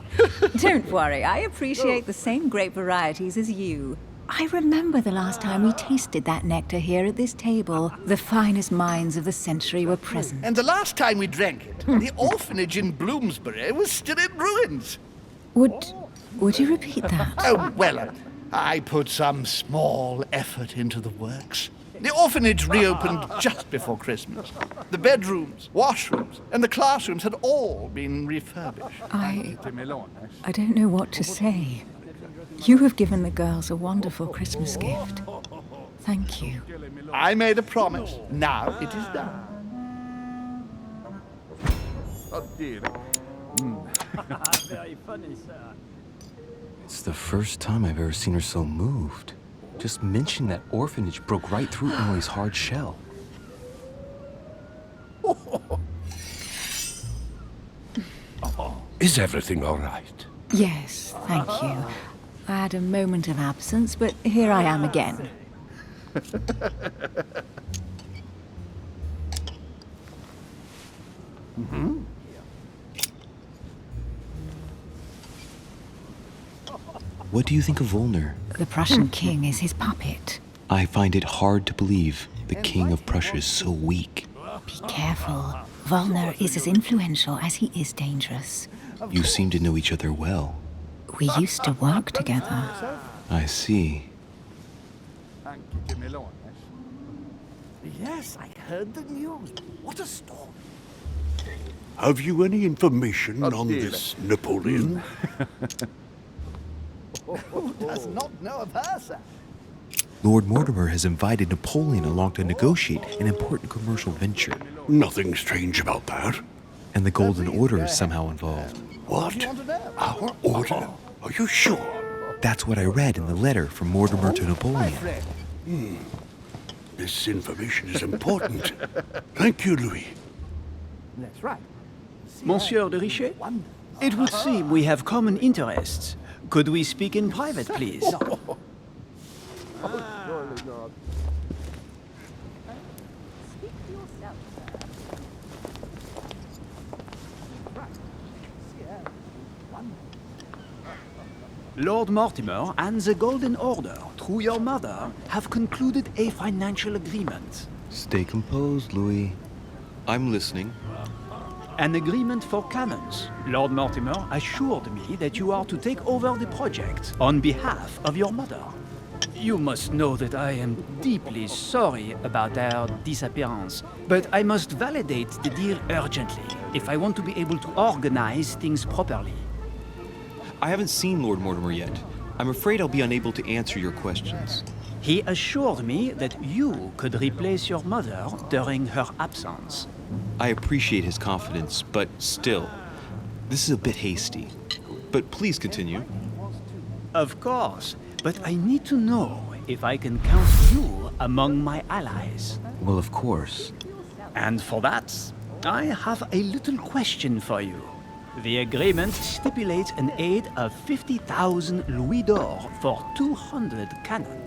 Don't worry, I appreciate the same grape varieties as you. I remember the last time we tasted that nectar here at this table. The finest minds of the century were present. And the last time we drank it, the orphanage in Bloomsbury was still in ruins. Would you repeat that? Oh, well, I put some small effort into the works. The orphanage reopened just before Christmas. The bedrooms, washrooms, and the classrooms had all been refurbished. I don't know what to say. You have given the girls a wonderful Christmas gift. Thank you. I made a promise. Now it is done. Very funny, sir. It's the first time I've ever seen her so moved. Just mentioning that orphanage broke right through Emily's hard shell. Is everything all right? Yes, thank you. I had a moment of absence, but here I am again. What do you think of Volner? The Prussian king is his puppet. I find it hard to believe the king of Prussia is so weak. Be careful. Volner is as influential as he is dangerous. You seem to know each other well. We used to work together. I see. Yes, I heard the news. What a storm. Have you any information on this Napoleon? Who does not know of her, sir? Lord Mortimer has invited Napoleon along to negotiate an important commercial venture. Nothing strange about that. And the Golden Order is somehow involved. What? Our order? Are you sure? That's what I read in the letter from Mortimer to Napoleon. This information is important. Thank you, Louis. That's right. Monsieur de Richet? It would seem we have common interests. Could we speak in private, please? Lord Mortimer and the Golden Order, through your mother, have concluded a financial agreement. Stay composed, Louis. I'm listening. An agreement for cannons. Lord Mortimer assured me that you are to take over the project on behalf of your mother. You must know that I am deeply sorry about their disappearance, but I must validate the deal urgently if I want to be able to organize things properly. I haven't seen Lord Mortimer yet. I'm afraid I'll be unable to answer your questions. He assured me that you could replace your mother during her absence. I appreciate his confidence, but still, this is a bit hasty. But please continue. Of course, but I need to know if I can count you among my allies. Well, of course. And for that, I have a little question for you. The agreement stipulates an aid of 50,000 louis d'or for 200 cannon.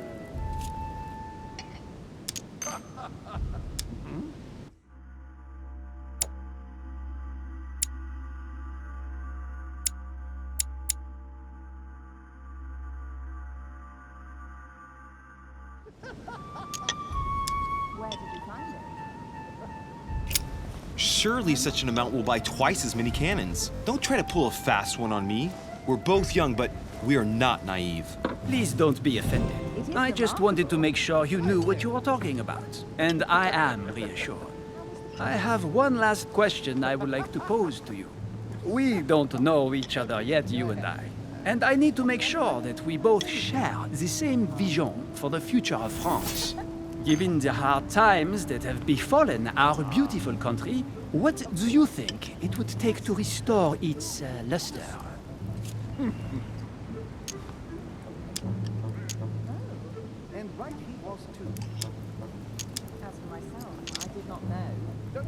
Surely such an amount will buy twice as many cannons. Don't try to pull a fast one on me. We're both young, but we are not naive. Please don't be offended. I just wanted to make sure you knew what you were talking about. And I am reassured. I have one last question I would like to pose to you. We don't know each other yet, you and I. And I need to make sure that we both share the same vision for the future of France. Given the hard times that have befallen our beautiful country, what do you think it would take to restore its luster? And right he was too. As for myself, I did not know.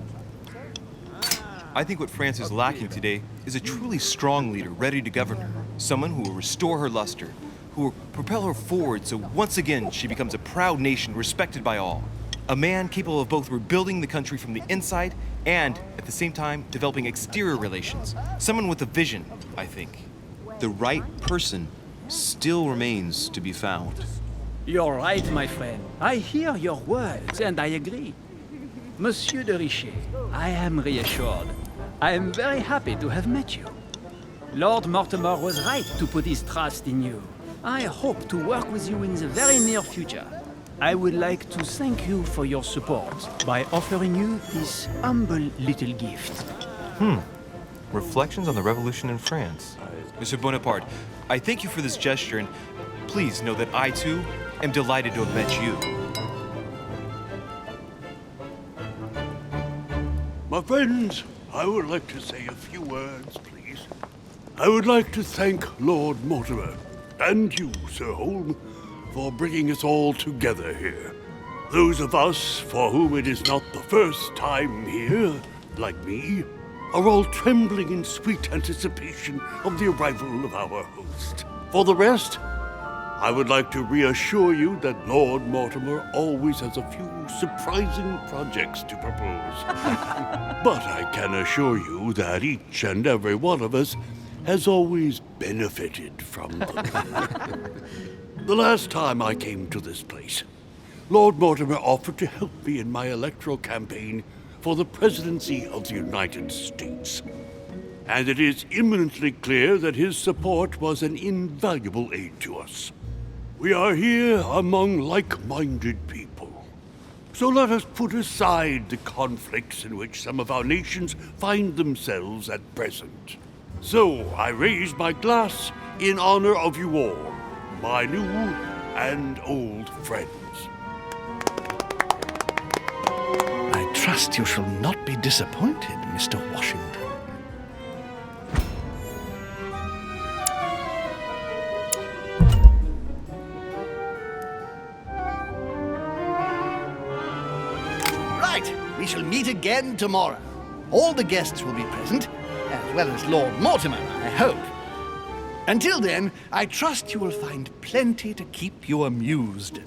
I think what France is lacking today is a truly strong leader ready to govern her. Someone who will restore her luster, who will propel her forward so once again she becomes a proud nation respected by all. A man capable of both rebuilding the country from the inside and, at the same time, developing exterior relations. Someone with a vision, I think. The right person still remains to be found. You're right, my friend. I hear your words, and I agree. Monsieur de Richet, I am reassured. I am very happy to have met you. Lord Mortimer was right to put his trust in you. I hope to work with you in the very near future. I would like to thank you for your support by offering you this humble little gift. Reflections on the Revolution in France. Mr. Bonaparte, I thank you for this gesture, and please know that I, too, am delighted to have met you. My friends, I would like to say a few words, please. I would like to thank Lord Mortimer, and you, Sir Holm, for bringing us all together here. Those of us for whom it is not the first time here, like me, are all trembling in sweet anticipation of the arrival of our host. For the rest, I would like to reassure you that Lord Mortimer always has a few surprising projects to propose. But I can assure you that each and every one of us has always benefited from them. The last time I came to this place, Lord Mortimer offered to help me in my electoral campaign for the presidency of the United States. And it is eminently clear that his support was an invaluable aid to us. We are here among like-minded people. So let us put aside the conflicts in which some of our nations find themselves at present. So I raise my glass in honor of you all, my new and old friends. I trust you shall not be disappointed, Mr. Washington. Right, we shall meet again tomorrow. All the guests will be present, as well as Lord Mortimer, I hope. Until then, I trust you will find plenty to keep you amused.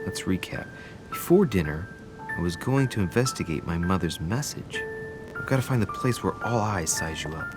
Let's recap. Before dinner, I was going to investigate my mother's message. I've got to find the place where all eyes size you up.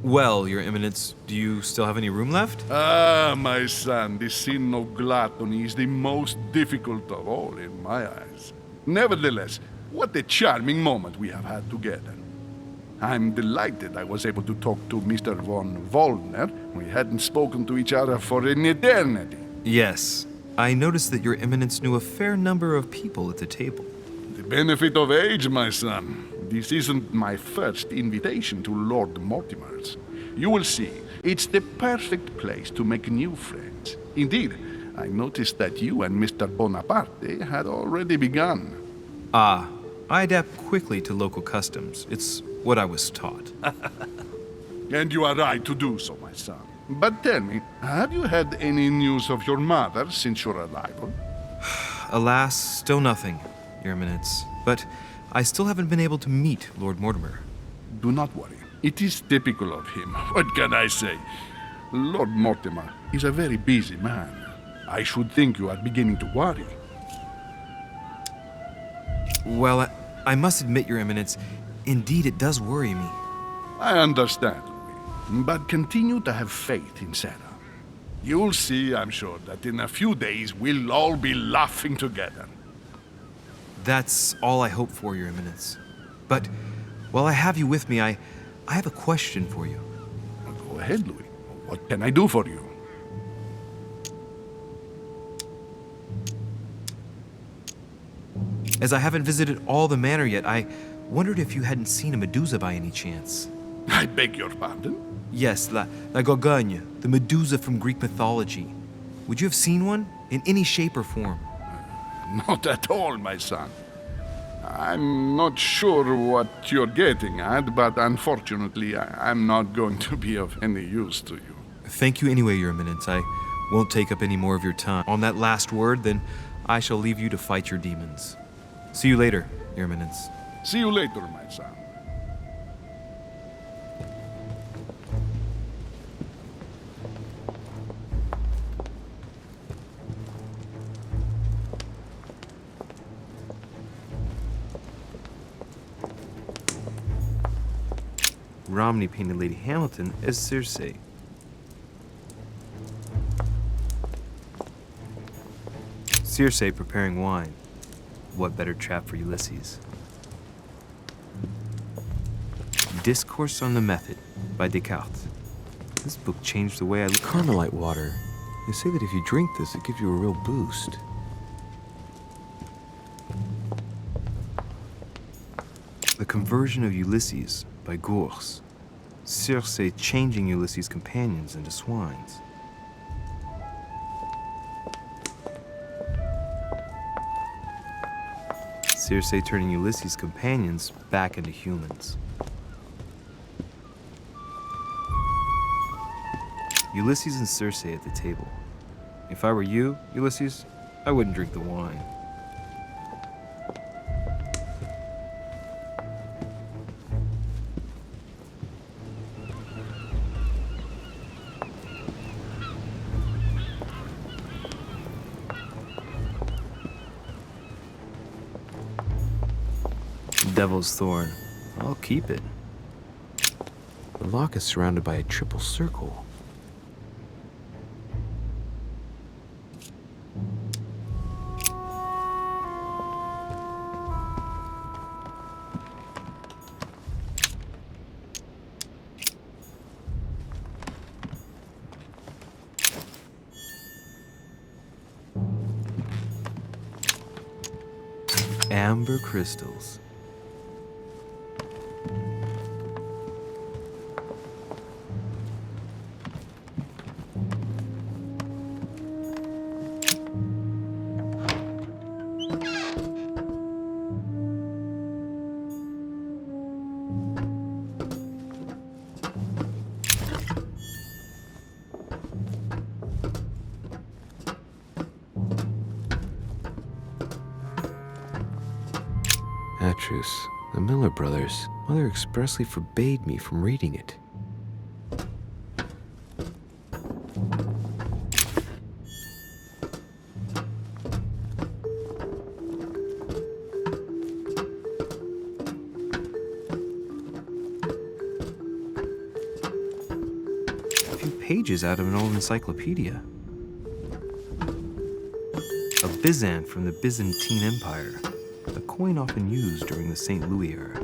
Well, Your Eminence, do you still have any room left? Ah, my son, the sin of gluttony is the most difficult of all in my eyes. Nevertheless, what a charming moment we have had together. I'm delighted I was able to talk to Mr. von Wollner. We hadn't spoken to each other for an eternity. Yes. I noticed that Your Eminence knew a fair number of people at the table. The benefit of age, my son. This isn't my first invitation to Lord Mortimer's. You will see, it's the perfect place to make new friends. Indeed, I noticed that you and Mr. Bonaparte had already begun. Ah, I adapt quickly to local customs. It's what I was taught. And you are right to do so, my son. But tell me, have you had any news of your mother since your arrival? Alas, still nothing, Your Eminence. But I still haven't been able to meet Lord Mortimer. Do not worry. It is typical of him. What can I say? Lord Mortimer is a very busy man. I should think you are beginning to worry. Well, I must admit, Your Eminence, indeed it does worry me. I understand, Louis. But continue to have faith in Sarah. You'll see, I'm sure, that in a few days we'll all be laughing together. That's all I hope for, Your Eminence. But while I have you with me, I have a question for you. Go ahead, Louis. What can I do for you? As I haven't visited all the manor yet, I wondered if you hadn't seen a Medusa by any chance. I beg your pardon? Yes, la Gorgogne, the Medusa from Greek mythology. Would you have seen one? In any shape or form? Not at all, my son. I'm not sure what you're getting at, but unfortunately, I'm not going to be of any use to you. Thank you anyway, Your Eminence. I won't take up any more of your time. On that last word, then I shall leave you to fight your demons. See you later, Your Eminence. See you later, my son. Romney painted Lady Hamilton as Circe. Circe preparing wine. What better trap for Ulysses? Discourse on the Method by Descartes. This book changed the way I look. Carmelite water. They say that if you drink this, it gives you a real boost. The Conversion of Ulysses by Gours. Circe changing Ulysses' companions into swines. Circe turning Ulysses' companions back into humans. Ulysses and Circe at the table. If I were you, Ulysses, I wouldn't drink the wine. Devil's Thorn. I'll keep it. The lock is surrounded by a triple circle. Amber crystals. Atrus, the Miller brothers. Mother expressly forbade me from reading it. A few pages out of an old encyclopedia. A Byzant from the Byzantine Empire. A coin often used during the St. Louis era.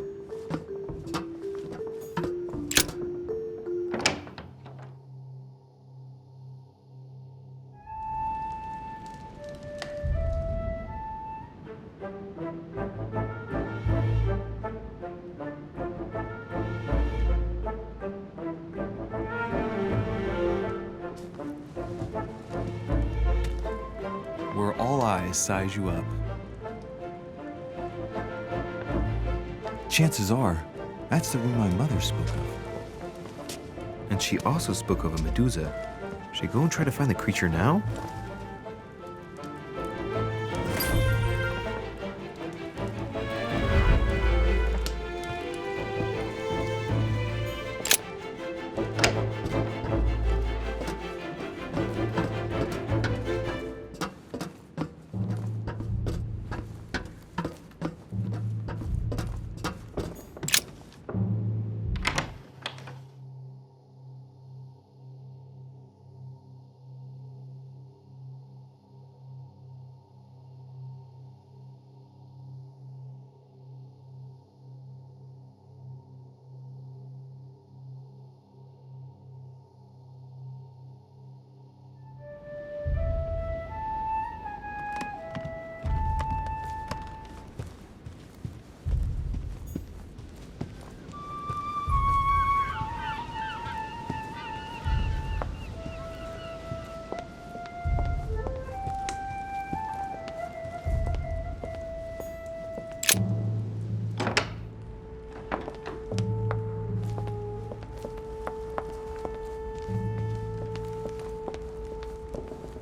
Where all eyes size you up. Chances are, that's the room my mother spoke of. And she also spoke of a Medusa. Should I go and try to find the creature now?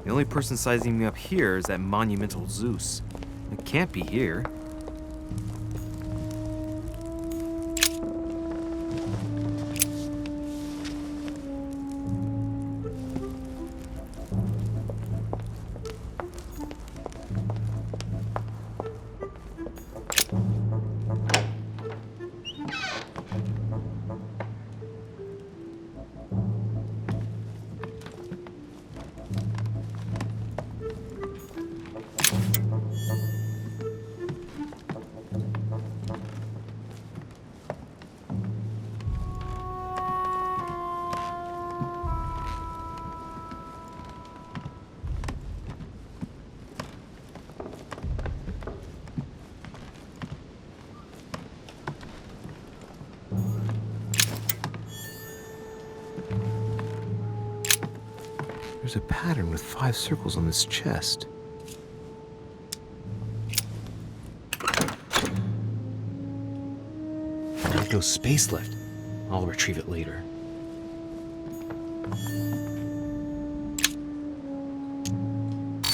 The only person sizing me up here is that monumental Zeus. It can't be here. There's a pattern with 5 circles on this chest. There's no space left. I'll retrieve it later.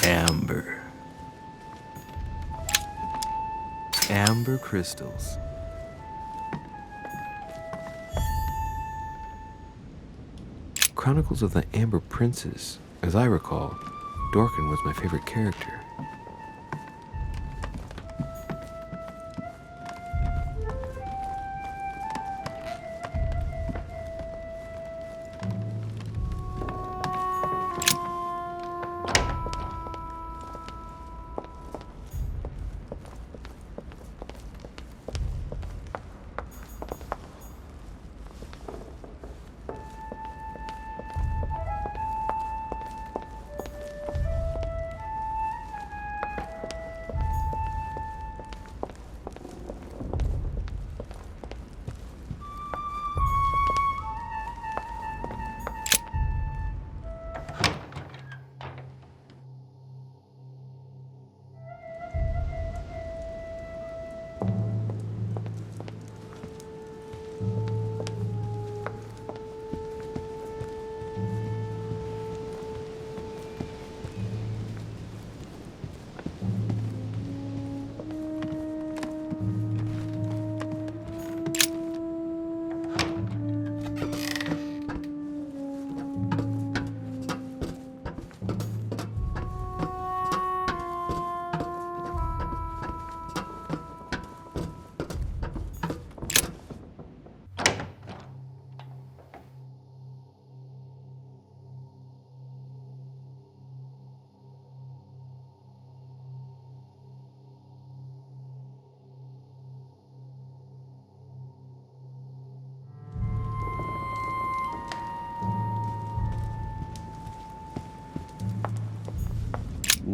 Amber. Amber crystals. Chronicles of the Amber Princes. As I recall, Dorkin was my favorite character.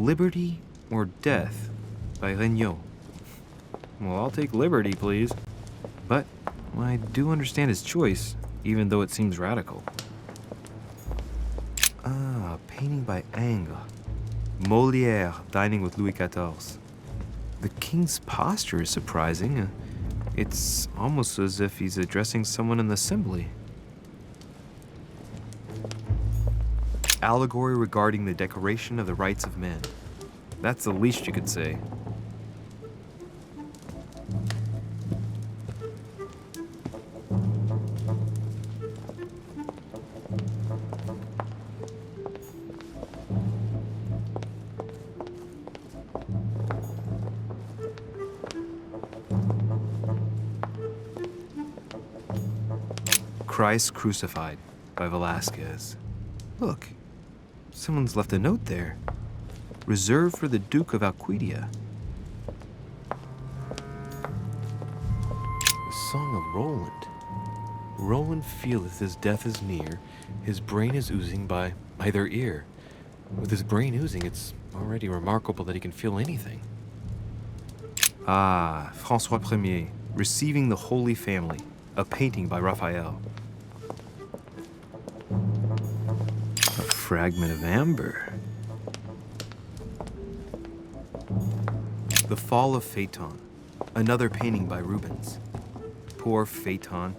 Liberty or Death by Regnault. Well, I'll take liberty, please. But I do understand his choice, even though it seems radical. Ah, painting by Ingres. Molière dining with Louis XIV. The king's posture is surprising. It's almost as if he's addressing someone in the assembly. Allegory regarding the decoration of the rights of men. That's the least you could say. Christ Crucified by Velázquez. Look, someone's left a note there. Reserved for the Duke of Alcudia. The Song of Roland. Roland feeleth his death is near, his brain is oozing by either ear. With his brain oozing, it's already remarkable that he can feel anything. Ah, François Ier, Receiving the Holy Family, a painting by Raphael. A fragment of amber. The Fall of Phaeton, another painting by Rubens. Poor Phaeton,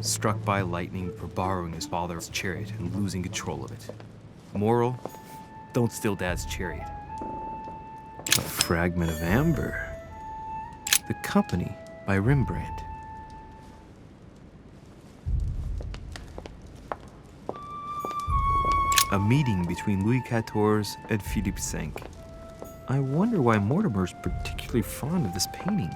struck by lightning for borrowing his father's chariot and losing control of it. Moral, don't steal Dad's chariot. A fragment of amber. The Company by Rembrandt. A meeting between Louis XIV and Philippe V. I wonder why Mortimer's particularly fond of this painting.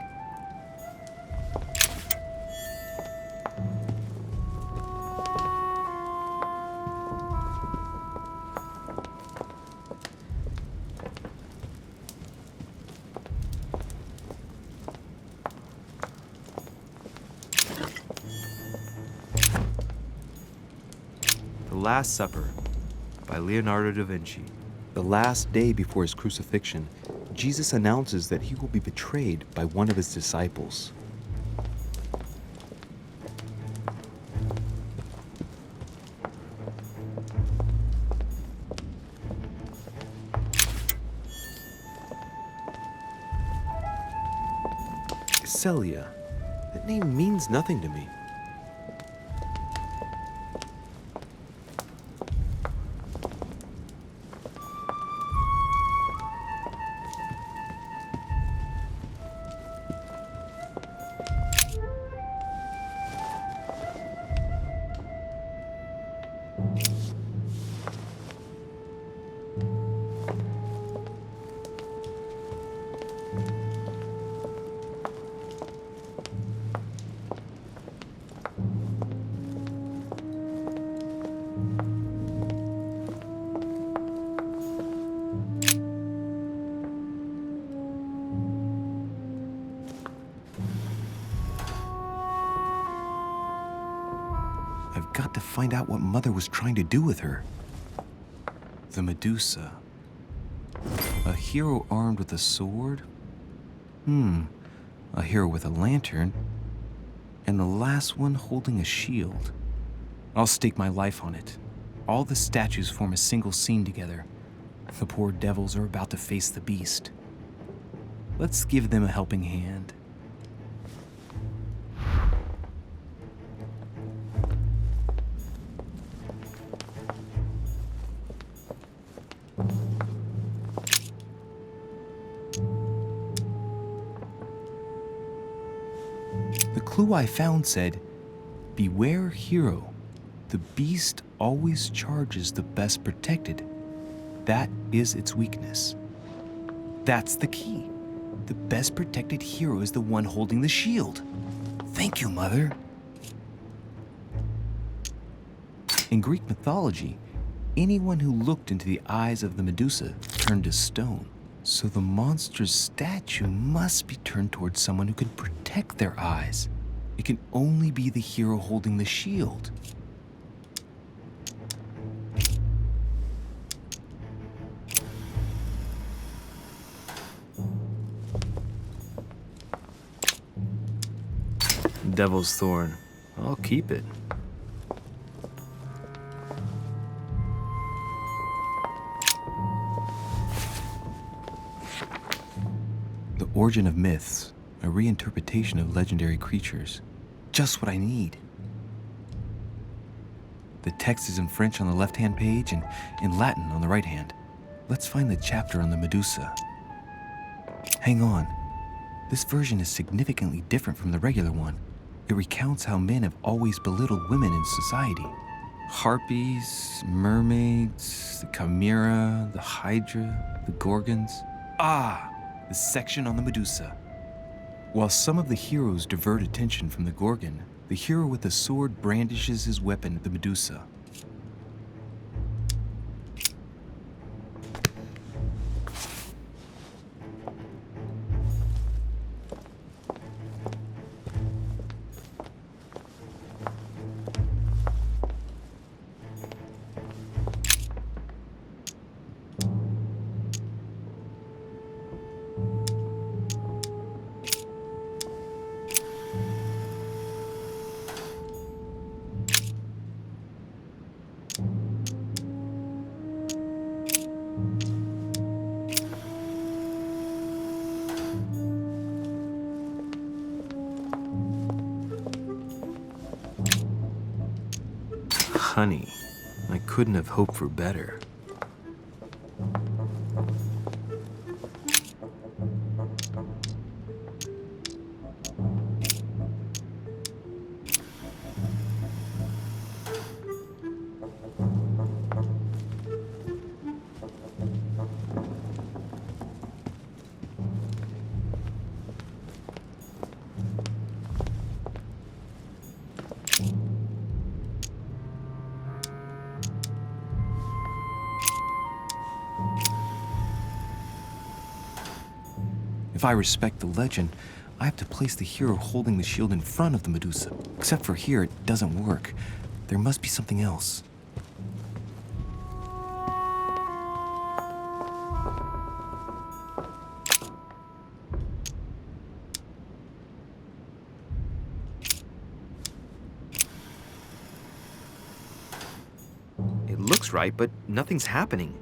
The Last Supper by Leonardo da Vinci. The last day before his crucifixion, Jesus announces that he will be betrayed by one of his disciples. Celia. That name means nothing to me. I've got to find out what Mother was trying to do with her. The Medusa. A hero armed with a sword? A hero with a lantern. And the last one holding a shield. I'll stake my life on it. All the statues form a single scene together. The poor devils are about to face the beast. Let's give them a helping hand. The clue I found said, "Beware hero. The beast always charges the best protected. That is its weakness." That's the key. The best protected hero is the one holding the shield. Thank you, Mother. In Greek mythology, anyone who looked into the eyes of the Medusa turned to stone. So the monster's statue must be turned towards someone who can protect their eyes. It can only be the hero holding the shield. devil's thorn. I'll keep it. The Origin of Myths, a reinterpretation of legendary creatures. Just what I need. The text is in French on the left-hand page and in Latin on the right hand. Let's find the chapter on the Medusa. Hang on. This version is significantly different from the regular one. It recounts how men have always belittled women in society. Harpies, mermaids, the chimera, the hydra, the gorgons. Ah! The section on the Medusa. While some of the heroes divert attention from the Gorgon, the hero with the sword brandishes his weapon at the Medusa. Honey, I couldn't have hoped for better. If I respect the legend, I have to place the hero holding the shield in front of the Medusa. Except for here, it doesn't work. There must be something else. It looks right, but nothing's happening.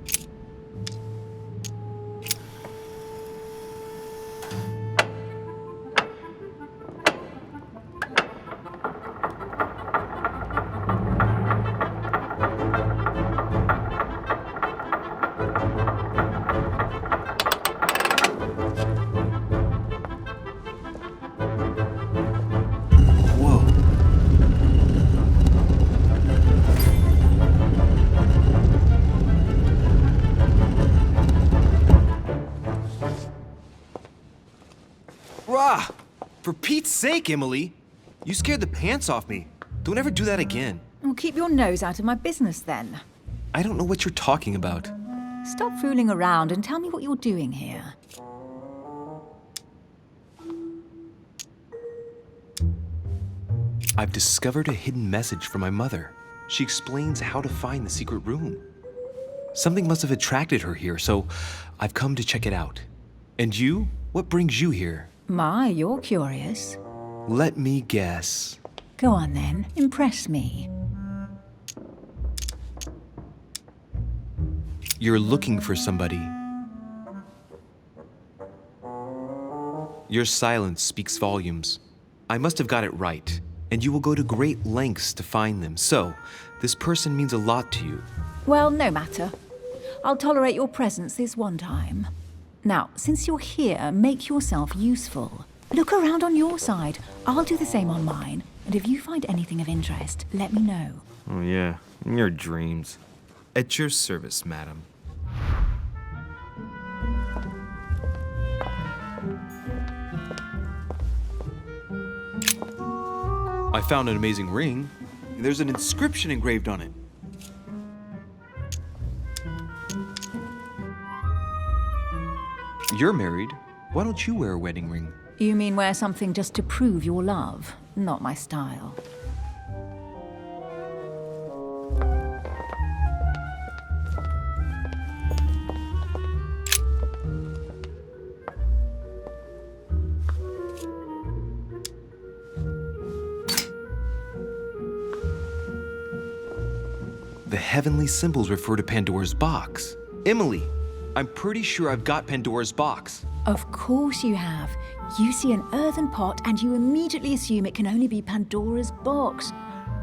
For Pete's sake, Emily! You scared the pants off me. Don't ever do that again. Well, keep your nose out of my business then. I don't know what you're talking about. Stop fooling around and tell me what you're doing here. I've discovered a hidden message from my mother. She explains how to find the secret room. Something must have attracted her here, so I've come to check it out. And you? What brings you here? My, you're curious. Let me guess. Go on then, impress me. You're looking for somebody. Your silence speaks volumes. I must have got it right, and you will go to great lengths to find them. So, this person means a lot to you. Well, no matter. I'll tolerate your presence this one time. Now, since you're here, make yourself useful. Look around on your side. I'll do the same on mine. And if you find anything of interest, let me know. Oh yeah, in your dreams. At your service, madam. I found an amazing ring. There's an inscription engraved on it. You're married. Why don't you wear a wedding ring? You mean wear something just to prove your love? Not my style. The heavenly symbols refer to Pandora's box. Emily, I'm pretty sure I've got Pandora's box. Of course you have. You see an earthen pot and you immediately assume it can only be Pandora's box.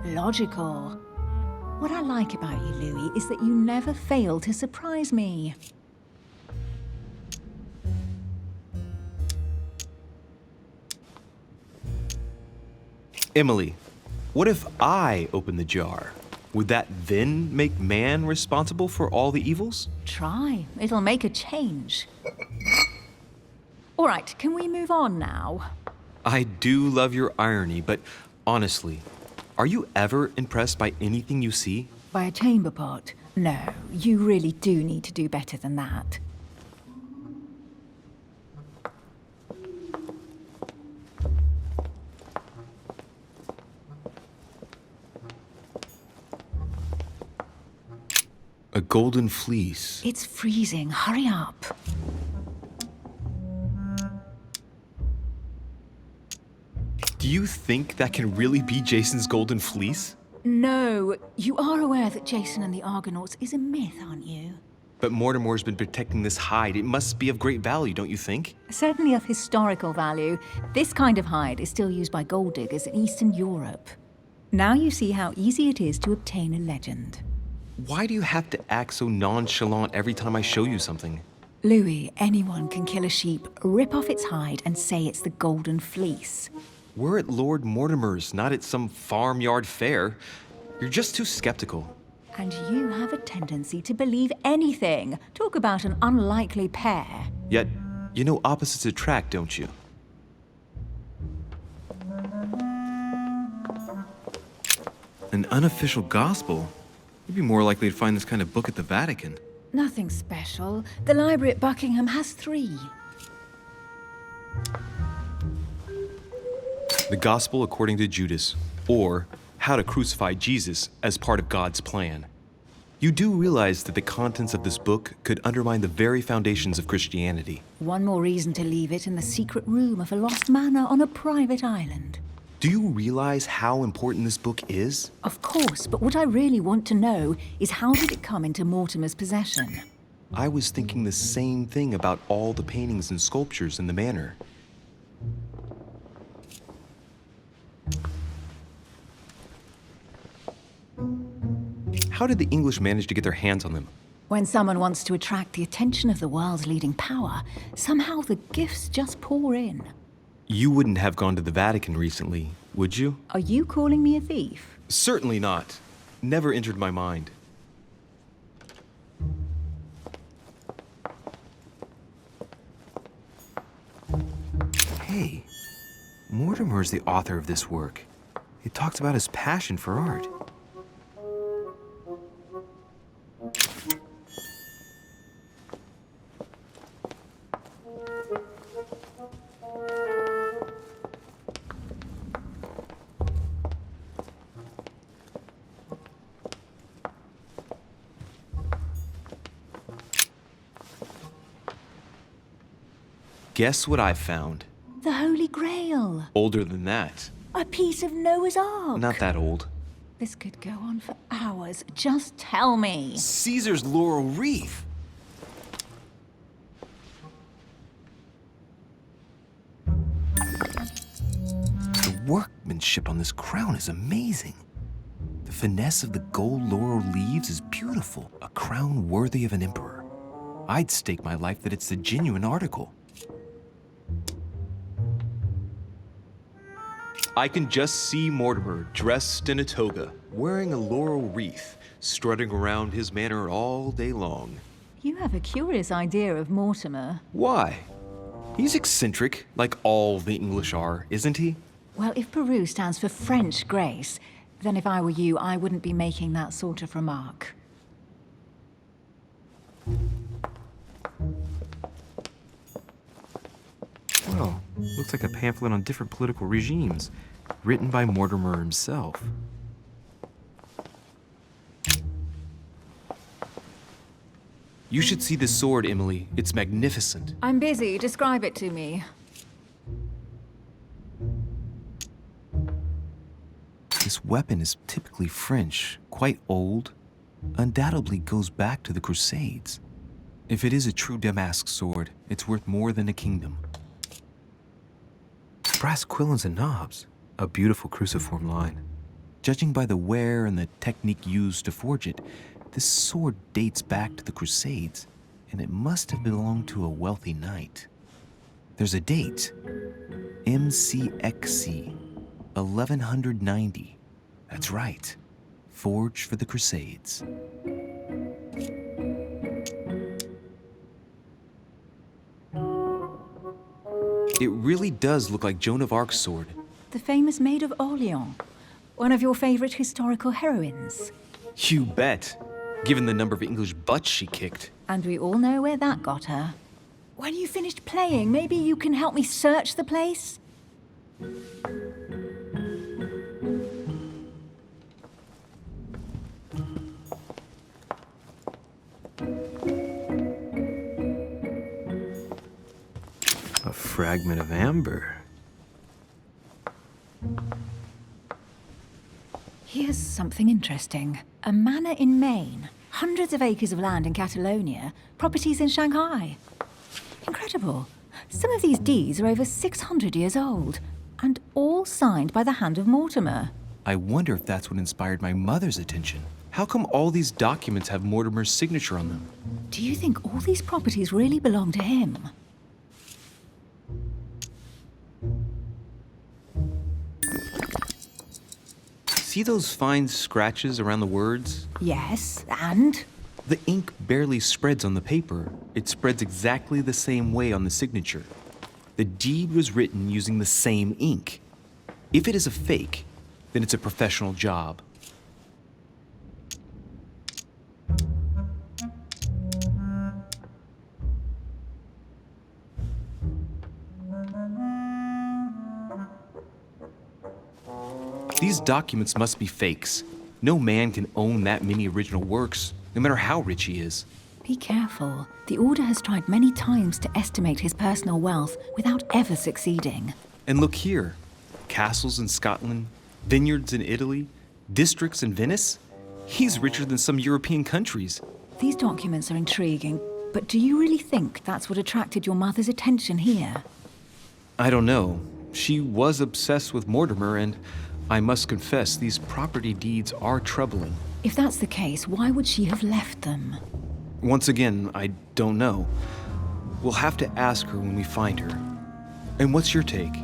Logical. What I like about you, Louis, is that you never fail to surprise me. Emily, what if I open the jar? Would that then make man responsible for all the evils? Try. It'll make a change. All right, can we move on now? I do love your irony, but honestly, are you ever impressed by anything you see? By a chamber pot? No, you really do need to do better than that. A golden fleece. It's freezing. Hurry up. Do you think that can really be Jason's golden fleece? No, you are aware that Jason and the Argonauts is a myth, aren't you? But Mortimer's been protecting this hide. It must be of great value, don't you think? Certainly of historical value. This kind of hide is still used by gold diggers in Eastern Europe. Now you see how easy it is to obtain a legend. Why do you have to act so nonchalant every time I show you something? Louis, anyone can kill a sheep, rip off its hide, and say it's the golden fleece. We're at Lord Mortimer's, not at some farmyard fair. You're just too skeptical. And you have a tendency to believe anything. Talk about an unlikely pair. Yet, you know opposites attract, don't you? An unofficial gospel? You'd be more likely to find this kind of book at the Vatican. Nothing special. The library at Buckingham has 3. The Gospel according to Judas, or How to Crucify Jesus as part of God's plan. You do realize that the contents of this book could undermine the very foundations of Christianity. One more reason to leave it in the secret room of a lost manor on a private island. Do you realize how important this book is? Of course, but what I really want to know is how did it come into Mortimer's possession? I was thinking the same thing about all the paintings and sculptures in the manor. How did the English manage to get their hands on them? When someone wants to attract the attention of the world's leading power, somehow the gifts just pour in. You wouldn't have gone to the Vatican recently, would you? Are you calling me a thief? Certainly not. Never entered my mind. Hey, Mortimer's the author of this work. It talks about his passion for art. Guess what I found? The Holy Grail. Older than that. A piece of Noah's Ark. Not that old. This could go on for hours. Just tell me. Caesar's laurel wreath. The workmanship on this crown is amazing. The finesse of the gold laurel leaves is beautiful. A crown worthy of an emperor. I'd stake my life that it's the genuine article. I can just see Mortimer dressed in a toga, wearing a laurel wreath, strutting around his manor all day long. You have a curious idea of Mortimer. Why? He's eccentric, like all the English are, isn't he? Well, if Peru stands for French grace, then if I were you, I wouldn't be making that sort of remark. Well, looks like a pamphlet on different political regimes, written by Mortimer himself. You should see this sword, Emily. It's magnificent. I'm busy. Describe it to me. This weapon is typically French, quite old, undoubtedly goes back to the Crusades. If it is a true Damask sword, it's worth more than a kingdom. Brass quillons and knobs, a beautiful cruciform line. Judging by the wear and the technique used to forge it, this sword dates back to the Crusades, and it must have belonged to a wealthy knight. There's a date, MCXC, 1190. That's right, forged for the Crusades. It really does look like Joan of Arc's sword. The famous Maid of Orleans, one of your favorite historical heroines. You bet, given the number of English butts she kicked. And we all know where that got her. When you finished playing, maybe you can help me search the place? A fragment of amber. Here's something interesting. A manor in Maine, hundreds of acres of land in Catalonia, properties in Shanghai. Incredible. Some of these deeds are over 600 years old, and all signed by the hand of Mortimer. I wonder if that's what inspired my mother's attention. How come all these documents have Mortimer's signature on them? Do you think all these properties really belong to him? See those fine scratches around the words? Yes, and? The ink barely spreads on the paper. It spreads exactly the same way on the signature. The deed was written using the same ink. If it is a fake, then it's a professional job. These documents must be fakes. No man can own that many original works, no matter how rich he is. Be careful. The Order has tried many times to estimate his personal wealth without ever succeeding. And look here. Castles in Scotland, vineyards in Italy, districts in Venice. He's richer than some European countries. These documents are intriguing, but do you really think that's what attracted your mother's attention here? I don't know. She was obsessed with Mortimer, and I must confess, these property deeds are troubling. If that's the case, why would she have left them? Once again, I don't know. We'll have to ask her when we find her. And what's your take?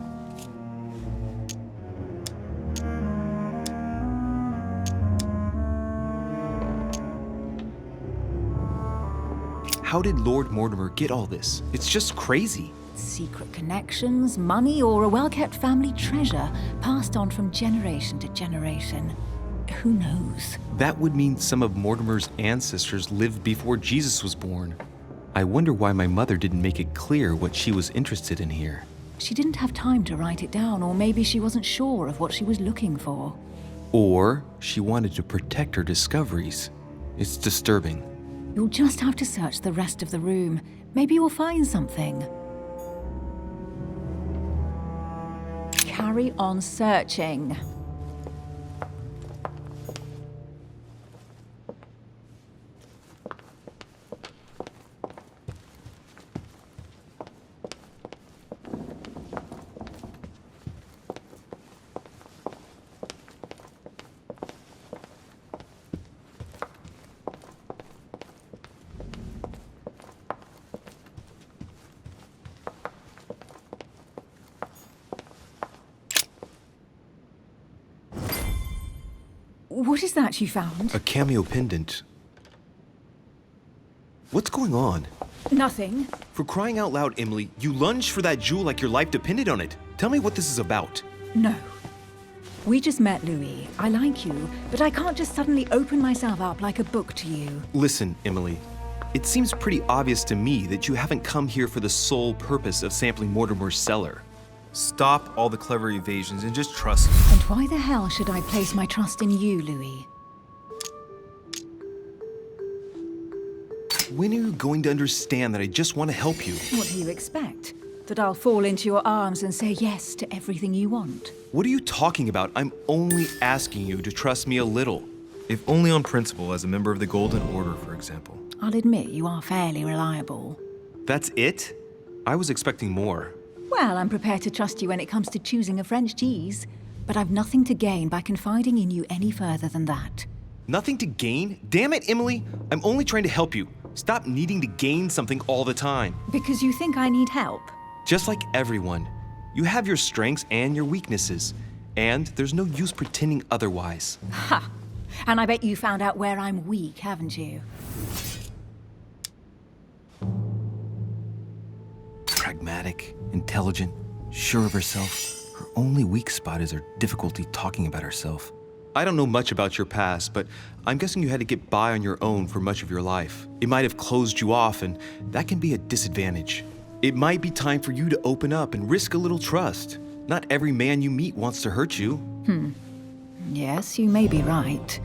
How did Lord Mortimer get all this? It's just crazy. Secret connections, money, or a well-kept family treasure passed on from generation to generation. Who knows? That would mean some of Mortimer's ancestors lived before Jesus was born. I wonder why my mother didn't make it clear what she was interested in here. She didn't have time to write it down, or maybe she wasn't sure of what she was looking for. Or she wanted to protect her discoveries. It's disturbing. You'll just have to search the rest of the room. Maybe you'll find something. Carry on searching. What is that you found? A cameo pendant. What's going on? Nothing. For crying out loud, Emily, you lunged for that jewel like your life depended on it. Tell me what this is about. No. We just met, Louis. I like you, but I can't just suddenly open myself up like a book to you. Listen, Emily. It seems pretty obvious to me that you haven't come here for the sole purpose of sampling Mortimer's cellar. Stop all the clever evasions and just trust me. And why the hell should I place my trust in you, Louis? When are you going to understand that I just want to help you? What do you expect? That I'll fall into your arms and say yes to everything you want? What are you talking about? I'm only asking you to trust me a little. If only on principle as a member of the Golden Order, for example. I'll admit you are fairly reliable. That's it? I was expecting more. Well, I'm prepared to trust you when it comes to choosing a French cheese, but I've nothing to gain by confiding in you any further than that. Nothing to gain? Damn it, Emily! I'm only trying to help you. Stop needing to gain something all the time. Because you think I need help? Just like everyone. You have your strengths and your weaknesses, and there's no use pretending otherwise. Ha! And I bet you found out where I'm weak, haven't you? Pragmatic, intelligent, sure of herself. Her only weak spot is her difficulty talking about herself. I don't know much about your past, but I'm guessing you had to get by on your own for much of your life. It might have closed you off, and that can be a disadvantage. It might be time for you to open up and risk a little trust. Not every man you meet wants to hurt you. Yes, you may be right.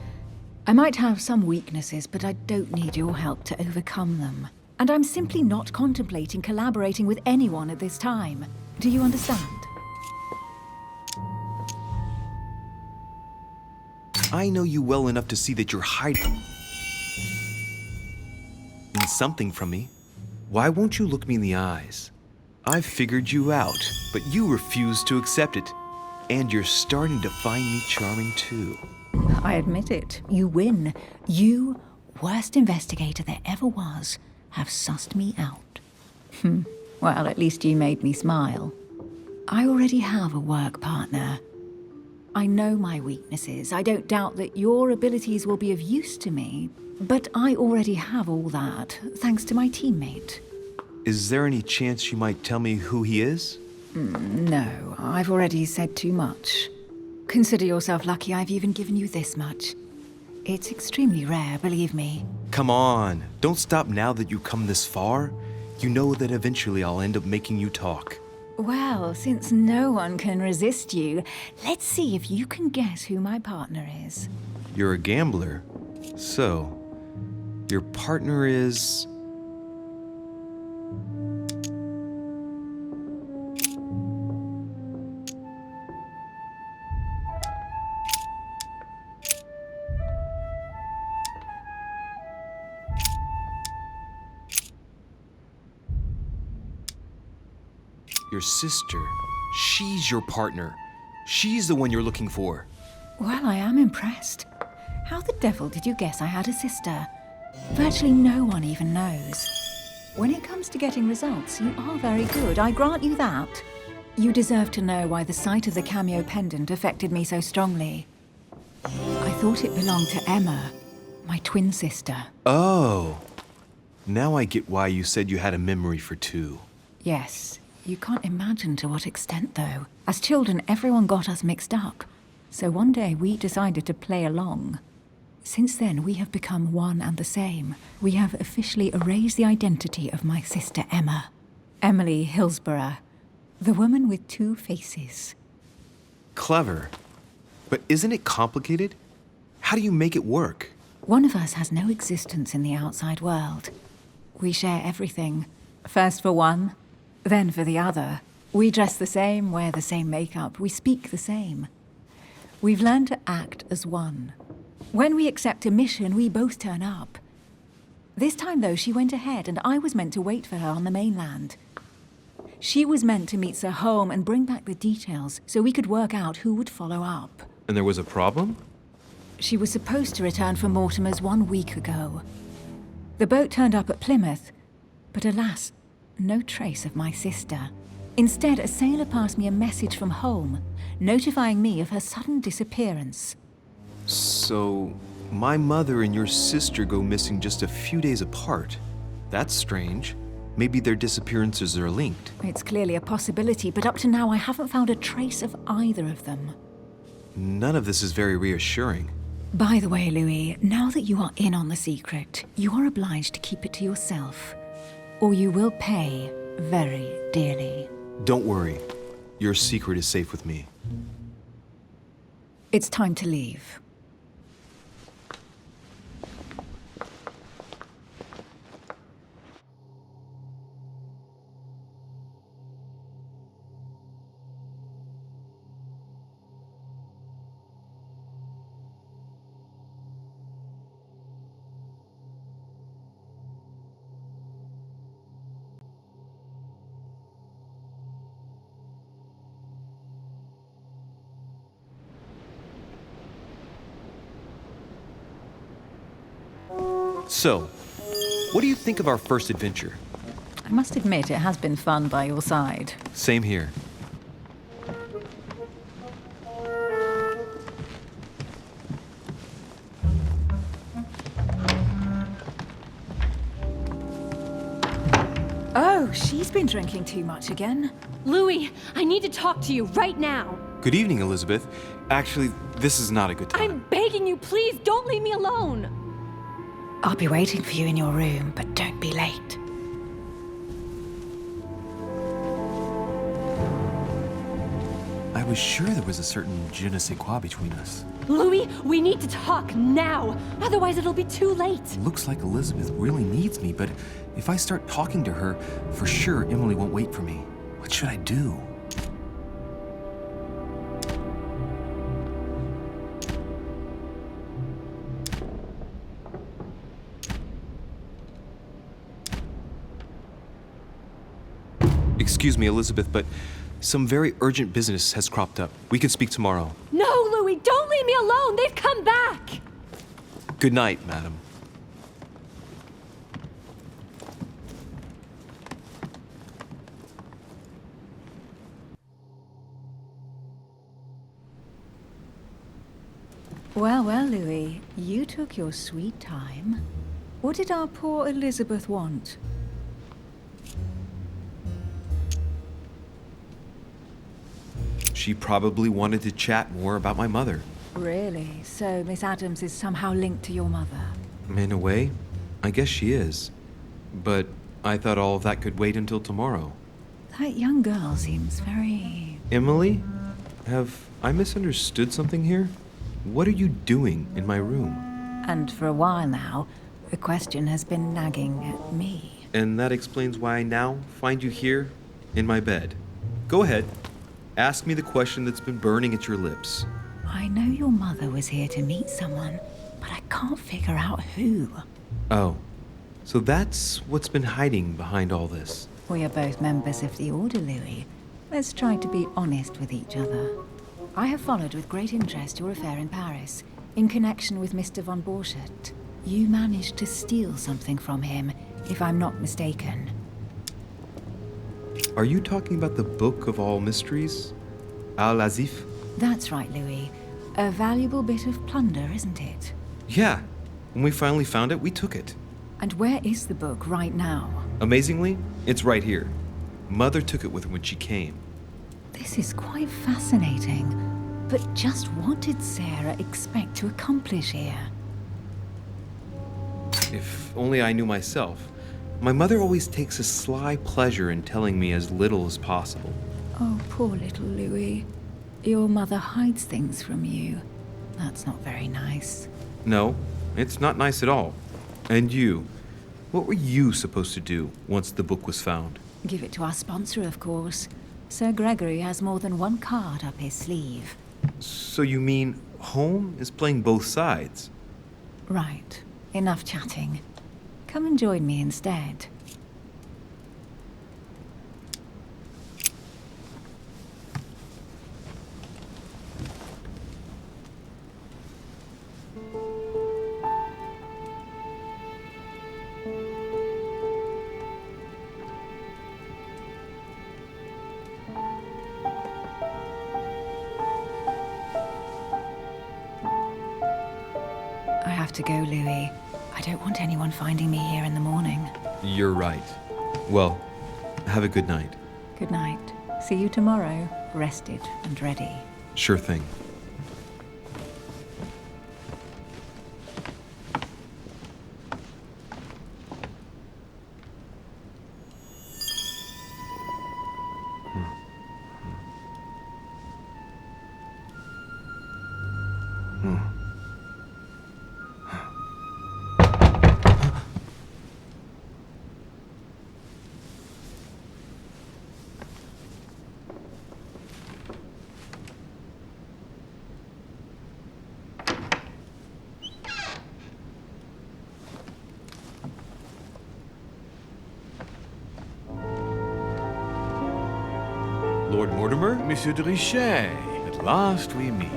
I might have some weaknesses, but I don't need your help to overcome them. And I'm simply not contemplating collaborating with anyone at this time. Do you understand? I know you well enough to see that you're hiding something from me. Why won't you look me in the eyes? I've figured you out, but you refuse to accept it. And you're starting to find me charming too. I admit it. You win. You, worst investigator there ever was, have sussed me out. Well, at least you made me smile. I already have a work partner. I know my weaknesses. I don't doubt that your abilities will be of use to me, but I already have all that, thanks to my teammate. Is there any chance you might tell me who he is? No, I've already said too much. Consider yourself lucky I've even given you this much. It's extremely rare, believe me. Come on, don't stop now that you've come this far. You know that eventually I'll end up making you talk. Well, since no one can resist you, let's see if you can guess who my partner is. You're a gambler. So, your partner is... Your sister. She's your partner. She's the one you're looking for. Well, I am impressed. How the devil did you guess I had a sister? Virtually no one even knows. When it comes to getting results, you are very good, I grant you that. You deserve to know why the sight of the cameo pendant affected me so strongly. I thought it belonged to Emma, my twin sister. Oh. Now I get why you said you had a memory for two. Yes. You can't imagine to what extent, though. As children, everyone got us mixed up. So one day we decided to play along. Since then, we have become one and the same. We have officially erased the identity of my sister Emma. Emily Hillsborough. The woman with two faces. Clever. But isn't it complicated? How do you make it work? One of us has no existence in the outside world. We share everything. First for one, then for the other. We dress the same, wear the same makeup, we speak the same. We've learned to act as one. When we accept a mission, we both turn up. This time, though, she went ahead, and I was meant to wait for her on the mainland. She was meant to meet Sir Home and bring back the details so we could work out who would follow up. And there was a problem? She was supposed to return from Mortimer's 1 week ago. The boat turned up at Plymouth, but alas, no trace of my sister. Instead, a sailor passed me a message from home, notifying me of her sudden disappearance. So, my mother and your sister go missing just a few days apart. That's strange. Maybe their disappearances are linked. It's clearly a possibility, but up to now I haven't found a trace of either of them. None of this is very reassuring. By the way, Louis, now that you are in on the secret, you are obliged to keep it to yourself, or you will pay very dearly. Don't worry. Your secret is safe with me. It's time to leave. So, what do you think of our first adventure? I must admit, it has been fun by your side. Same here. Oh, she's been drinking too much again. Louis, I need to talk to you right now. Good evening, Elizabeth. Actually, this is not a good time. I'm begging you, please don't leave me alone. I'll be waiting for you in your room, but don't be late. I was sure there was a certain je ne sais quoi between us. Louis, we need to talk now. Otherwise, it'll be too late. Looks like Elizabeth really needs me, but if I start talking to her, for sure Emily won't wait for me. What should I do? Excuse me, Elizabeth, but some very urgent business has cropped up. We can speak tomorrow. No, Louis, don't leave me alone. They've come back. Good night, madam. Well, well, Louis, you took your sweet time. What did our poor Elizabeth want? She probably wanted to chat more about my mother. Really? So Miss Adams is somehow linked to your mother? In a way, I guess she is. But I thought all of that could wait until tomorrow. That young girl seems very... Emily? Have I misunderstood something here? What are you doing in my room? And for a while now, the question has been nagging at me. And that explains why I now find you here, in my bed. Go ahead. Ask me the question that's been burning at your lips. I know your mother was here to meet someone, but I can't figure out who. Oh, so that's what's been hiding behind all this. We are both members of the Order, Louis. Let's try to be honest with each other. I have followed with great interest your affair in Paris, in connection with Mr. von Borchardt. You managed to steal something from him, if I'm not mistaken. Are you talking about the Book of All Mysteries? Al-Azif? That's right, Louis. A valuable bit of plunder, isn't it? Yeah. When we finally found it, we took it. And where is the book right now? Amazingly, it's right here. Mother took it with her when she came. This is quite fascinating. But just what did Sarah expect to accomplish here? If only I knew myself. My mother always takes a sly pleasure in telling me as little as possible. Oh, poor little Louis. Your mother hides things from you. That's not very nice. No, it's not nice at all. And you? What were you supposed to do once the book was found? Give it to our sponsor, of course. Sir Gregory has more than one card up his sleeve. So you mean home is playing both sides? Right. Enough chatting. Come and join me instead. I have to go, Louis. I don't want anyone finding me here in the morning. You're right. Well, have a good night. Good night. See you tomorrow, rested and ready. Sure thing. Lord Mortimer? Monsieur de Richet, at last we meet.